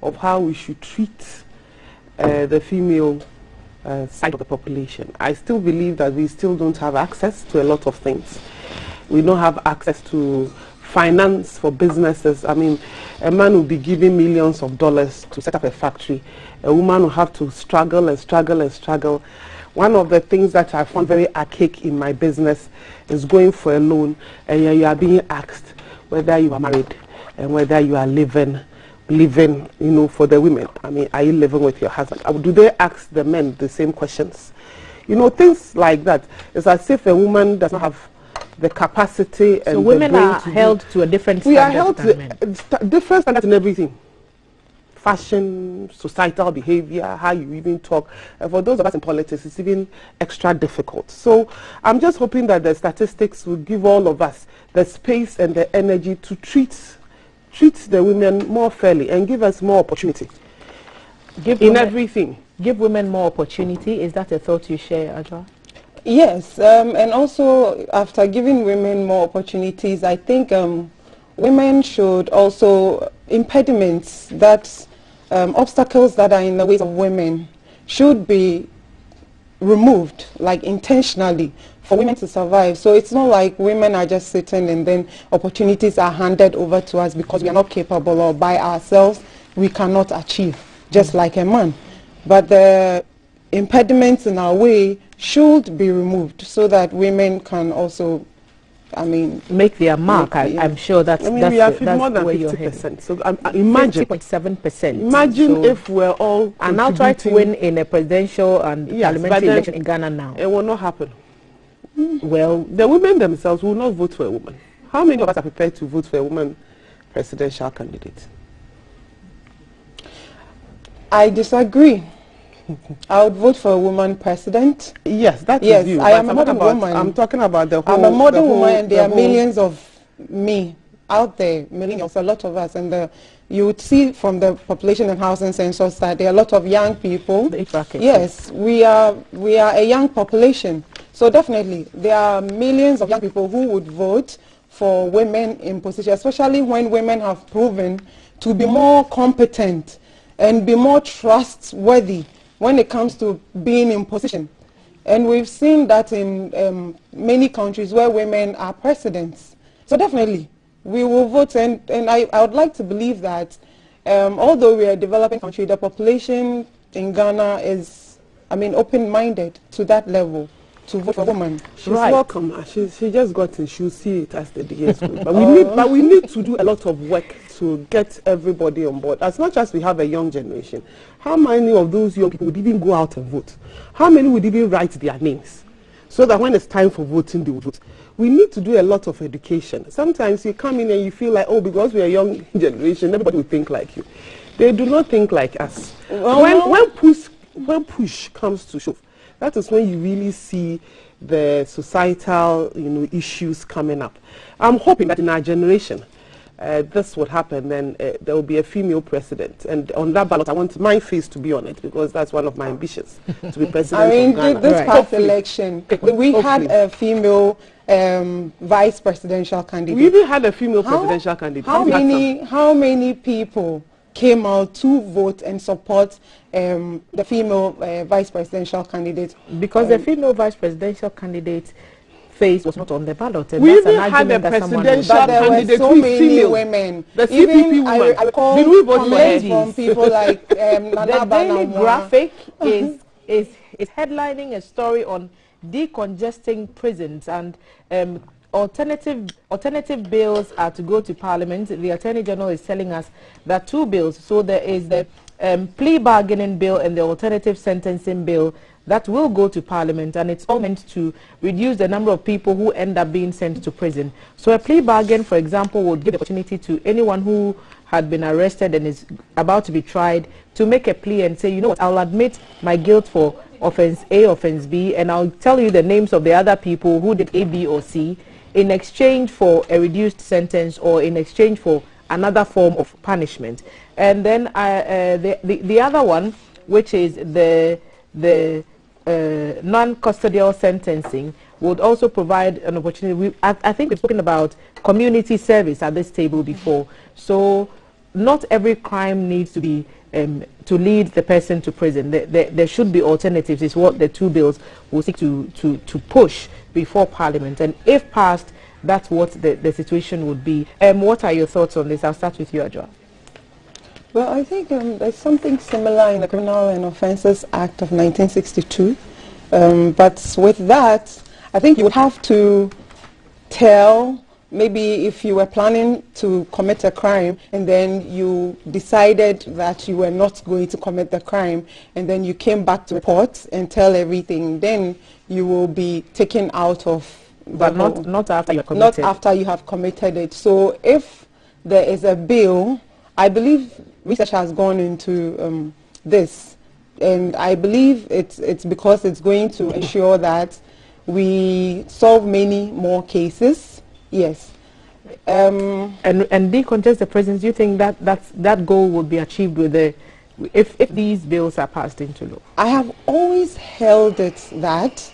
of how we should treat the female side of the population. I still believe that we still don't have access to a lot of things. We don't have access to finance for businesses. I mean, a man will be given millions of dollars to set up a factory. A woman will have to struggle and struggle and struggle. One of the things that I found very archaic in my business is going for a loan, and you are being asked whether you are married and whether you are living, you know, for the women. I mean, are you living with your husband? Do they ask the men the same questions? You know, things like that. It's as if a woman does not have the capacity and so women are held to a different standard. We are held to different standards in everything. Fashion, societal behavior, how you even talk. For those of us in politics, it's even extra difficult. So I'm just hoping that the statistics will give all of us the space and the energy to treat the women more fairly and give us more opportunity in everything. Give women more opportunity. Is that a thought you share, Ajwa? Yes, and also after giving women more opportunities, I think women should also, impediments that obstacles that are in the ways of women should be removed, like intentionally, for women to survive. So it's not like women are just sitting and then opportunities are handed over to us because we are not capable, or by ourselves we cannot achieve, just like a man. But the impediments in our way should be removed so that women can also, I mean, make their mark. I'm sure that's, I mean, that's, we have that's more than where 50%. So imagine 50.7%. Imagine so if we're all and now try to win in a presidential and parliamentary election in Ghana now. It will not happen. Well, the women themselves will not vote for a woman. How many of us are prepared to vote for a woman presidential candidate? I disagree. I would vote for a woman president. Yes, that is yes, you. I am a modern woman. I'm talking about the whole... I'm a modern woman, and there are millions of me out there, millions, a lot of us. And you would see from the population and housing census that there are a lot of young people. Yes, we are a young population. So definitely, there are millions of young people who would vote for women in position, especially when women have proven to be more competent and be more trustworthy when it comes to being in position. And we've seen that in many countries where women are presidents. So definitely, we will vote. And I would like to believe that although we are a developing country, the population in Ghana is, I mean, open-minded to that level to vote for a woman. She's welcome. She just got in. She'll see it as the years go. But we need to do a lot of work to get everybody on board. As much as we have a young generation, how many of those young people would even go out and vote? How many would even write their names so that when it's time for voting, they will vote? We need to do a lot of education. Sometimes you come in and you feel like, oh, because we're a young generation, everybody will think like you. They do not think like us. When push comes to shove, that is when you really see the societal, issues coming up. I'm hoping that in our generation, this would happen. Then there will be a female president, and on that ballot, I want my face to be on it because that's one of my ambitions to be president. I mean, of Ghana. this past election, we had a female vice presidential candidate. We even had a female presidential candidate. How many people came out to vote and support the female vice presidential candidate? Because the female vice presidential candidate face was not on the ballot. And we even had a presidential but there were so many women. The CPP women. I recall comments from people like The Daily Graphic is headlining a story on decongesting prisons, and alternative bills are to go to Parliament. The Attorney General is telling us that 2 bills. So there is the plea bargaining bill and the alternative sentencing bill that will go to Parliament, and it's all meant to reduce the number of people who end up being sent to prison. So a plea bargain, for example, would give the opportunity to anyone who had been arrested and is about to be tried to make a plea and say, you know what, I'll admit my guilt for offense A, offense B, and I'll tell you the names of the other people who did A, B, or C in exchange for a reduced sentence or in exchange for another form of punishment. And then the other one, which is the non-custodial sentencing, would also provide an opportunity. I think we've spoken about community service at this table before. So not every crime needs to be to lead the person to prison. There should be alternatives. Is what the 2 bills will seek to push before Parliament. And if passed, that's what the situation would be. What are your thoughts on this? I'll start with you, Adjoa. Well, I think there's something similar in the Criminal and Offences Act of 1962. But with that, I think you would have to tell, maybe if you were planning to commit a crime and then you decided that you were not going to commit the crime and then you came back to report and tell everything, then you will be taken out of but not after you have committed. Not after you have committed it. So if there is a bill, I believe research has gone into this, and I believe it's because it's going to ensure that we solve many more cases. Yes. And decongest the prisons. Do you think that goal would be achieved with if these bills are passed into law? I have always held it that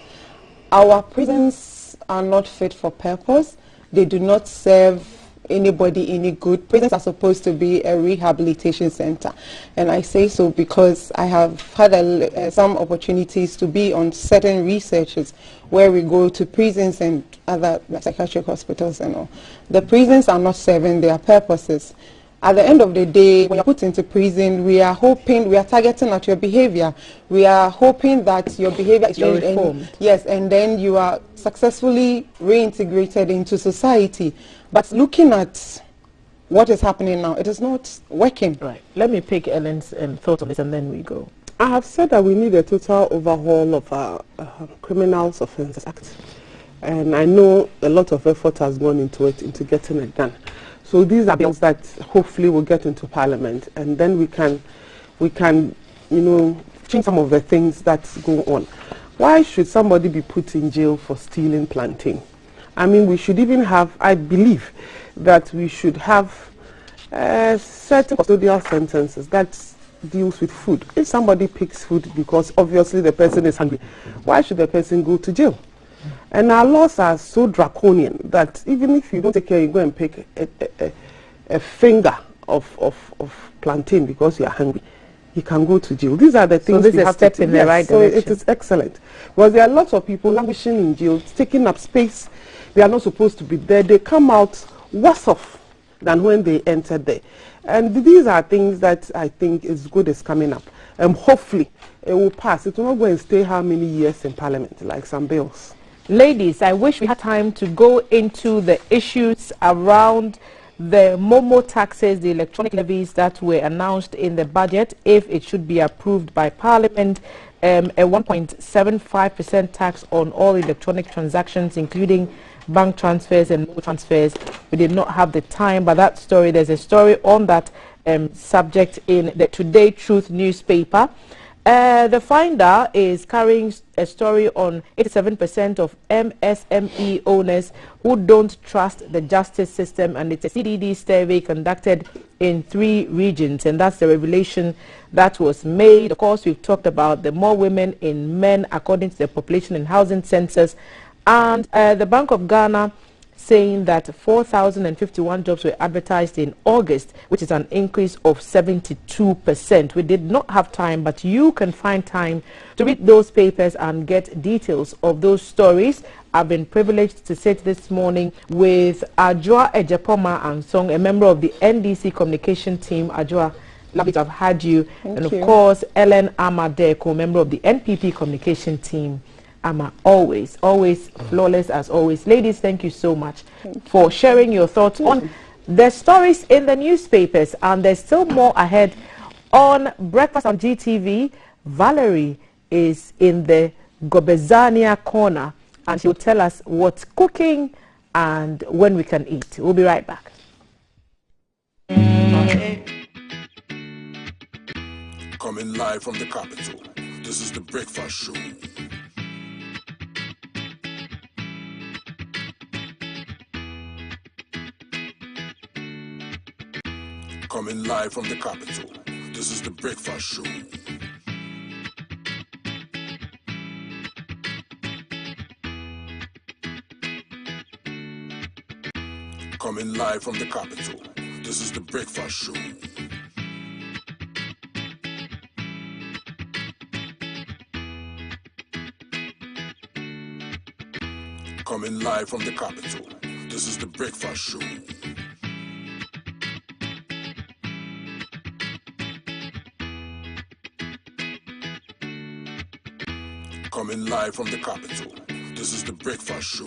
our prisons are not fit for purpose. They do not serve anybody any good. Prisons are supposed to be a rehabilitation center, and I say so because I have had some opportunities to be on certain researches where we go to prisons and other psychiatric hospitals and all. The prisons are not serving their purposes. At the end of the day, when you're put into prison, we are targeting at your behavior. We are hoping that your behavior is reformed. Yes, and then you are successfully reintegrated into society. But looking at what is happening now, it is not working. Right. Let me pick Ellen's thought on this and then we go. I have said that we need a total overhaul of our Criminal Offences Act. And I know a lot of effort has gone into it, into getting it done. So these are bills that hopefully will get into Parliament, and then we can, change some of the things that go on. Why should somebody be put in jail for stealing plantain? I mean, we should even have, I believe, that we should have certain custodial sentences that deals with food. If somebody picks food because obviously the person is hungry, why should the person go to jail? And our laws are so draconian that even if you don't take care, you go and pick a finger of plantain because you are hungry. he can go to jail. These are the things this we is a have step to in the right so direction. it is excellent. Because there are lots of people languishing in jail, taking up space. They are not supposed to be there. They come out worse off than when they entered there. And these are things that I think is good is coming up. Hopefully it will pass. It will not go and stay how many years in Parliament, like some bills. Ladies, I wish we had time to go into the issues around the Momo taxes, the electronic levies that were announced in the budget, if it should be approved by Parliament, a 1.75% tax on all electronic transactions, including bank transfers and Momo transfers. We did not have the time, but that story, there's a story on that subject in the Today Truth newspaper. The Finder is carrying a story on 87% of MSME owners who don't trust the justice system, and it's a CDD survey conducted in 3 regions, and that's the revelation that was made. Of course, we've talked about the more women in men according to the population and housing census, and the Bank of Ghana saying that 4,051 jobs were advertised in August, which is an increase of 72%. We did not have time, but you can find time to read those papers and get details of those stories. I've been privileged to sit this morning with Ajua Ejapoma Ansong, a member of the NDC communication team. Ajua, lovely to have had you. Thank you. Of course, Ellen Amadeko, member of the NPP communication team. Always flawless as always. Ladies, thank you so much for sharing your thoughts on the stories in the newspapers, and there's still more ahead on Breakfast on GTV. Valerie is in the Gobezania corner, and she'll tell us what's cooking and when we can eat. We'll be right back. Coming live from the capital, this is the Breakfast Show. Coming live from the capital, this is the Breakfast Show. Coming live from the capital, this is the Breakfast Show. Coming live from the capital, this is the Breakfast Show. Coming live from the capital, this is the Breakfast Show.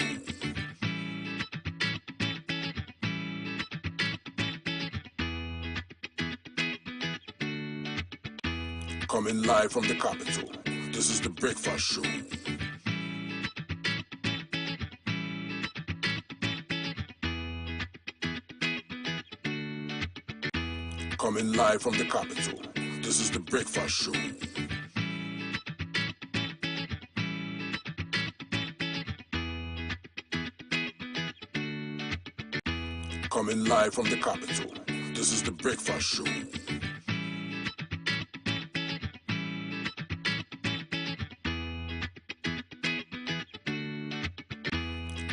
Coming live from the capital, this is the Breakfast Show. Coming live from the capital, this is the Breakfast Show. Coming live from the capital, this is the Breakfast Show.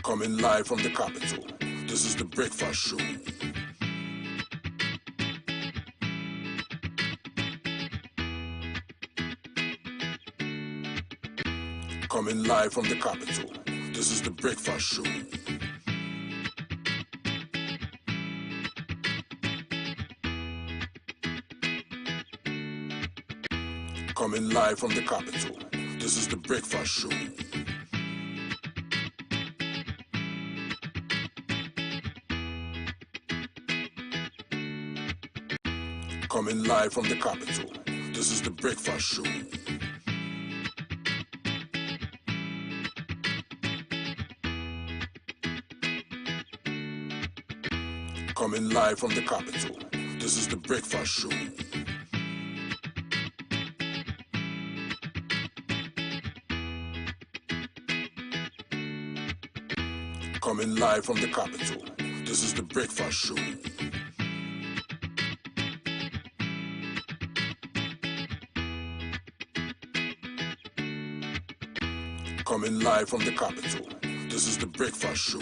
Coming live from the capital, this is the Breakfast Show. Coming live from the capital, this is the Breakfast Show. Coming live from the capital, this is the Breakfast Show. Coming live from the capital, this is the Breakfast Show. Coming live from the capital, this is the Breakfast Show. Coming live from the capital, this is the Breakfast Show. Coming live from the capital, this is the Breakfast Show.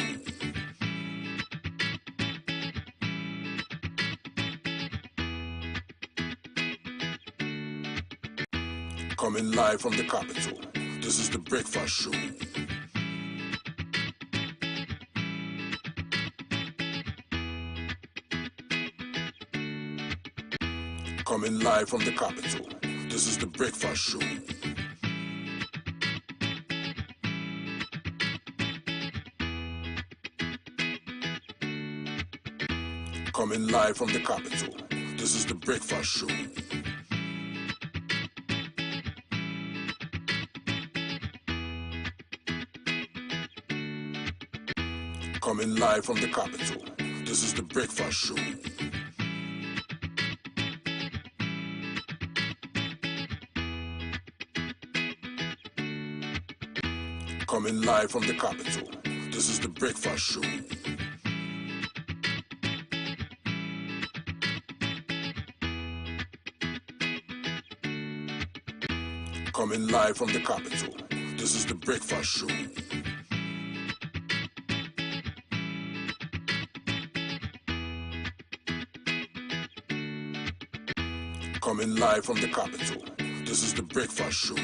Coming live from the capital, this is the Breakfast Show. Coming live from the capital, this is the Breakfast Show. Coming live from the capital, this is the Breakfast Show. Coming live from the capital, this is the Breakfast Show. Coming live from the capital, this is the Breakfast Show. Coming live from the capital, this is the Breakfast Show. Coming live from the capital, this is the Breakfast Show.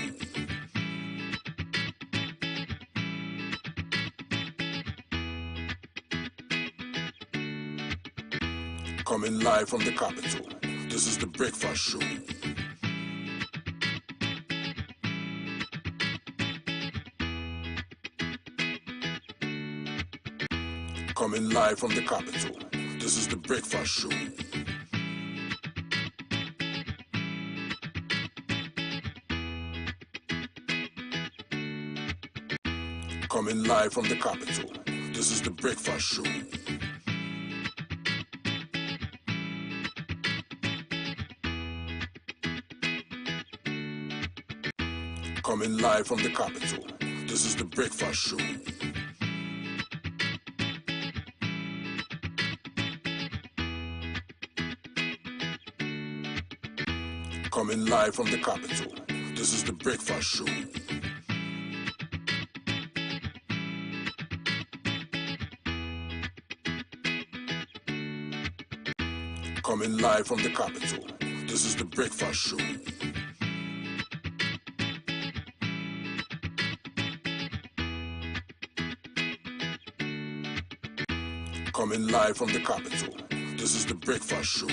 Coming live from the capital, this is the Breakfast Show. Coming live from the capital, this is the Breakfast Show. Coming live from the capital, this is the Breakfast Show. Coming live from the capital, this is the Breakfast Show. Coming live from the capital, this is the Breakfast Show. Coming live from the capital, this is the Breakfast Show. Coming live from the capital, this is the Breakfast Show.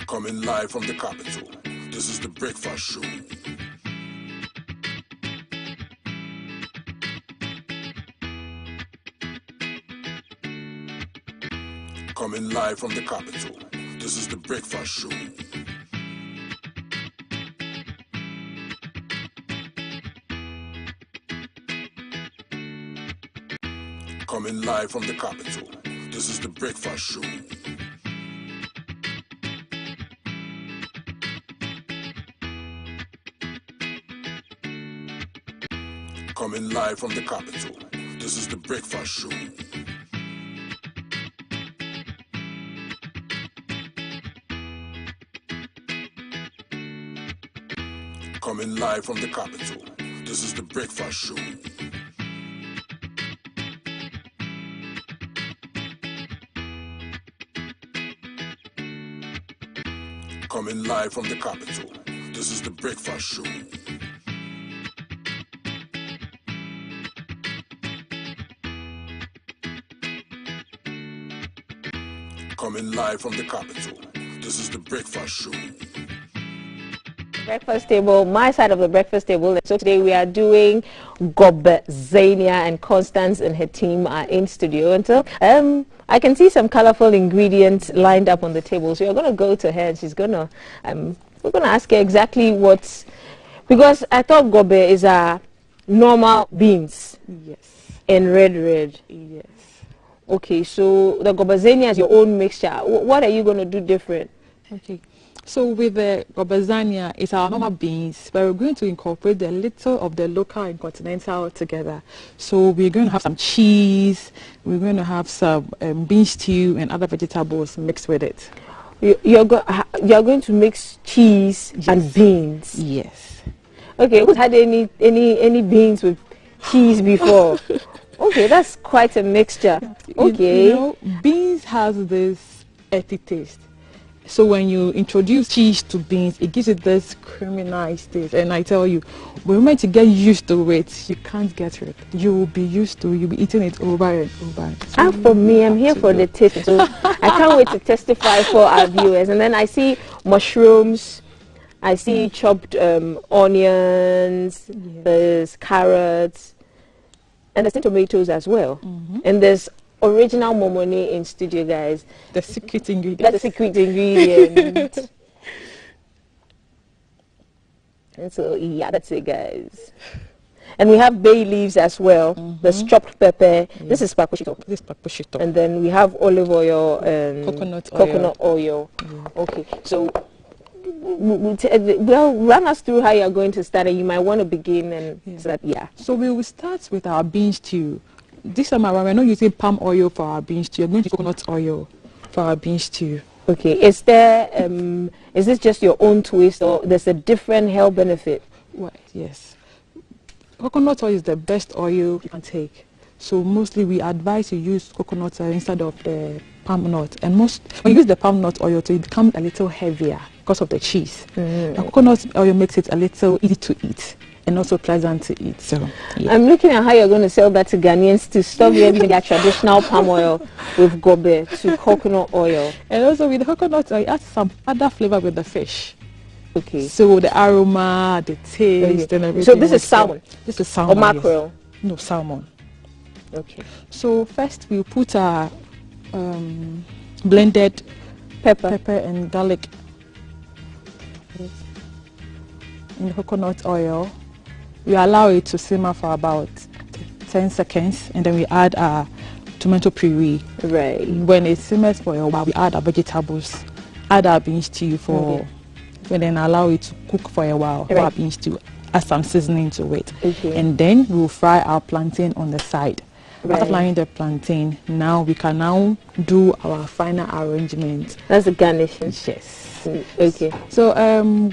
Coming live from the capital, this is the Breakfast Show. Coming live from the capital, this is the Breakfast Show. Coming live from the capital, this is the Breakfast Show. Coming live from the capital, this is the Breakfast Show. Coming live from the capital, this is the Breakfast Show. Coming live from the capital, this is the Breakfast Show. Coming live from the capital, this is the Breakfast Show. Breakfast table, my side of the breakfast table. So today we are doing Gobezania, and Constance and her team are in studio. And so I can see some colorful ingredients lined up on the table. So you're going to go to her and she's going to, we're going to ask her exactly what's, because I thought gobe is a normal beans. Yes. And red. Yes. Okay, so the Gobezania is your own mixture. What are you going to do different? Okay. So with the Gobezania, it's our normal beans, but we're going to incorporate a little of the local and continental together. So we're going to have some cheese, we're going to have some bean stew and other vegetables mixed with it. You're going to mix cheese and beans? Yes. Okay, who's had any beans with cheese before? Okay, that's quite a mixture. Okay. You know, beans has this earthy taste. So when you introduce cheese to beans, it gives it this caramelized taste. And I tell you, when you're meant to get used to it, you can't get rid. You will be used to, you'll be eating it over and over. So And for me, I'm here for the taste. So I can't wait to testify for our viewers. And then I see mushrooms, I see chopped onions, there's carrots, and there's tomatoes as well. And there's original momone in studio, guys. The secret ingredient. That's the secret ingredient. And so, yeah, that's it, guys. And we have bay leaves as well. There's chopped pepper. This is pakposhito. This is pakposhito. And then we have olive oil and coconut oil. Okay, so well, run us through how you're going to start, and you might want to begin and so that, So we will start with our bean stew. This time around, we're not using palm oil for our bean stew. We're going to use coconut oil for our bean stew. Okay, is there is this just your own twist, or there's a different health benefit? Well, yes. Coconut oil is the best oil you can take. So mostly we advise you use coconut oil instead of the palm nut. And when you use the palm nut oil, it becomes a little heavier because of the cheese. The coconut oil makes it a little easy to eat and also pleasant to eat. So I'm looking at how you're going to sell that to Ghanaians to stop using that traditional palm oil with gobe to coconut oil. And also with the coconut oil, add some other flavor with the fish. Okay. So the aroma, the taste, and everything. So this is salmon? This is salmon. Or mackerel? Yes. No, salmon. Okay. So first we put our blended pepper and garlic in the coconut oil. We allow it to simmer for about 10 seconds, and then we add our tomato puree. Right. When it simmers for a while, we add our vegetables, add our bean stew and then allow it to cook for a while. Our bean stew, add some seasoning to it. And then we'll fry our plantain on the side. After frying the plantain, now we can do our final arrangement. That's the garnishing. Yes. Okay. So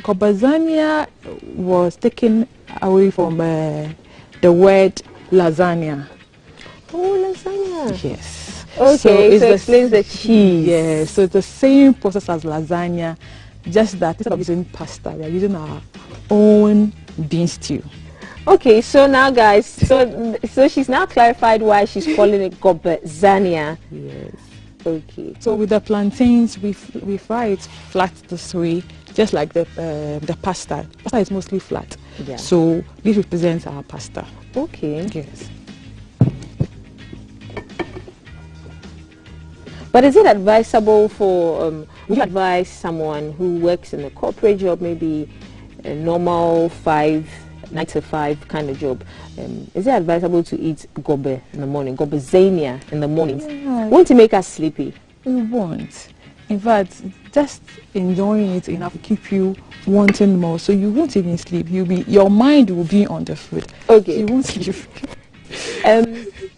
gobazania was taken away from the word lasagna. Oh, lasagna. Yes. Okay, so it explains the cheese. Yes, so it's the same process as lasagna, just that instead of using pasta, we are using our own bean stew. Okay, so now guys, so she's now clarified why she's calling it gobazania. Yes. Okay. So with the plantains, we fry it flat this way, just like the pasta. Pasta is mostly flat. Yeah. So this represents our pasta. Okay. Yes. But is it advisable for, would you advise someone who works in a corporate job, maybe a normal 9 to 5 kind of job, is it advisable to eat gobe in the morning, gobazania in the morning? Yeah. Won't it make us sleepy? It won't. In fact, just enjoying it enough to keep you wanting more, so you won't even sleep. Your mind will be on the food. Okay. So you won't sleep.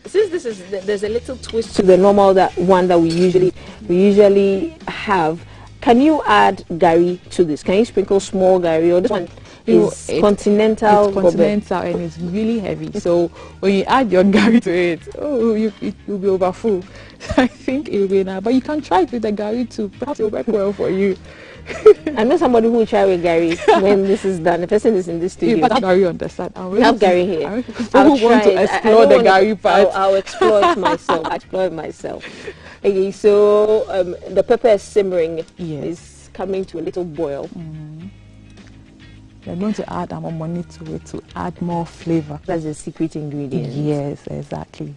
Since there's a little twist to the normal one that we usually have, can you add gari to this? Can you sprinkle small gari, or this one is continental? It's continental and it's really heavy. So when you add your gari to it, it will be overfull. I think it will be enough. But you can try it with the gari too. Perhaps it will work well for you. I know somebody who will try with gary when this is done. The person is in this studio. You have gary on the side. We have gary here. I'll who want to explore the gary part. I'll explore it myself. I'll explore it myself. Okay, so the pepper is simmering. Yes. It's coming to a little boil. We're going to add our money to it to add more flavor. That's the secret ingredient. Yes, exactly.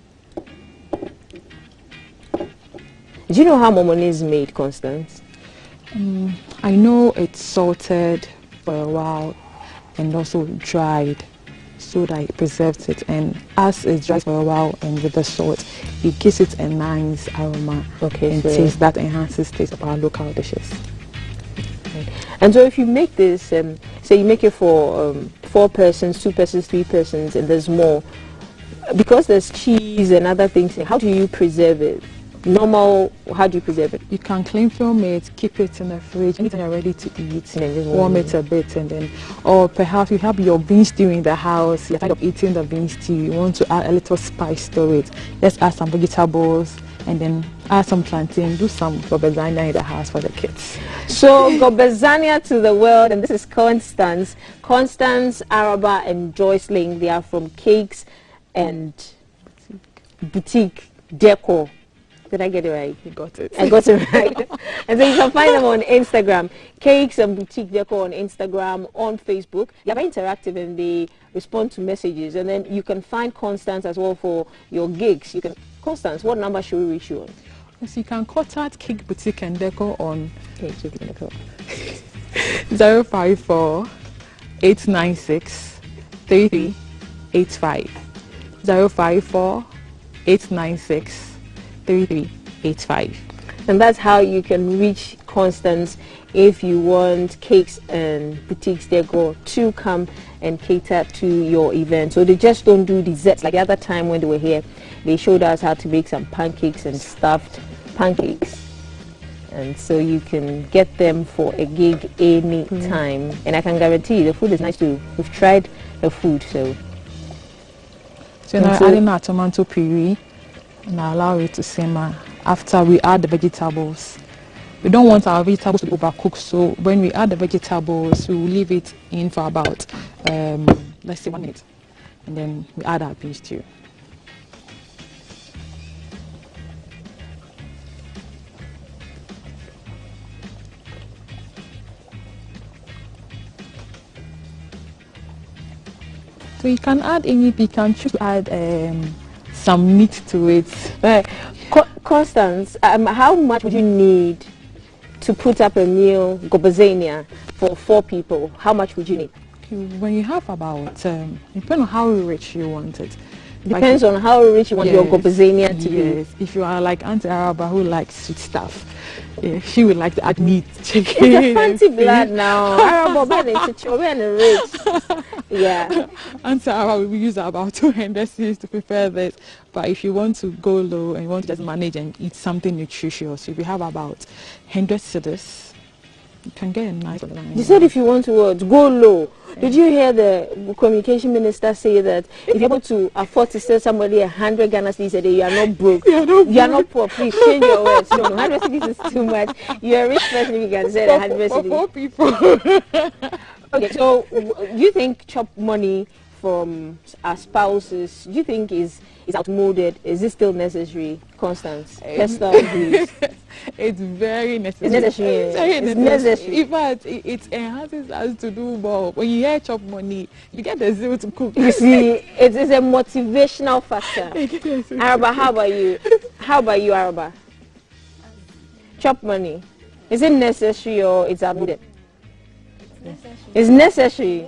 Do you know how momone is made, Constance? I know it's salted for a while and also dried so that it preserves it. And as it's dried for a while and with the salt, it gives it a nice aroma and taste that enhances taste of our local dishes. And so if you make this, say you make it for 4 persons, 2 persons, 3 persons, and there's more, because there's cheese and other things, how do you preserve it? normal, how do you preserve it? You can clean film it, keep it in the fridge, anytime you're ready to eat, and then just warm it a bit, and then, or perhaps you have your bean stew in the house, you're tired of eating the bean stew, you want to add a little spice to it, just add some vegetables, and then add some plantain, do some gobezania in the house for the kids. So gobezania to the world, and this is Constance, Araba, and Joyce Ling. They are from Cakes and Boutique Decor. Did I get it right? You got it. I got it right. And so you can find them on Instagram, Cakes and Boutique Decor on Instagram, on Facebook. They're very interactive and they respond to messages. And then you can find Constance as well for your gigs. Constance, what number should we reach you on? So you can contact Cake Boutique and Decor on 054 896 3385. 054 896 3385. And that's how you can reach Constance if you want Cakes and Boutiques Decor to come and cater to your event. So they just don't do desserts. Like the other time when they were here, they showed us how to make some pancakes and stuffed pancakes. And so you can get them for a gig any time. And I can guarantee you the food is nice too. We've tried the food, so. So now adding our tomato puree and I allow it to simmer after we add the vegetables. We don't want our vegetables to overcook, so when we add the vegetables, we will leave it in for about, let's say 1 minute. And then we add our beef stew. So you can add you can choose to add some meat to it. Constance, how much would you need to put up a meal, gobezania, for 4 people? How much would you need? When you have about, depends on how rich you want it. Depends on how rich you want your gobezania to be. Yes, if you are like Auntie Araba who likes sweet stuff, she would like to add meat, chicken. It's a fancy blood now. Araba, rich. Yeah. Auntie Araba, we use about 200 cedis to prepare this. But if you want to go low and you want to just manage and eat something nutritious, if you have about 100 cedis, you can get a nice line. You said if you want to go low. Did you hear the communication minister say that if you're able to afford to sell somebody 100 Ghana cedis a day, you are not broke. You are not poor. Please change your words. No, 100 cedis is too much. You're a rich person if you can sell 100 cedis. For people. Okay, so do you think chop money from our spouses, do you think is outmoded? Is it still necessary, Constance? Personal views. It's very necessary. It's necessary. It's necessary. In fact, it enhances us to do more. When you hear chop money, you get the zeal to cook. You see, it is a motivational factor. Araba, how about you? How about you, Araba? Chop money. Is it necessary or it's outmoded? It's necessary.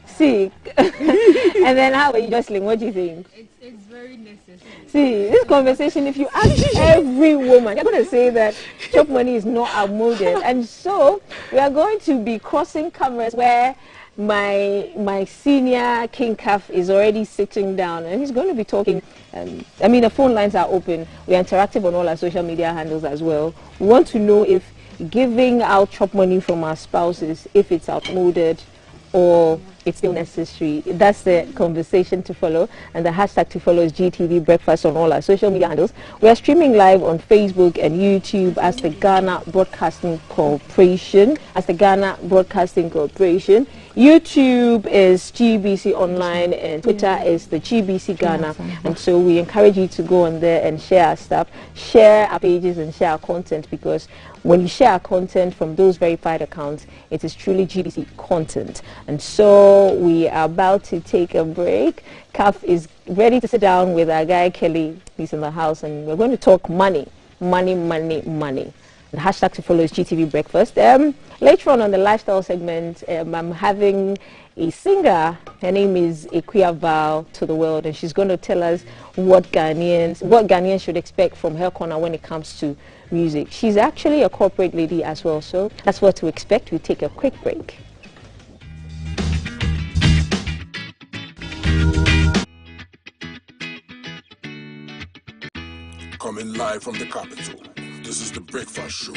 See, and then how about you, Jocelyn? What do you think? It's very necessary. See, this conversation, if you ask every woman, they're going to say that chop money is not outmoded. And so we are going to be crossing cameras where my senior King Calf is already sitting down and he's going to be talking. I mean, the phone lines are open. We are interactive on all our social media handles as well. We want to know if giving out chop money from our spouses, if it's outmoded or it's still necessary. That's the conversation to follow, and the hashtag to follow is GTV Breakfast on all our social media handles. We are streaming live on Facebook and YouTube as the Ghana Broadcasting Corporation. YouTube is GBC Online and Twitter is the GBC Ghana. And so we encourage you to go on there and share our stuff, share our pages and share our content, because when you share our content from those verified accounts, it is truly GBC content. And so we are about to take a break. Kaf is ready to sit down with our guy Kelly. He's in the house and we're going to talk money. The hashtag to follow is GTV Breakfast. Later on the lifestyle segment, I'm having a singer. Her name is Equia Val to the world, and she's going to tell us what Ghanaians should expect from her corner when it comes to music. She's actually a corporate lady as well, so that's what to expect. We take a quick break. Coming live live from the capital. This is the Breakfast Show.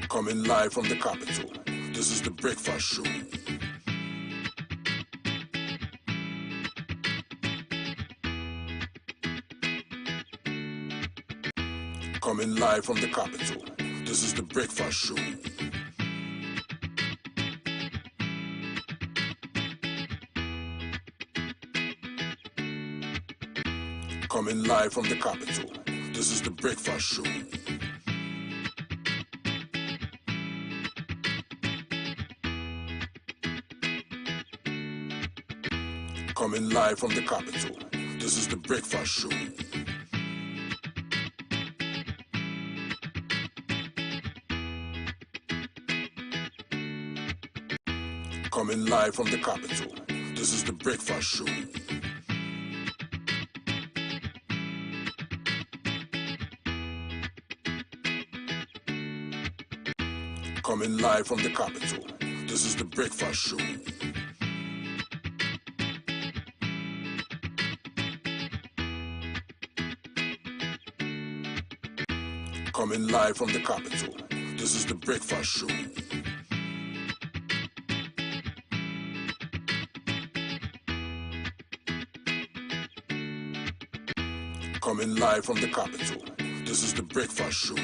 Coming live from the capital. This is the Breakfast Show. Coming live from the capital. This is the Breakfast Show. Coming live from the capital. This is the Breakfast Show. Coming live from the capital. This is the Breakfast Show. Coming live from the capital. This is the Breakfast Show. Coming live from the capital. This is the Breakfast Show. Coming live from the capital. This is the Breakfast Show. Coming live from the capital. This is the Breakfast Show.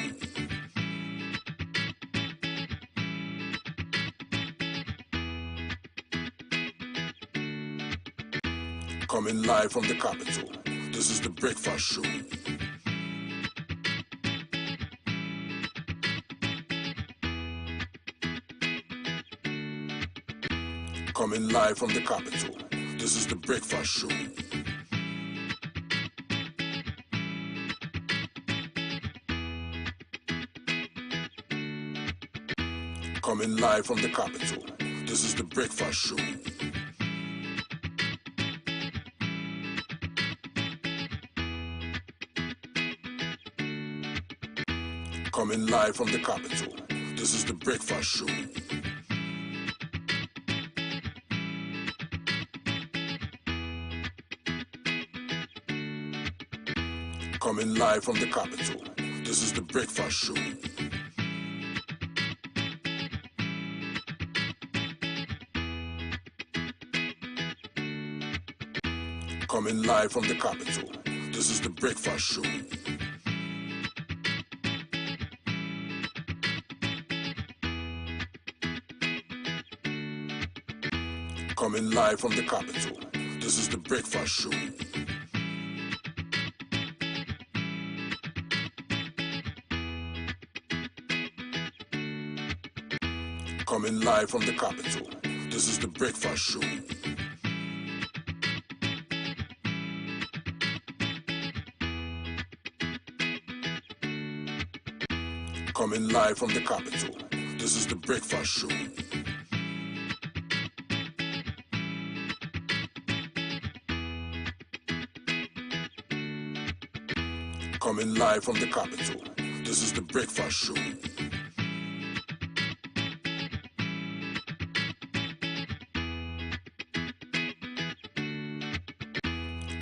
Coming live from the capital. This is the Breakfast Show. Coming live from the capital. This is the Breakfast Show. Coming live from the capital. This is the Breakfast Show. Coming live from the capital. This is the Breakfast Show. Coming live from the capital. This is the Breakfast Show. Coming live from the capital. This is the Breakfast Show. Coming live from the capital. This is the Breakfast Show. Coming live from the capital. This is the Breakfast Show. Coming live from the capital. This is the Breakfast Show. Coming live from the capital. This is the Breakfast Show.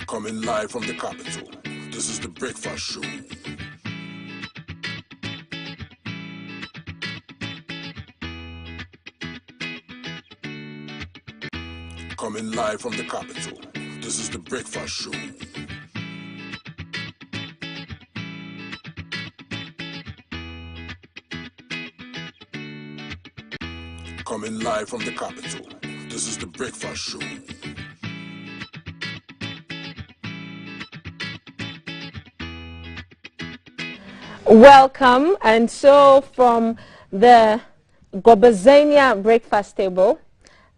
Coming live from the capital. This is the Breakfast Show. Coming live from the capital. This is the Breakfast Show. Coming live from the capital. This is the Breakfast Show. Welcome. And so from the Gobazania breakfast table,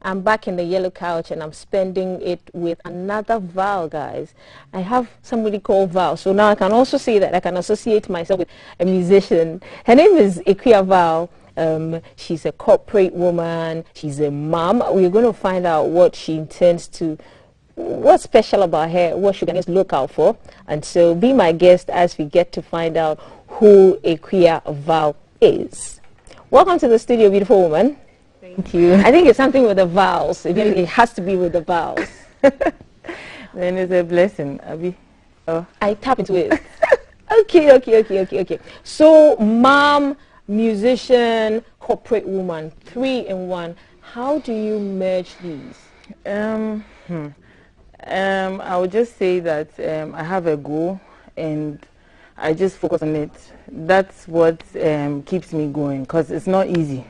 I'm back in the yellow couch and I'm spending it with another Val, guys. I have somebody called Val, so now I can also say that I can associate myself with a musician. Her name is Equia Val. She's a corporate woman. She's a mom. We're going to find out what she intends to, what's special about her, what she can look out for. And so be my guest as we get to find out who Equia Val is. Welcome to the studio, beautiful woman. Thank Thank you. I think it's something with the vowels. It has to be with the vowels. Then it's a blessing, Abby. Oh. I tap into it. Okay. So, mom, musician, corporate woman, 3 in 1. How do you merge these? I would just say that I have a goal and I just focus on it. That's what keeps me going, because it's not easy.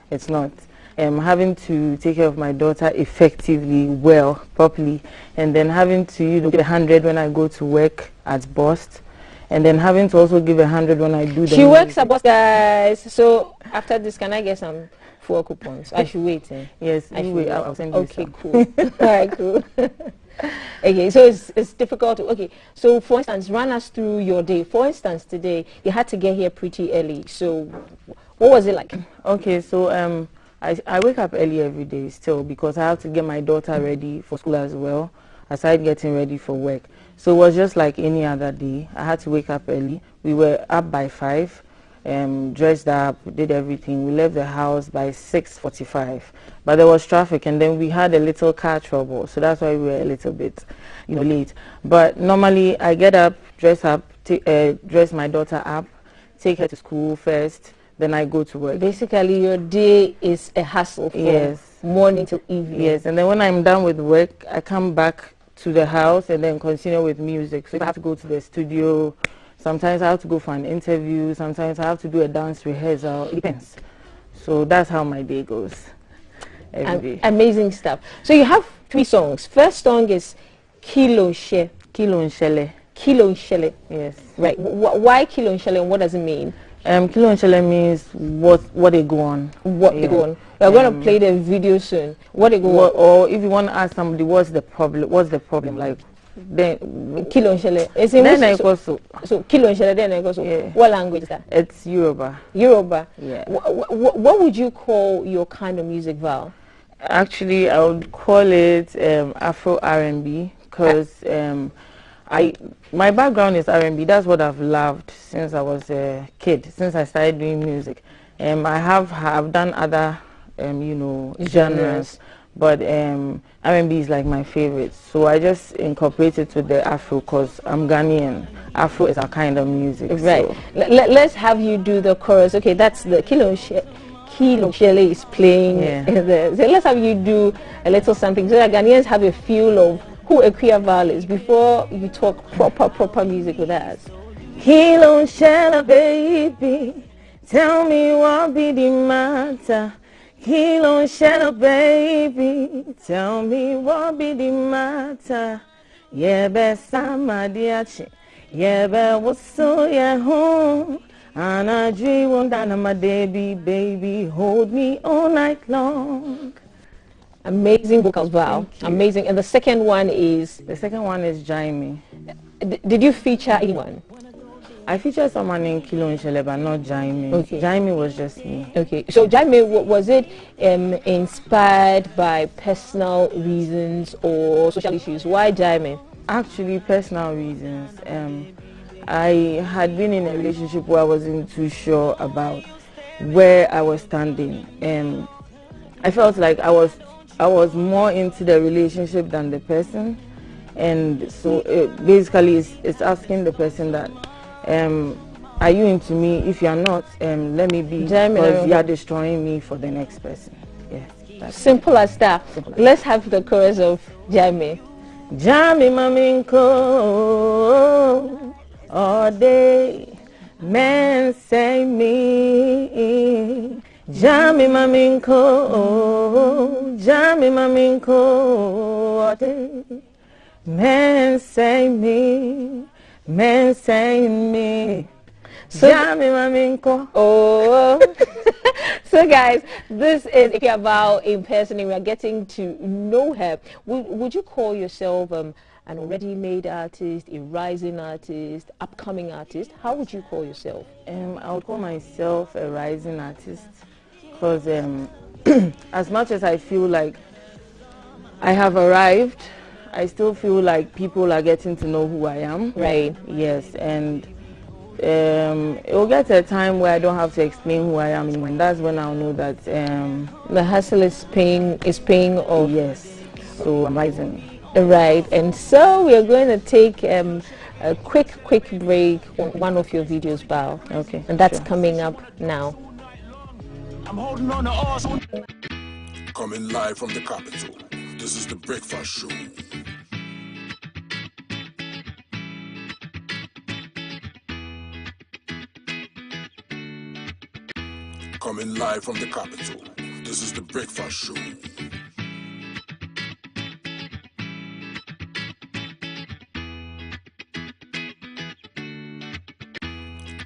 It's not. Having to take care of my daughter effectively, well, properly, and then having to give 100 when I go to work at Bost, and then having to also give 100 when I do the She works at Bost, guys. So after this, can I get some fuel coupons? I should wait. Yes, I should wait. I'll send you some. Cool. All right, cool. Okay, so it's difficult to, okay, so for instance, run us through your day. For instance, today, you had to get here pretty early. So what was it like? Okay, so I wake up early every day still, because I have to get my daughter ready for school as well, aside getting ready for work. So it was just like any other day. I had to wake up early. We were up by 5, dressed up, did everything. We left the house by 6:45, but there was traffic, and then we had a little car trouble, so that's why we were a little bit, late. But normally I get up, dress my daughter up, take her to school first, then I go to work. Basically, your day is a hassle from morning till evening. Yes, and then when I'm done with work, I come back to the house and then continue with music. So if I have to go to the studio, sometimes I have to go for an interview, sometimes I have to do a dance rehearsal. It depends. So that's how my day goes every day. Amazing stuff. So you have 3 songs. First song is Kilo She. Kilo Nshele. Kilo Nshele. Yes. Right. Why Kilo Nshele, and what does it mean? Kilo Nshele means what they go on. What they go on. We're going to play the video soon. What they go on. Or if you want to ask somebody what's the problem, like then Kilo Nshele. So Kilo Nshele, then it goes. What language is that? It's Yoruba. Yoruba. Yeah. What would you call your kind of music, Val? Actually, I would call it Afro R&B, because my background is R&B. That's what I've loved since I was a kid, since I started doing music. I have done other genres, but R&B is like my favorite. So I just incorporated with the Afro, because I'm Ghanaian. Afro is our kind of music. Right. So. Let's have you do the chorus. Okay, that's the Kilo Nshele is playing. Yeah. So let's have you do a little something so that Ghanaians have a feel of who Akua Val is before you talk proper music with us. Kilo Nshele, baby, tell me what be the matter. Kilo Nshele, baby, tell me what be the matter. Yeah, be samadiachi, yeah, be waso ya home. And I dream one down my baby, hold me all night long. Amazing vocals, Val. Amazing. And the second one is? The second one is Jaime. Did you feature anyone? I featured someone in Kilo Nshele, but not Jaime. Okay. Jaime was just me. Okay. So Jaime, was it inspired by personal reasons or social issues? Why Jaime? Actually, personal reasons. I had been in a relationship where I wasn't too sure about where I was standing. I felt like I was more into the relationship than the person, and so basically it's asking the person that are you into me? If you're not, let me be, because you are destroying me for the next person. Yes. Simple as that. Let's have the chorus of Jaime. Jaime maminko all day, men say me. Jaime maminko, Jaime maminko all day, men say me, men say me. Jaime maminko. Oh. So guys, this is Akua Val in person, and we are getting to know her. Would you call yourself an already made artist, a rising artist, upcoming artist? How would you call yourself? I would call myself a rising artist, because as much as I feel like I have arrived, I still feel like people are getting to know who I am. Right. Yes, and it will get to a time where I don't have to explain who I am anymore, and that's when I'll know that the hustle is paying off. Yes, so I'm rising. Right, and so we are going to take a quick break on one of your videos, Bao. Okay, and that's coming up now. I'm holding on to all. Coming live from the capital. This is the Breakfast Show. Coming live from the capital. This is the Breakfast Show.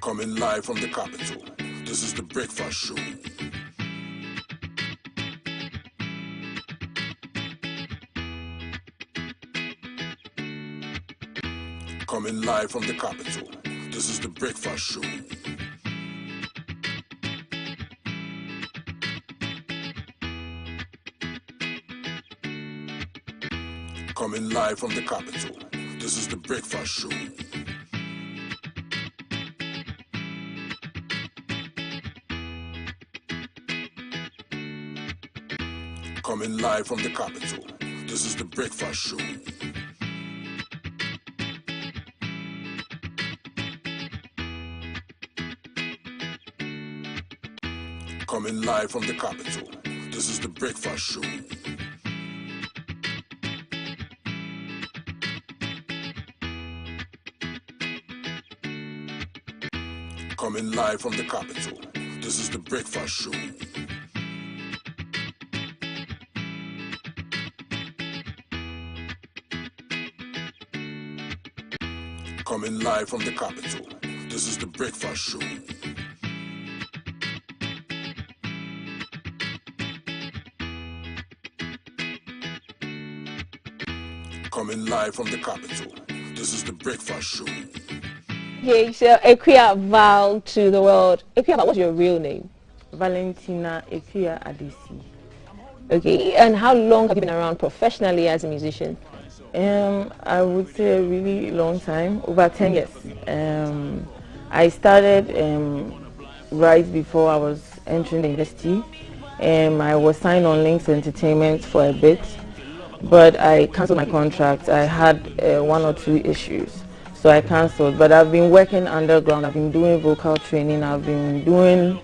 Coming live from the capital. This is the Breakfast Show. Coming live from the capital. This is the Breakfast Show. Coming live from the capital. This is the Breakfast Show. Coming live from the capital. This is the Breakfast Show. Coming live from the capital. This is the Breakfast Show. Coming live from the capital. This is the Breakfast Show. Coming live from the capital. This is the Breakfast Show. Coming live from the capital. This is the Breakfast Show. Okay, so Equia Val to the world. Equia, what's your real name? Valentina Equia Adesi. Okay, and how long have you been around professionally as a musician? I would say a really long time, over 10 years. I started right before I was entering the university. I was signed on Links Entertainment for a bit, but I cancelled my contract. I had 1 or 2 issues, so I cancelled. But I've been working underground. I've been doing vocal training. I've been doing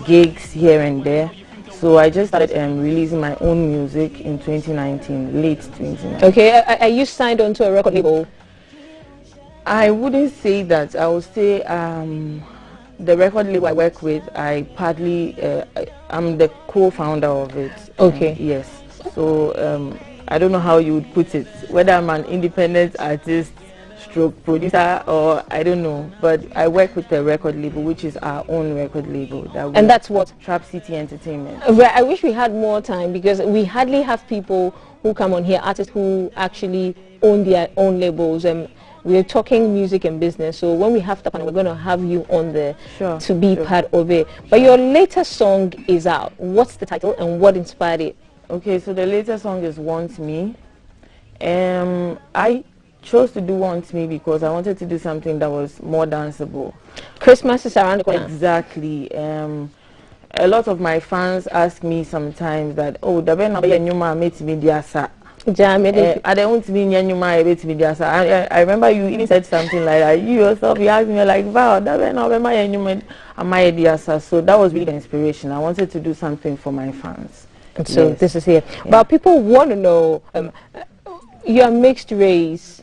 gigs here and there. So I just started releasing my own music in 2019, late 2019. Okay, are you signed onto a record label? I wouldn't say that. I would say the record label I work with, I'm the co-founder of it. Okay. Yes. So I don't know how you would put it, whether I'm an independent artist, stroke producer, or I don't know, but I work with the record label, which is our own record label. And that's what? Trap City Entertainment. Well, I wish we had more time, because we hardly have people who come on here, artists who actually own their own labels. We're talking music and business, so when we have that, we're going to have you on there to be part of it. But your latest song is out. What's the title and what inspired it? Okay, so the latest song is Want Me. I chose to do Want Me because I wanted to do something that was more danceable. Christmas is around the corner. Exactly. A lot of my fans ask me sometimes that, oh, I remember you even said something like that. You yourself, you asked me like, wow, so that was really the inspiration. I wanted to do something for my fans. And so this is here. Yeah. But people want to know, you are mixed race,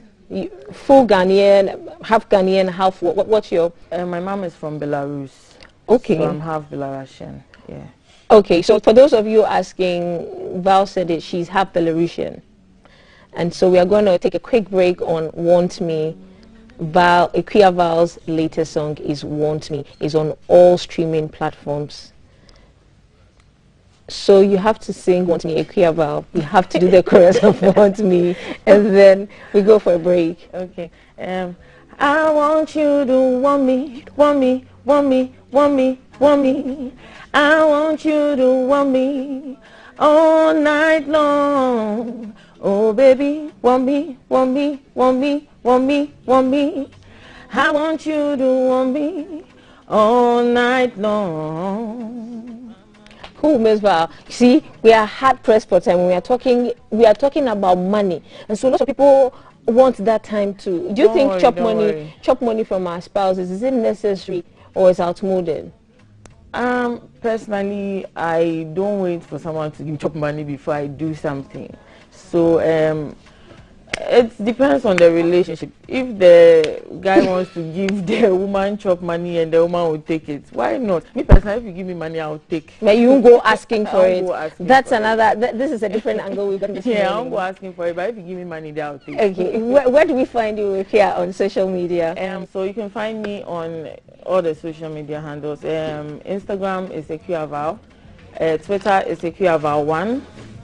full Ghanaian, half Ghanaian, half what's your? My mom is from Belarus. Okay. So I'm half Belarusian. Yeah. Okay, so for those of you asking, Val said it, she's half Belarusian. And so we are going to take a quick break on Want Me. Equia Val's latest song is Want Me. It's on all streaming platforms. So you have to sing Want Me, Equia Val. You have to do the chorus of Want Me, and then we go for a break. Okay. I want you to want me, want me, want me, want me, want me. I want you to want me all night long. Oh baby, want me, want me, want me, want me, want me. I want you to want me all night long. Who, Miss Val? See, we are hard pressed for time. We are talking about money, and so lots of people want that time too. Do you think chop money from our spouses, is it necessary or is outmoded? Personally, I don't wait for someone to give chop money before I do something. So it depends on the relationship. If the guy wants to give the woman chop money and the woman will take it, why not? Me personally, if you give me money, I'll take. But you won't go asking for it. That's another. This is a different angle we've got this morning. Yeah, I won't go asking for it. But if you give me money, then I'll take. Okay. Where do we find you here on social media? So you can find me on all the social media handles. Instagram is Ekuaval, Twitter is Ekuaval1,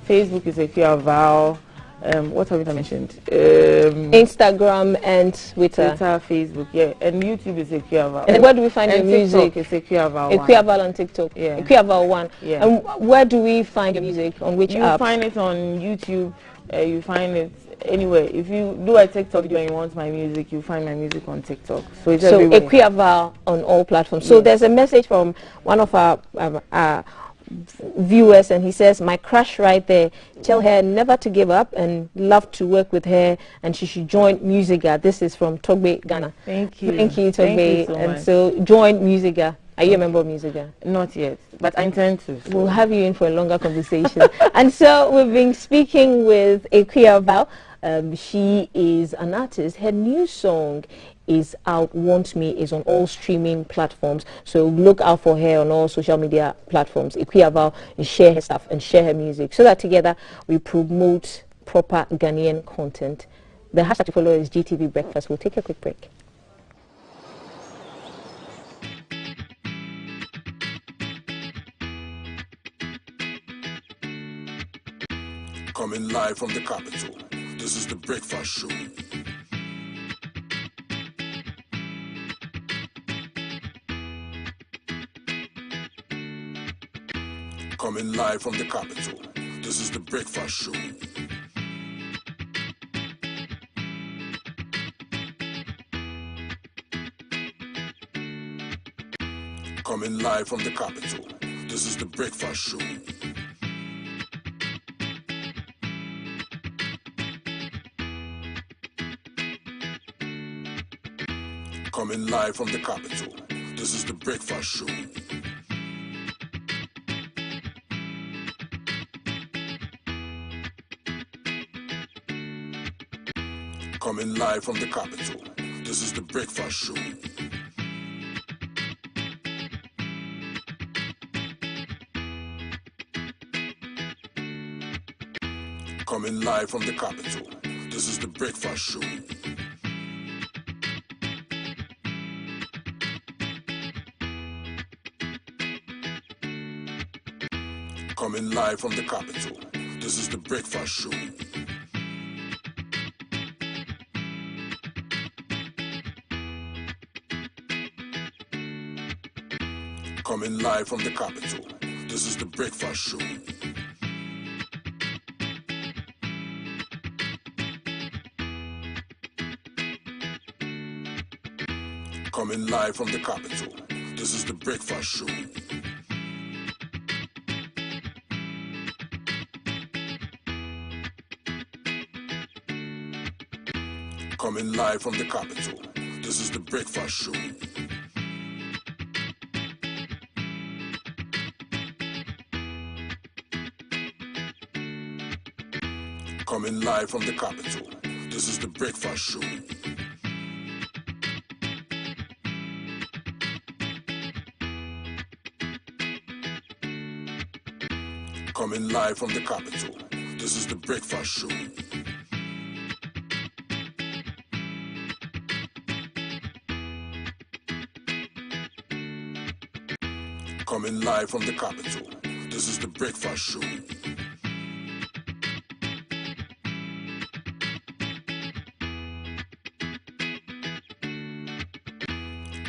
Facebook is Ekuaval. What have you mentioned? Instagram and Twitter, Facebook, yeah, and YouTube is Ekuaval. And where do we find your music? It's Ekuaval1. Ekuaval on TikTok. Yeah. Ekuaval1. Yeah. And where do we find your music? On which app? You find it on YouTube. You find it anywhere. If you do a TikTok video and you want my music, you find my music on TikTok. So it's everywhere. Ekuaval on all platforms. So there's a message from one of our viewers, and he says, my crush right there, tell her never to give up and love to work with her, and she should join Musiga. This is from Togbe, Ghana. Thank you. Thank you, Togbe. Thank you so and much. so join Musiga. Are you a member of Musiga? Not yet, but I intend to. So. We'll have you in for a longer conversation. And so we've been speaking with Ekuaval. She is an artist. Her new song is out. Want Me is on all streaming platforms, so look out for her on all social media platforms. Ekuaval, and share her stuff and share her music so that together we promote proper Ghanaian content. The hashtag to follow is GTV Breakfast. We'll take a quick break. Coming live from the capital, this is the Breakfast Show. Coming live from the capital, this is the Breakfast Show. Coming live from the capital, this is the Breakfast Show. Coming live from the capital, this is the Breakfast Show. Coming live from the capital, this is the Breakfast Show. Coming live from the capital, this is the Breakfast Show. Coming live from the capital, this is the Breakfast Show. Coming live from the capital, this is the Breakfast Show. Coming live from the capital, this is the Breakfast Show. Coming live from the capital, this is the Breakfast Show. Coming live from the capital, this is the Breakfast Show. Coming live from the capital, this is the Breakfast Show. Coming live from the capital, this is the Breakfast Show.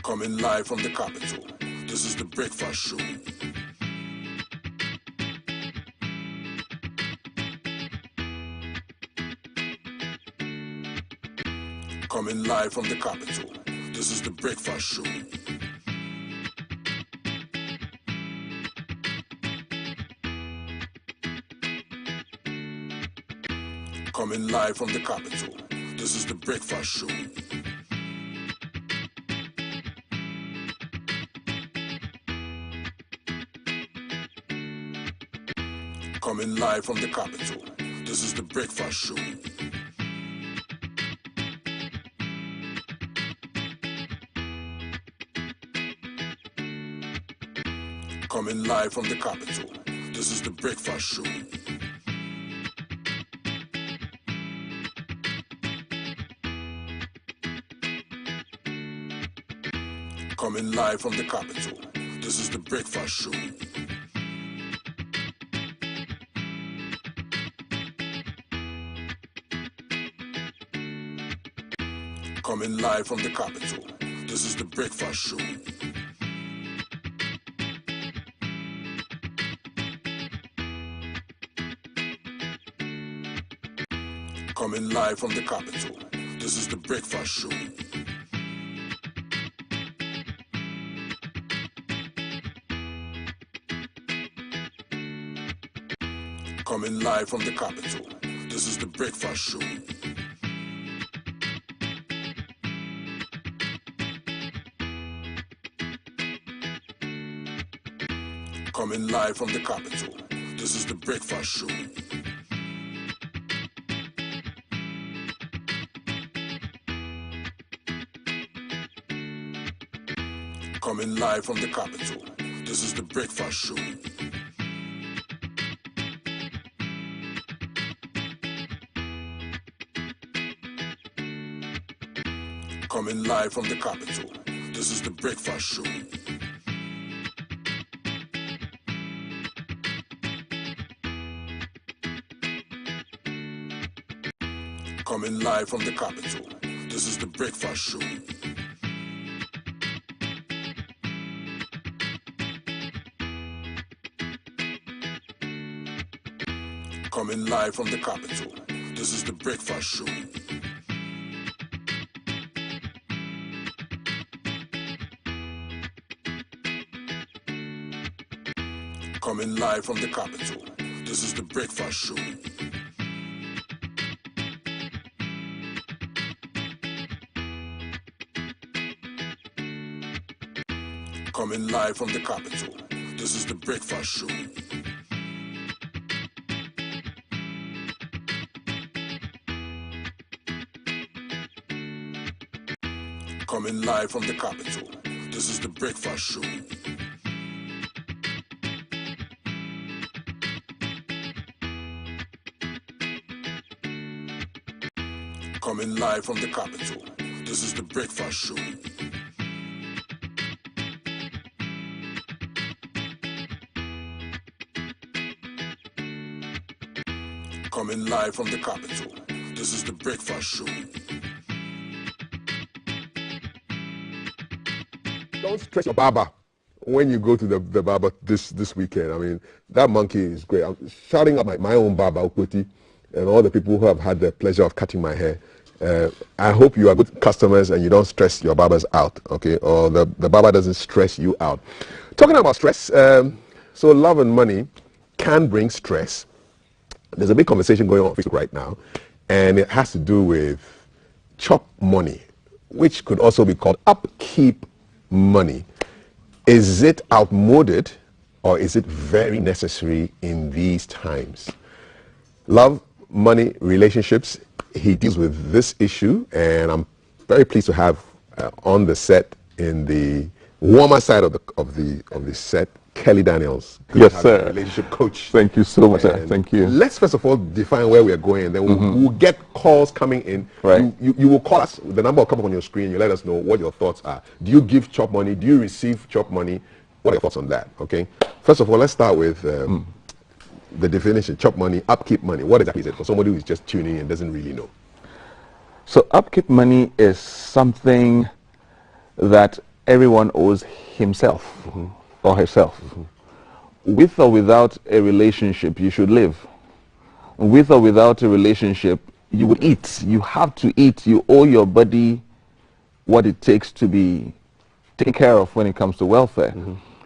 Coming live from the capital, this is the Breakfast Show. Coming live from the capital, this This is the breakfast show. Coming live from the capital. This is the breakfast show. Coming live from the capital. This is the breakfast show. Coming live from the capital. This is the breakfast show. Coming live from the capital. This is the breakfast show. Coming live from the capital. This is the breakfast show. Coming live from the capital. This is the breakfast show. Coming live from the capital. This is the breakfast show. Coming live from the capital. This is the breakfast show. Coming live from the capital. This is the breakfast show. Coming live from the capital. This is the breakfast show. Coming live from the capital. This is the breakfast show. Coming live from the capital. This is the breakfast show. Coming live from the capital. This is the breakfast show. Coming live from the capital. This is the breakfast show. Coming live from the capital. This is the breakfast show. Coming live from the capital. This is the breakfast show. Coming live from the capital. This is the breakfast show. Don't stress your barber when you go to the barber this weekend. I mean, that monkey is great. I'm shouting out my own barber, Okoti, and all the people who have had the pleasure of cutting my hair. I hope you are good customers and you don't stress your barbers out, okay? Or the barber doesn't stress you out. Talking about stress, so love and money can bring stress. There's a big conversation going on Facebook right now, and it has to do with chop money, which could also be called upkeep money. Is it outmoded or is it very necessary in these times? Love, money, relationships, he deals with this issue, and I'm very pleased to have on the set, in the warmer side of the set, Kelly Daniels. Yes, sir. Relationship coach. Thank you so much. Thank you. Let's first of all define where we are going, and then we'll get calls coming in. Right. You will call us. The number will come up on your screen. You let us know what your thoughts are. Do you give chop money? Do you receive chop money? What are your thoughts on that? Okay. First of all, let's start with the definition. Chop money, upkeep money. What exactly is it for somebody who is just tuning in and doesn't really know? So upkeep money is something that everyone owes himself or herself. With or without a relationship, you should live. With or without a relationship, you would eat. You have to eat. You owe your body what it takes to be taken care of when it comes to welfare.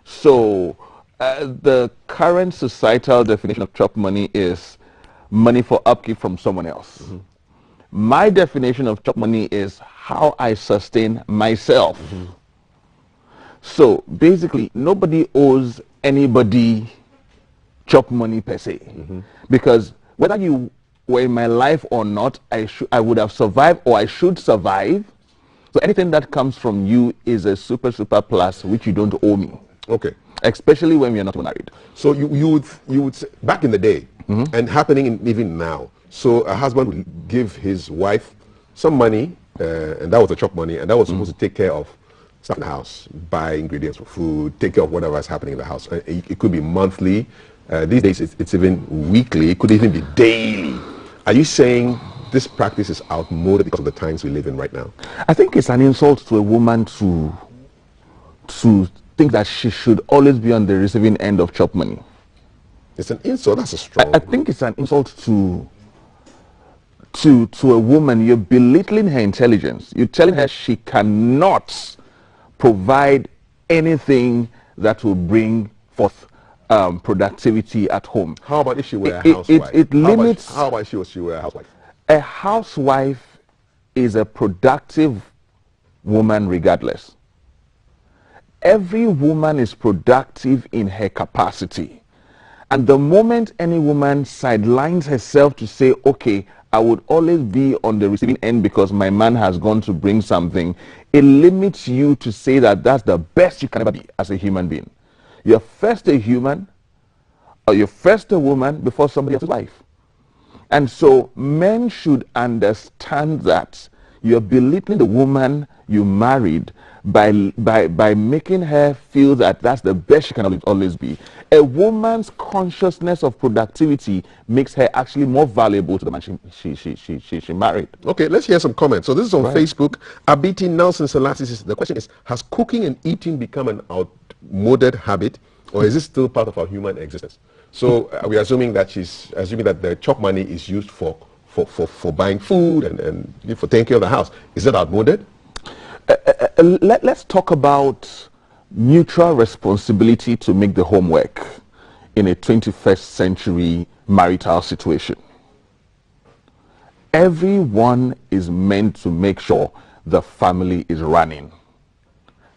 So the current societal definition of chop money is money for upkeep from someone else. My definition of chop money is how I sustain myself. So basically, nobody owes anybody chop money per se, because whether you were in my life or not, I would have survived, or I should survive. So anything that comes from you is a super plus, which you don't owe me. Okay. Especially when we are not married. So you would say, back in the day, and happening even now, so a husband would give his wife some money, and that was the chop money, and that was supposed to take care of stuff in the house, buy ingredients for food, take care of whatever is happening in the house. It could be monthly. These days, it's even weekly. It could even be daily. Are you saying this practice is outmoded because of the times we live in right now? I think it's an insult to a woman to think that she should always be on the receiving end of chop money. It's an insult. That's a strong. I think it's an insult to a woman. You're belittling her intelligence. You're telling her she cannot provide anything that will bring forth productivity at home. How about if she were a housewife? It limits. How about if she were a housewife? A housewife is a productive woman regardless. Every woman is productive in her capacity. And the moment any woman sidelines herself to say, okay, I would always be on the receiving end because my man has gone to bring something, it limits you to say that that's the best you can ever be as a human being. You're first a human, or you're first a woman before somebody else's life. And so men should understand that you're belittling the woman you married by making her feel that that's the best she can always be. A woman's consciousness of productivity makes her actually more valuable to the man she married. Okay, let's hear some comments. So this is on Facebook. Abiti Nelson Salati says, the question is, has cooking and eating become an outmoded habit, or is it still part of our human existence? So we're assuming that she's assuming that the chop money is used for buying food and for taking care of the house. Is it outmoded? Let's talk about mutual responsibility to make the home work in a 21st century marital situation. Everyone is meant to make sure the family is running,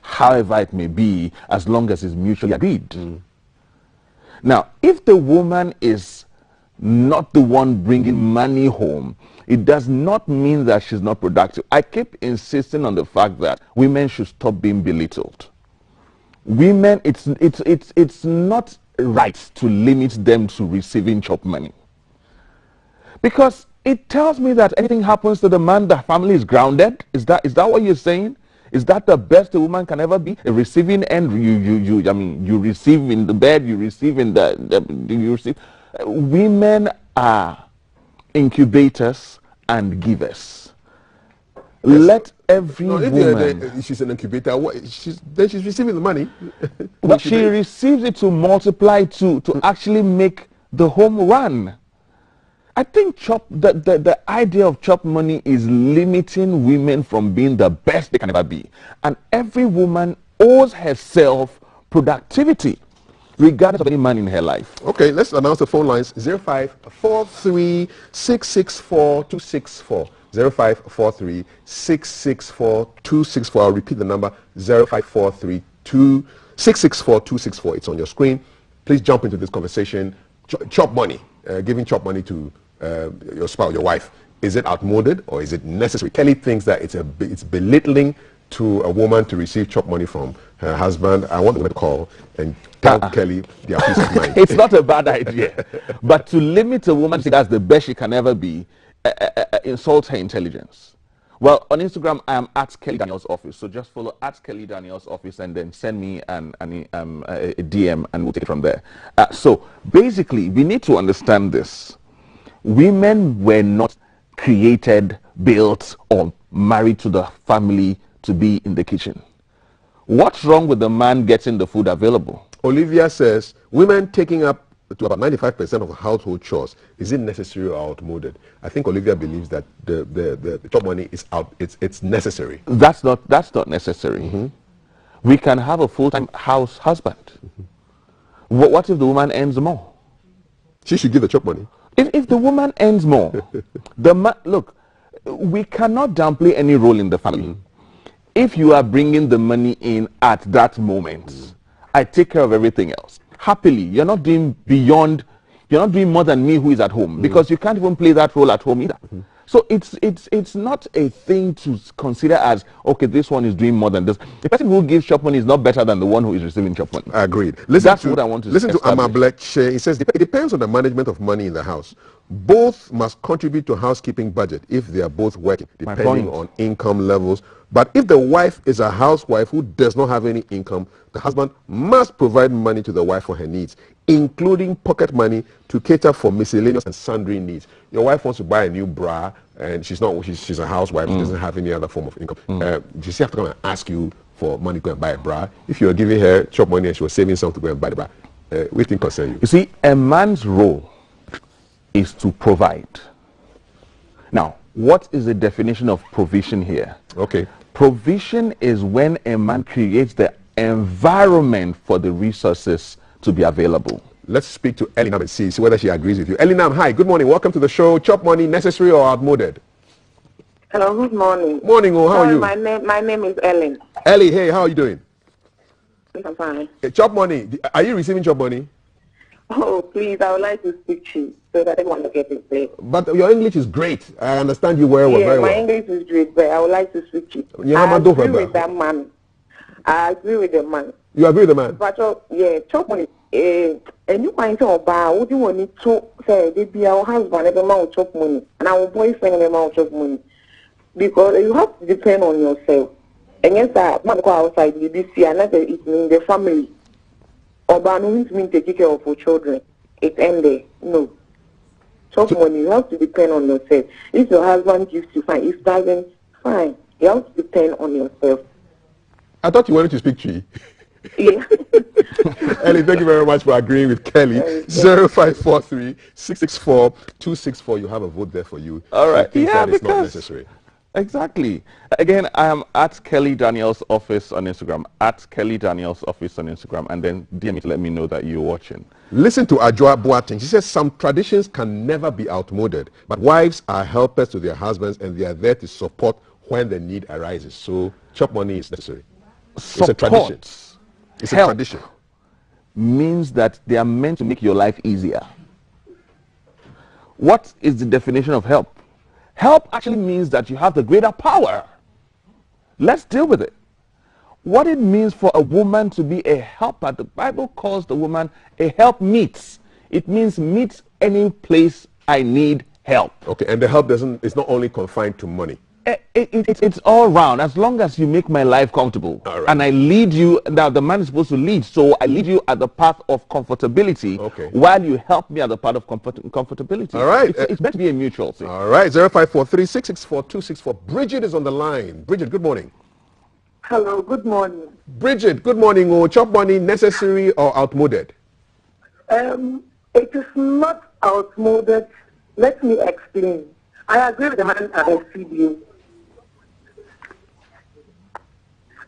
however it may be, as long as it's mutually agreed. Now, if the woman is not the one bringing money home, it does not mean that she's not productive. I keep insisting on the fact that women should stop being belittled. Women, it's not right to limit them to receiving chop money, because it tells me that anything happens to the man, the family is grounded. Is that what you're saying? Is that the best a woman can ever be? A receiving end, you receive in the bed, you receive in you receive. Women are incubators and givers. Yes. Let every woman. She's an incubator. Then she's receiving the money. But she receives it to multiply to actually make the home run. I think the idea of chop money is limiting women from being the best they can ever be. And every woman owes herself productivity, regardless of any man in her life. Okay, let's announce the phone lines. 0543 664 264. 0543 664 264. I'll repeat the number. 0543 664 264. It's on your screen. Please jump into this conversation. Chop money, giving chop money to your spouse, your wife. Is it outmoded or is it necessary? Kelly thinks that it's belittling to a woman to receive chop money from her husband. I want to call and tell Kelly their peace of mind. It's not a bad idea. But to limit a woman to say that's the best she can ever be, insults her intelligence. Well, on Instagram, I am at Kelly Daniels Office. So just follow at Kelly Daniels Office and then send me a DM and we'll take it from there. So basically, we need to understand this. Women were not created, built, or married to the family to be in the kitchen. What's wrong with the man getting the food available? Olivia says, women taking up to about 95% of household chores, is it necessary or outmoded? I think Olivia believes that the chop money is it's necessary. That's not necessary. We can have a full-time house husband. What if the woman earns more? She should give the chop money. If the woman earns more, look, we cannot downplay any role in the family. If you are bringing the money in at that moment, I take care of everything else. Happily, you're not doing more than me who is at home, because you can't even play that role at home either. So it's not a thing to consider as, okay, this one is doing more than this. The person who gives chop money is not better than the one who is receiving chop money. Agreed. That's what I want to listen to Amablek. He says it depends on the management of money in the house. Both must contribute to housekeeping budget if they are both working, depending on income levels. But if the wife is a housewife who does not have any income, the husband must provide money to the wife for her needs, including pocket money to cater for miscellaneous and sundry needs. Your wife wants to buy a new bra, and she's a housewife, she doesn't have any other form of income. She still have to come and ask you for money to go and buy a bra. If you are giving her chop money and she was saving some to go and buy the bra, we think concern you. You see, a man's role is to provide. Now, what is the definition of provision here? Okay. Provision is when a man creates the environment for the resources to be available. Let's speak to Elinam and see whether she agrees with you. Elinam, hi, good morning. Welcome to the show. Chop money, necessary or outmoded? Hello, good morning. Morning, how are you? My name is Ellen. Ellie, hey, how are you doing? I'm fine. Chop money, are you receiving chop money? Oh, please, I would like to speak to you so that I want to get it clear. But your English is great. I understand you very well. Yeah, my English is great, but I would like to speak to you. I agree with that man. I agree with the man. You agree with the man? But yeah, chop money. And you find out about what you want to say, they be our husband every month chop money, and our boyfriend every month chop money. Because you have to depend on yourself. And yes, man go outside, you be see another it means the family. Or by no means mean taking care of your children. It end there. No. Chop money, you have to depend on yourself. If your husband gives you, fine. If doesn't, fine. You have to depend on yourself. I thought you wanted to speak Chi. Yeah. Ellie, thank you very much for agreeing with Kelly. 0543-664-264. You have a vote there for you. All right. Yeah, because it's not necessary. Exactly. Again, I am at Kelly Daniels Office on Instagram. At Kelly Daniels Office on Instagram. And then DM me to let me know that you're watching. Listen to Ajwa Boateng. She says some traditions can never be outmoded. But wives are helpers to their husbands and they are there to support when the need arises. So chop money is necessary. It's a tradition. It's a tradition. Means that they are meant to make your life easier. What is the definition of help? Help actually means that you have the greater power. Let's deal with it. What it means for a woman to be a helper, the Bible calls the woman a helpmeet. It means meet any place I need help. Okay, and the help it's not only confined to money. It's all round. As long as you make my life comfortable, and I lead you. Now the man is supposed to lead, so I lead you at the path of comfortability, while you help me at the path of comfortability. All right, it's meant to be a mutual thing. All right, 0543-664-264. Bridget is on the line. Bridget, good morning. Hello, good morning. Bridget, good morning. Oh, chop money, necessary or outmoded? It is not outmoded. Let me explain. I agree with the man at the studio.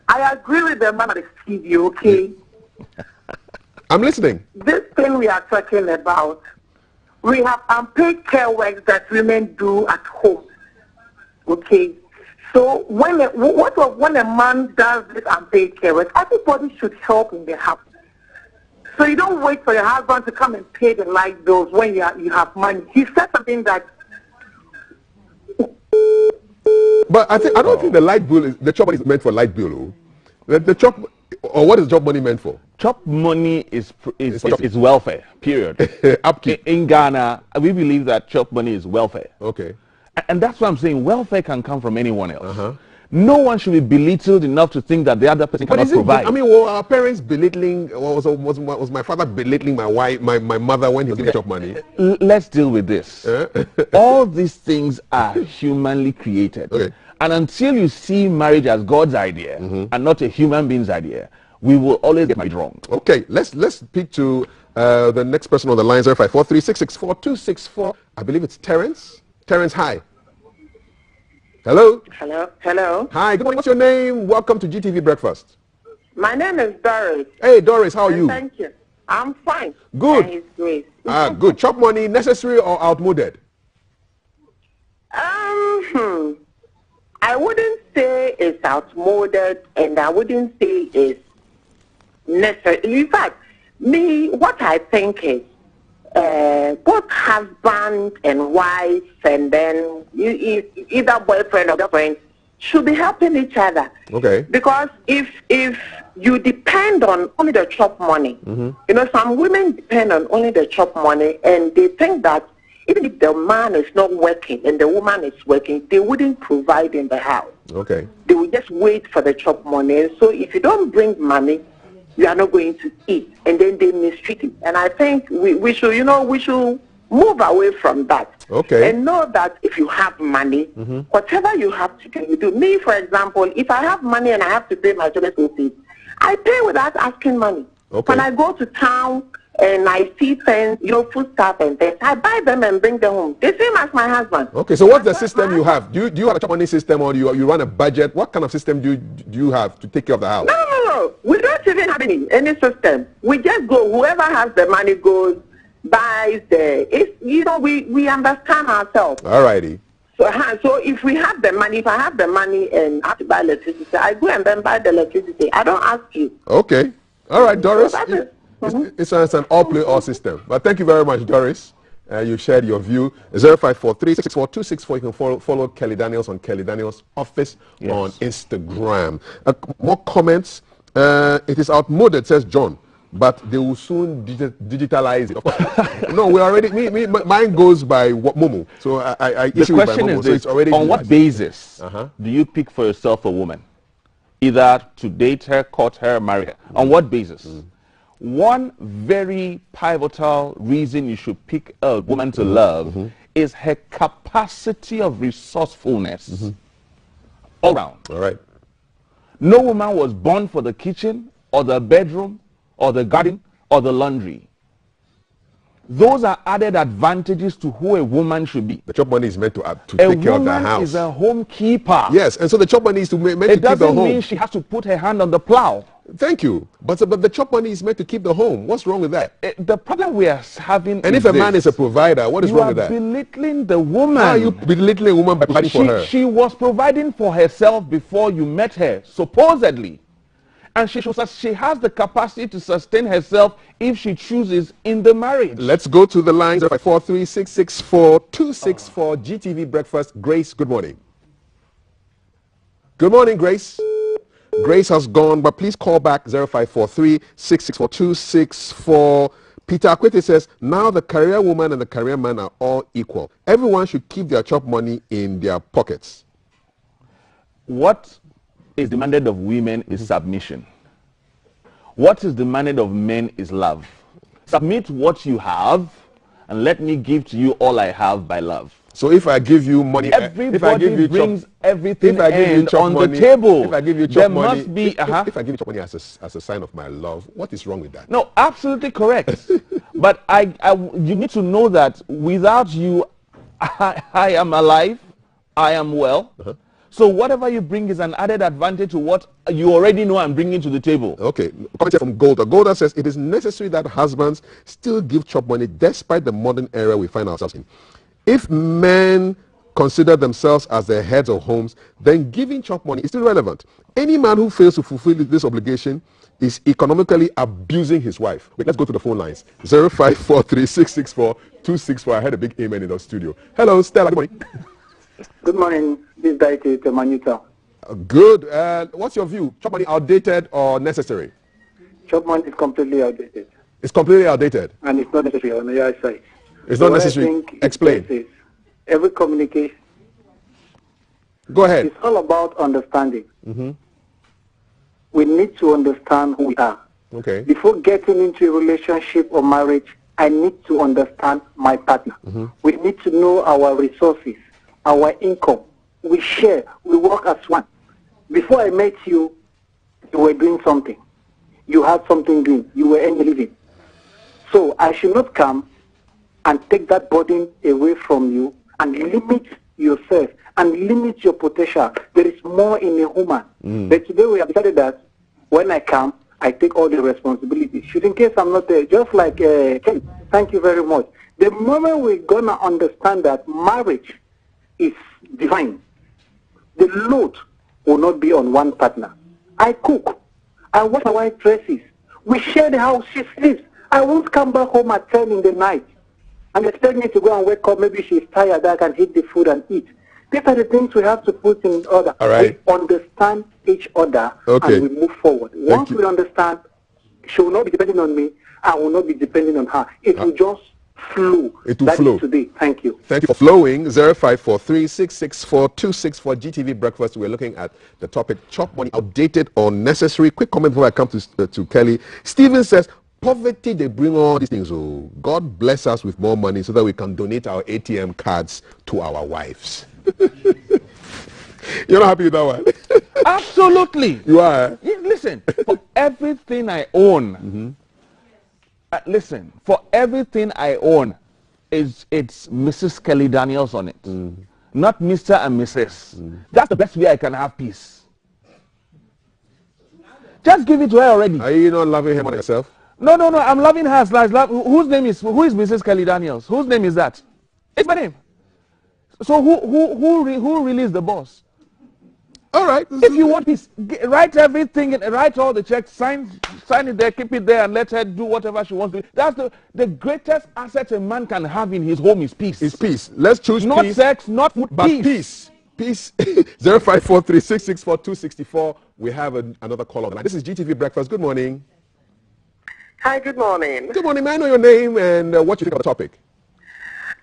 I agree with the man at the studio, okay? I'm listening. This thing we are talking about, we have unpaid care work that women do at home, okay? So when a man does this unpaid care work, everybody should help in the house. So you don't wait for your husband to come and pay the light bills when you have money. He said something that. But I don't think the chop money is meant for light bill. The chop, or what is chop money meant for? Chop money is welfare. Period. Upkeep. In Ghana, we believe that chop money is welfare. Okay. And that's what I'm saying. Welfare can come from anyone else. No one should be belittled enough to think that the other person cannot provide. I mean, were our parents belittling, was my father belittling my wife, my mother when he was giving chop money? Let's deal with this. All these things are humanly created. And until you see marriage as God's idea and not a human being's idea, we will always get married wrong. Okay, let's speak to The next person on the line, 0543664264. I believe it's Terence. Terence, hi. Hello? Hello? Hello? Hi, good morning. What's your name? Welcome to GTV Breakfast. My name is Doris. Hey, Doris, how are you? Thank you. I'm fine. Good. And His Grace. Good. Chop money, necessary or outmoded? I wouldn't say it's outmoded, and I wouldn't say it's necessary. In fact, what I think is both husband and wife, and then either boyfriend or girlfriend, should be helping each other. Okay. Because if you depend on only the chop money, some women depend on only the chop money, and they think that even if the man is not working and the woman is working, they wouldn't provide in the house. Okay. They will just wait for the chop money. And so if you don't bring money, you are not going to eat, and then they mistreat you. And I think we should move away from that. Okay. And know that if you have money, whatever you have to do, you do. Me, for example, if I have money and I have to pay my children's school fees, I pay without asking money. Okay. When I go to town and I see things, food stuff and things, I buy them and bring them home. The same as my husband. Okay, so what's the system you have? Do you have a chop money system, or you run a budget? What kind of system do you have to take care of the house? No. We don't even have any system. We just go. Whoever has the money goes, buys we understand ourselves. Alrighty. So if we have the money, if I have the money and I have to buy electricity, I go and then buy the electricity. I don't ask you. Okay. All right, Doris. So it's an all-play-all system. But thank you very much, Doris. You shared your view. 0543-664-264. You can follow Kelly Daniels on Kelly Daniels Office on Instagram. More comments. It is outmoded, says John, but they will soon digitalize it. No, we already. Mine goes by Momo. So I the question is this: on what basis do you pick for yourself a woman, either to date her, court her, marry her? On what basis? One very pivotal reason you should pick a woman to love is her capacity of resourcefulness all round. All right. No woman was born for the kitchen or the bedroom or the garden or the laundry. Those are added advantages to who a woman should be. The chop money is meant to take care of the house. A woman is a home keeper. Yes, and so the chop money is meant to keep the home. It doesn't mean she has to put her hand on the plow. Thank you. But the chop money is meant to keep the home. What's wrong with that? The problem we are having and if a man is a provider, what is wrong with that? You are belittling the woman. How are you belittling a woman by providing for her? She was providing for herself before you met her, supposedly. And she has the capacity to sustain herself if she chooses in the marriage. Let's go to the lines. 0543-664-264 GTV Breakfast. Grace, good morning. Good morning, Grace. Grace has gone, but please call back 0543-664-264. Peter Akwete says, now the career woman and the career man are all equal. Everyone should keep their chop money in their pockets. What is demanded of women is submission. What is demanded of men is love. Submit what you have and let me give to you all I have by love. So if I give you money, everybody brings everything on the table. If I give you chop money, must be, if I give you chop money as a sign of my love, what is wrong with that? No, absolutely correct. But you need to know that without you, I am alive, I am well. So whatever you bring is an added advantage to what you already know I'm bringing to the table. Okay. Comment from Golda. Golda says, it is necessary that husbands still give chop money despite the modern era we find ourselves in. If men consider themselves as the heads of homes, then giving chop money is still relevant. Any man who fails to fulfill this obligation is economically abusing his wife. Wait, let's go to the phone lines. 0543-664-264. I heard a big amen in the studio. Hello, Stella. Good morning. Good morning. This guy is Manuta. Good. What's your view? Chop money outdated or necessary? Chop money is completely outdated. It's completely outdated? And it's not necessary on the other side. It's not necessary. Explain. Every communication. Go ahead. It's all about understanding. We need to understand who we are. Okay. Before getting into a relationship or marriage, I need to understand my partner. We need to know our resources, our income. We share. We work as one. Before I met you, you were doing something. You had something doing. You were earning living. So I should not come and take that burden away from you and limit yourself and limit your potential. There is more in a woman. But today we have decided that when I come, I take all the responsibility. Should in case I'm not there, just like Ken, thank you very much. The moment we're going to understand that marriage is divine, the load will not be on one partner. I cook. I wash my wife's dresses. We share the house. She sleeps. I won't come back home at 10 in the night and expect me to go and wake up. Maybe she's tired. I can eat the food and eat. These are the things we have to put in order. All right. We understand each other and we move forward. Once we understand, she will not be depending on me. I will not be depending on her. It will just flow. It will flow. Today. Thank you. Thank you for flowing. 0543-664-264 GTV Breakfast. We're looking at the topic, chop money, outdated or necessary. Quick comment before I come to Kelly. Stephen says, poverty, they bring all these things. Oh, God bless us with more money so that we can donate our ATM cards to our wives. You're not happy with that one? Absolutely. You are? Yeah, listen, for everything I own, listen, for everything I own, it's Mrs. Kelly Daniels on it, not Mr. and Mrs. That's the best way I can have peace. Just give it to her already. Are you not loving him on yourself? No, I'm loving her. Who is Mrs. Kelly Daniels? Whose name is that? It's my name. So who really is the boss? All right. If you want peace, write everything, write all the checks, sign it there, keep it there, and let her do whatever she wants to do. That's the greatest asset a man can have in his home is peace. It's peace. Let's choose not peace. Not sex, not food, but peace. Peace. 0543-664-264. We have another call on the line. This is GTV Breakfast. Good morning. Hi, good morning. Good morning. May I know your name and what you think of the topic?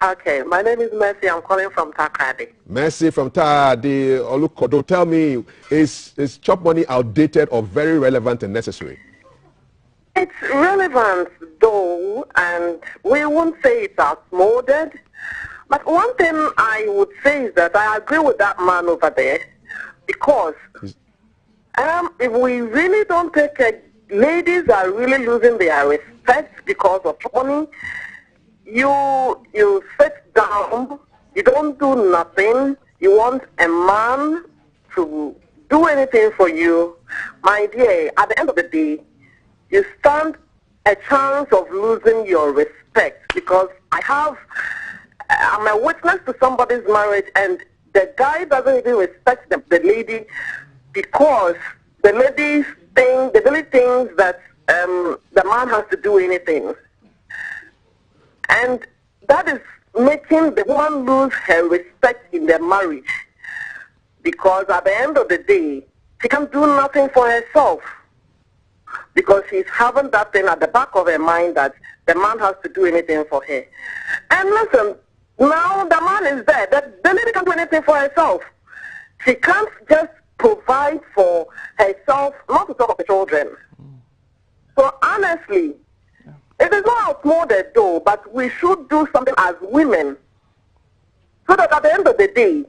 Okay, my name is Mercy. I'm calling from Takrady. Mercy from Tadi Olukodo. Tell me, is chop money outdated or very relevant and necessary? It's relevant, though, and we won't say it's outmoded. But one thing I would say is that I agree with that man over there, because if we really don't take it, ladies are really losing their respect because of money. You sit down, you don't do nothing, you want a man to do anything for you. My dear, at the end of the day, you stand a chance of losing your respect, because I'm a witness to somebody's marriage and the guy doesn't even respect the lady, because the lady really thinks that the man has to do anything. And that is making the woman lose her respect in their marriage, because at the end of the day, she can't do nothing for herself, because she's having that thing at the back of her mind that the man has to do anything for her. And listen, now the man is there. The lady can't do anything for herself. She can't just provide for herself, not to talk of the children. So honestly, it is not outmoded though, but we should do something as women so that at the end of the day,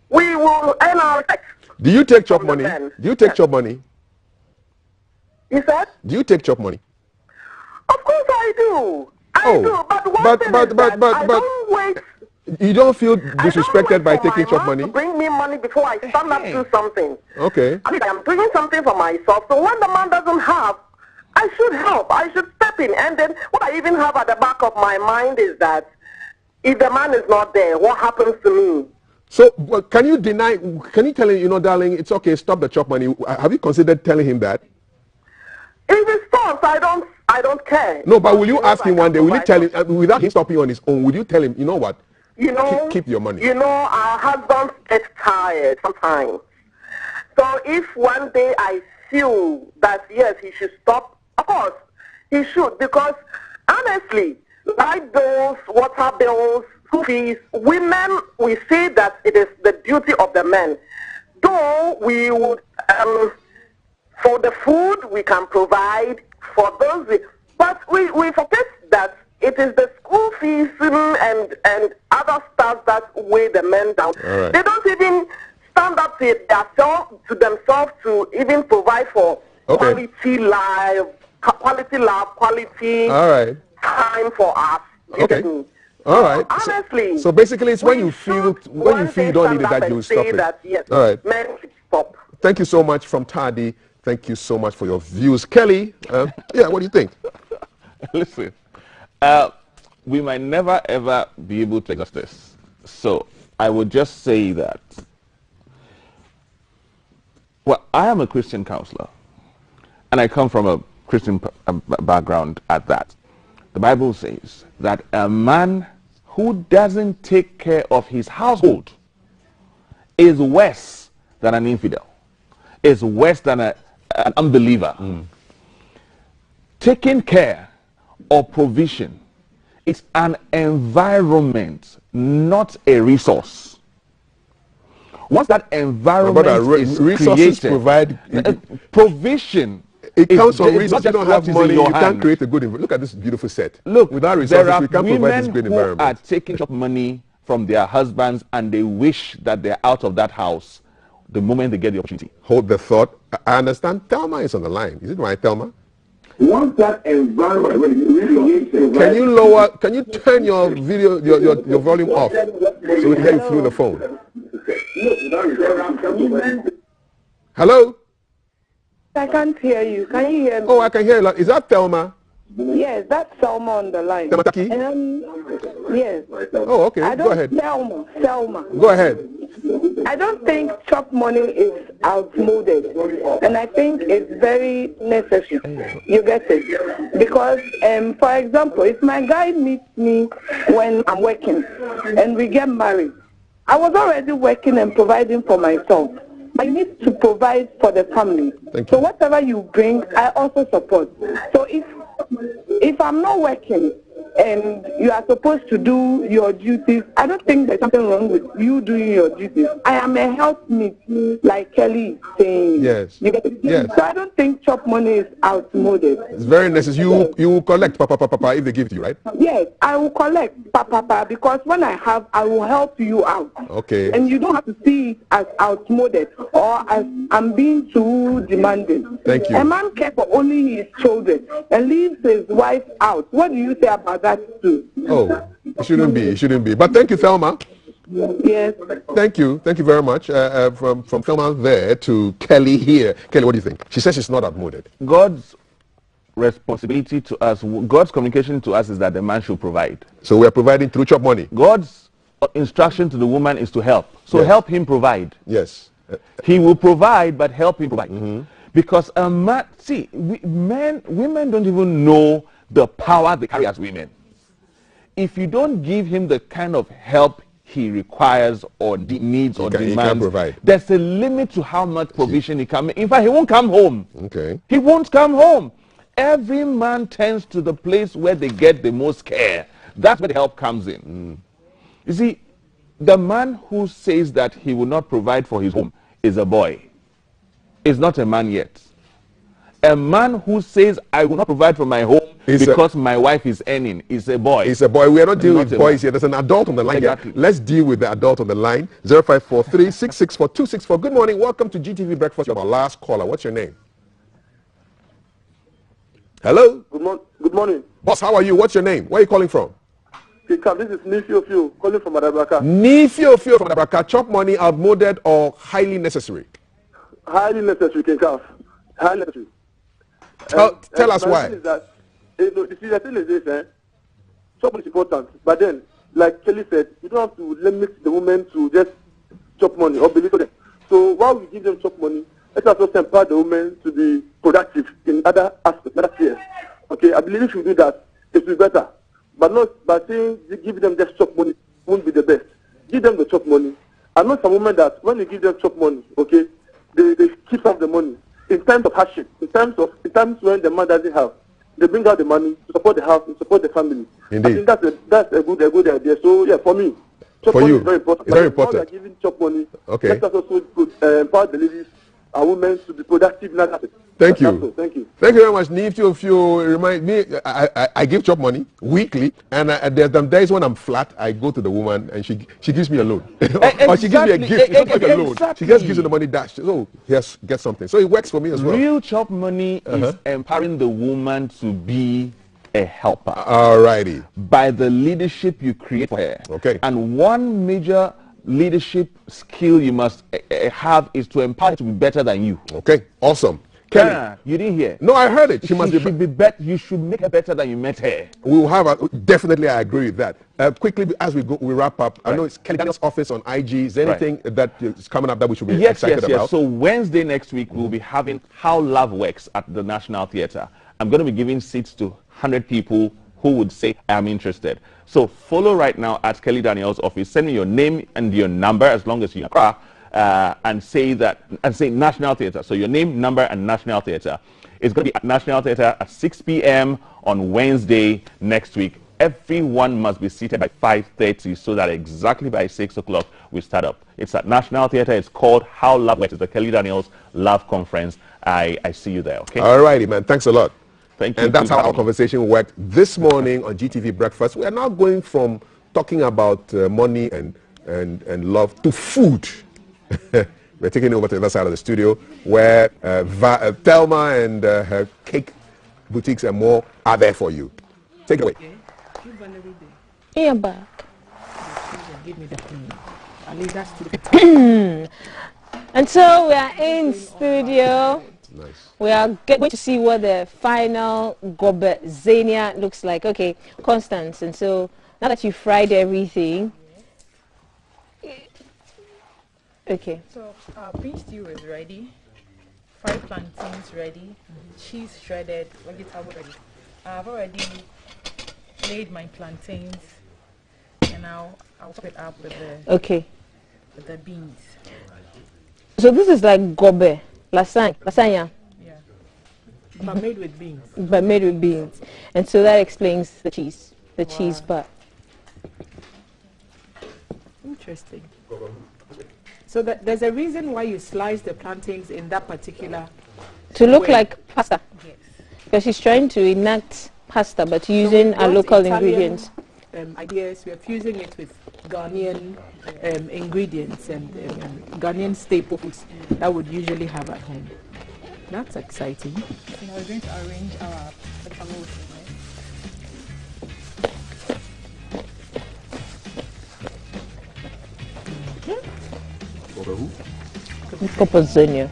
we will earn our respect. Do you take chop money? Do you take chop money? You said? Do you take chop money? Of course I do. I do. But one thing is that I don't wait. You don't feel disrespected by taking chop money? To bring me money before I stand up to do something. Okay. I mean, I'm doing something for myself. So when the man doesn't have, I should help. I should step in. And then what I even have at the back of my mind is that if the man is not there, what happens to me? So can you tell him, darling, it's okay, stop the chop money? Have you considered telling him that? If it stops, I don't care. No, but will you ask him one day, will you tell him, without him stopping on his own, will you tell him, you know what? Keep your money. Our husbands get tired sometimes. So if one day I feel that, yes, he should stop, of course, he should, because honestly, light bills, water bills, school fees, women, we say that it is the duty of the men. Though we would, for the food we can provide, for those, but we forget that it is the school fees and other stuff that weigh the men down. Right. They don't even stand up to themselves to even provide for quality life, quality All right. time for us. Okay. All right. Honestly. So basically, it's when you feel you don't need it that you stop it. That, yes, all right. Men should stop. Thank you so much from Tadi. Thank you so much for your views, Kelly. Yeah, what do you think? Listen, we might never ever be able to exhaust this. So I would just say that. Well, I am a Christian counselor, and I come from a Christian background at that. The Bible says that a man who doesn't take care of his household is worse than an infidel, is worse than an unbeliever. Taking care of provision is an environment, not a resource. Once that environment is resources created, provide provision. It comes from resources. You don't have money, you can't create a good environment. Look at this beautiful set. Look, without resources, we can't provide this great who environment. are taking up money from their husbands and they wish that they're out of that house the moment they get the opportunity. Hold the thought. I understand. Thelma is on the line. Is it right, Thelma? Once that environment Can you lower? Can you turn your video, your volume off, so we can hear you through the phone? Hello. I can't hear you. Can you hear me? Oh, I can hear you. Is that Thelma? Yes, that's Selma on the line. Thelma Taki? Yes. Oh, okay. Go ahead. Selma. Go ahead. I don't think chop money is outmoded, and I think it's very necessary. You get it? Because, for example, if my guy meets me when I'm working and we get married, I was already working and providing for myself. I need to provide for the family. So whatever you bring, I also support. So if I'm not working and you are supposed to do your duties, I don't think there's something wrong with you doing your duties. I am a helpmeet, like Kelly is saying. Yes. Yes. So I don't think chop money is outmoded. It's very necessary. You will collect papa if they give it to you, right? Yes, I will collect papa because when I have, I will help you out. Okay. And you don't have to see it as outmoded or as I'm being too demanding. Thank you. A man cares for only his children and leaves his wife out. What do you say about that too? Oh, it shouldn't be. It shouldn't be. But thank you, Thelma. Yes. Thank you very much. From Thelma there to Kelly here. Kelly, what do you think? She says she's not outmoded. God's responsibility to us, God's communication to us is that the man should provide. So we are providing through chop money. God's instruction to the woman is to help. So help him provide. Yes. He will provide, but help him provide. Because a man, women don't even know the power they carry as women. If you don't give him the kind of help he requires or needs or demands, there's a limit to how much provision he can make. In fact, he won't come home. Okay. He won't come home. Every man tends to the place where they get the most care. That's where the help comes in. You see, the man who says that he will not provide for his home is a boy. Is not a man yet. A man who says, I will not provide for my home because my wife is earning, is a boy. It's a boy. We are not dealing with boys here. There's an adult on the line. Exactly. Let's deal with the adult on the line. 0543-664-264. Good morning. Welcome to GTV Breakfast. Our last caller. What's your name? Hello? Good morning. Boss, how are you? What's your name? Where are you calling from? This is Nifio calling from Madabraka. Nifio from Madabraka. Chop money, outmoded or highly necessary? Highly necessary, Kinkaf. Highly necessary. Tell us why. Is that, the thing is this, chop money is important, but then, like Kelly said, you don't have to limit the women to just chop money or belittle them. So while we give them chop money, let us also empower the women to be productive in other aspects, other spheres. Okay, I believe if you do that, it will be better. But not by saying give them just chop money won't be the best. Give them the chop money. I know some women that when you give them chop money, okay, they keep some of the money. In times of hardship, in times when the man doesn't have, they bring out the money to support the house and support the family. Indeed. I think that's a good idea. So yeah, for me, chop money is very important. It's very important. While we are giving chop money, okay, let us also empower the ladies and women to be productive in that. Thank you. Thank you. Thank you very much. If you remind me, I give chop money weekly, and there are days when I'm flat, I go to the woman and she gives me a loan, or she gives me a gift. It's not like a loan. She just gives me the money dash. So yes, get something. So it works for me as well. Real chop money is empowering the woman to be a helper. Alrighty. By the leadership you create for her. Okay. And one major leadership skill you must have is to empower her to be better than you. Okay. Awesome. Kelly, you didn't hear? No, I heard it. She must be better. You should make her better than you met her. We will have definitely. I agree with that. Quickly, as we wrap up. Right. I know it's Kelly Daniels' office on IG. Is there anything that is coming up that we should be excited about? Yes. So Wednesday next week we'll be having How Love Works at the National Theatre. I'm going to be giving seats to 100 people who would say I'm interested. So follow right now at Kelly Daniels' office. Send me your name and your number as long as you are. And say National Theatre. So your name, number, and National Theatre. It's going to be at National Theatre at 6 p.m. on Wednesday next week. Everyone must be seated by 5:30 so that exactly by 6 o'clock we start up. It's at National Theatre. It's called How Love Works. It's the Kelly Daniels Love Conference. I see you there, okay? All righty, man. Thanks a lot. Thank you. And that's how our conversation worked this morning on GTV Breakfast. We are now going from talking about money and love to food. We're taking over to the other side of the studio where Thelma and her cake boutiques and more are there for you. Take it away. You're back. Give me the phone. And so we are in studio. Nice. We are going to see what the final gobe zania looks like. Okay, Constance. And so now that you fried everything. Okay. So beef stew is ready, fried plantains ready, cheese shredded, vegetable ready. I've already made my plantains, and I'll chop it up with the beans. So this is like gobe, lasagna. Yeah. But made with beans. But made with beans, and so that explains the cheese part. Interesting. So there's a reason why you slice the plantains in that particular to look way. like pasta. Yes. Because she's trying to enact pasta, but using our local ingredients. Ideas. We are fusing it with Ghanaian ingredients and Ghanaian staples that would usually have at home. That's exciting. So now we're going to arrange our vegetables. Popozania.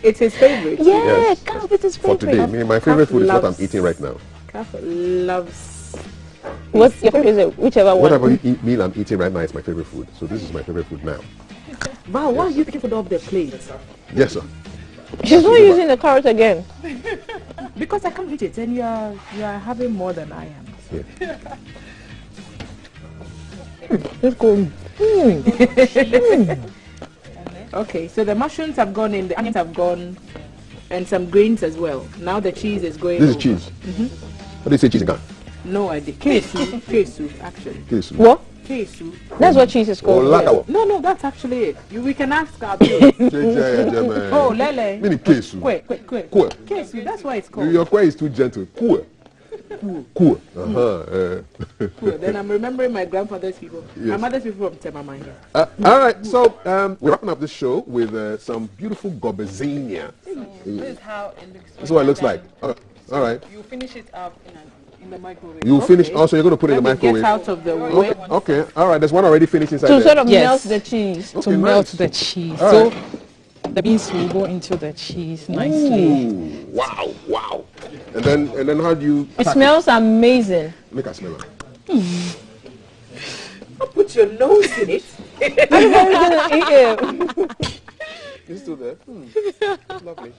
It's his favorite. Yes, it's his favorite. For today, my favorite food is what I'm eating right now. Kaffa loves. What's your favorite? Whichever one. Whatever meal I'm eating right now is my favorite food. So this is my favorite food now. Wow, why are you picking food off the plate? Yes, sir. She's not using the carrot again. Because I can't eat it, and you are having more than I am. Yeah. Let's go. Okay, so the mushrooms have gone in, the onions have gone, and some grains as well. Now the cheese is going. This is cheese. How do you say cheese in Ghana? No idea. Kesu, actually. Kesu. What? Kesu. That's what cheese is called. No, that's actually it. We can ask our people. Oh, Lele. Meaning kesu. Quick. Kesu, that's why it's called. Your kwe is too gentle. Cool. Then I'm remembering my grandfather's people. Yes. My mother's people from Temamai. All right, so we're wrapping up this show with some beautiful gobezania. This is how it looks. This is what it looks like. All right. You finish it up in the microwave. You finish. Also, you're going to put it in the microwave. Get out of the way. Okay. All right. There's one already finished inside. To sort of melt the cheese. To melt the cheese. All so right. the beans will go into the cheese nicely. Ooh, wow. And then how do you? It smells amazing. Make a smell it. Put your nose in it. You still there? Lovely.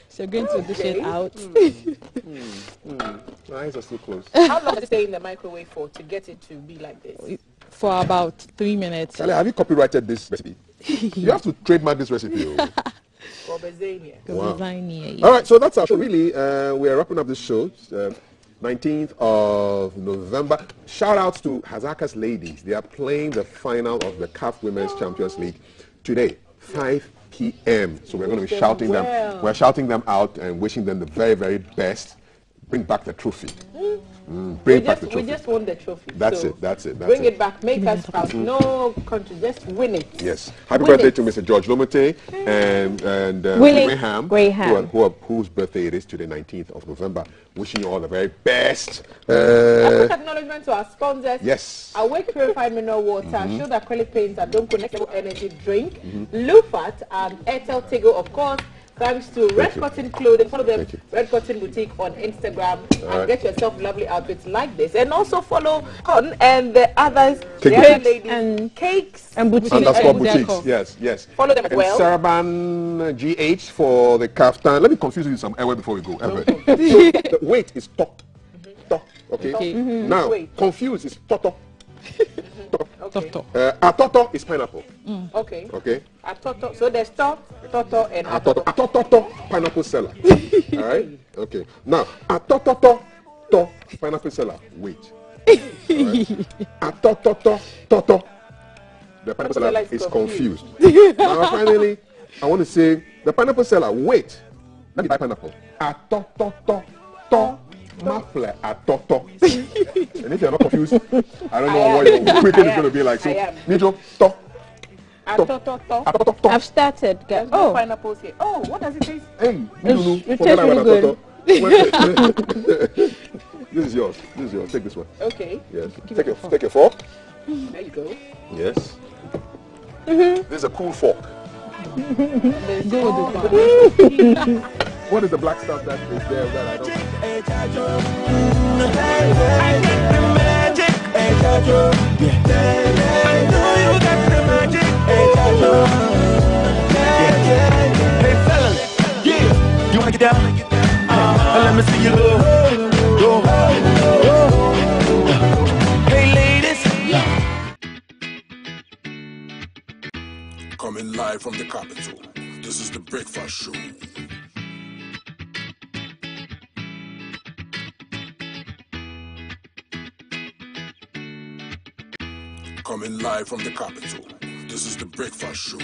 So you're going to dish it out. My eyes are still closed. How long does it stay in the microwave for to get it to be like this? For about 3 minutes. Charlie, have you copyrighted this recipe? You have to trademark this recipe. Gobezania. Wow. All right, so that's our show. Really, we are wrapping up this show. 19th of November. Shout outs to Hazaka's ladies. They are playing the final of the CAF Women's Champions League today, 5 p.m. So we're going to be shouting them. We're shouting them out and wishing them the very, very best. Bring back the trophy. Bring back the We trophy. just won the trophy. That's so it. That's it. That's bring it. it back. Make us proud. No country. Just win it. Yes. Happy Win birthday it. to Mr. George Lomete and Willie Graham, whose birthday it is today, 19th of November. Wishing you all the very best. A quick acknowledgement to our sponsors. Yes. Awake Purified Mineral Water, Shield Acrylic Paints, and Don't Connect Energy Drink, Lufat, and Airtel Tigo, of course. Thanks to Red Cotton Clothing. Follow them, Red Cotton Boutique on Instagram, and get yourself lovely outfits like this. And also follow Cotton and the others, the other ladies, and cakes and boutiques. Underscore boutiques. Yes, yes. Follow them as well. Saraban GH for the kaftan. Let me confuse you with some airway before we go. So the weight is top. Okay. Now, confused is toto. Atoto is pineapple. Okay. Okay. Atoto. So there's toto, and atoto. Atoto, pineapple seller. All right. Okay. Now, atoto, pineapple seller. Wait. Right. Atoto, the pineapple seller is confused. Now, finally, I want to say the pineapple seller. Wait. Let me buy pineapple. Atoto. Mafle atoto. And if you're not confused, I don't know what your weekend is going to be like. So, Nijo, to. I've started. Oh, pineapples here. Oh, what does it taste? Hey, it tastes really good. This is yours. Take this one. Okay. Yes. Take your fork. There you go. Yes. This is a cool fork. What is the black stuff that is there that I don't? Hey fellas, yeah, you wanna get down? Let me see you go. Hey ladies, coming live from the capital. This is the Breakfast Show. Coming live from the capital. This is the Breakfast Show.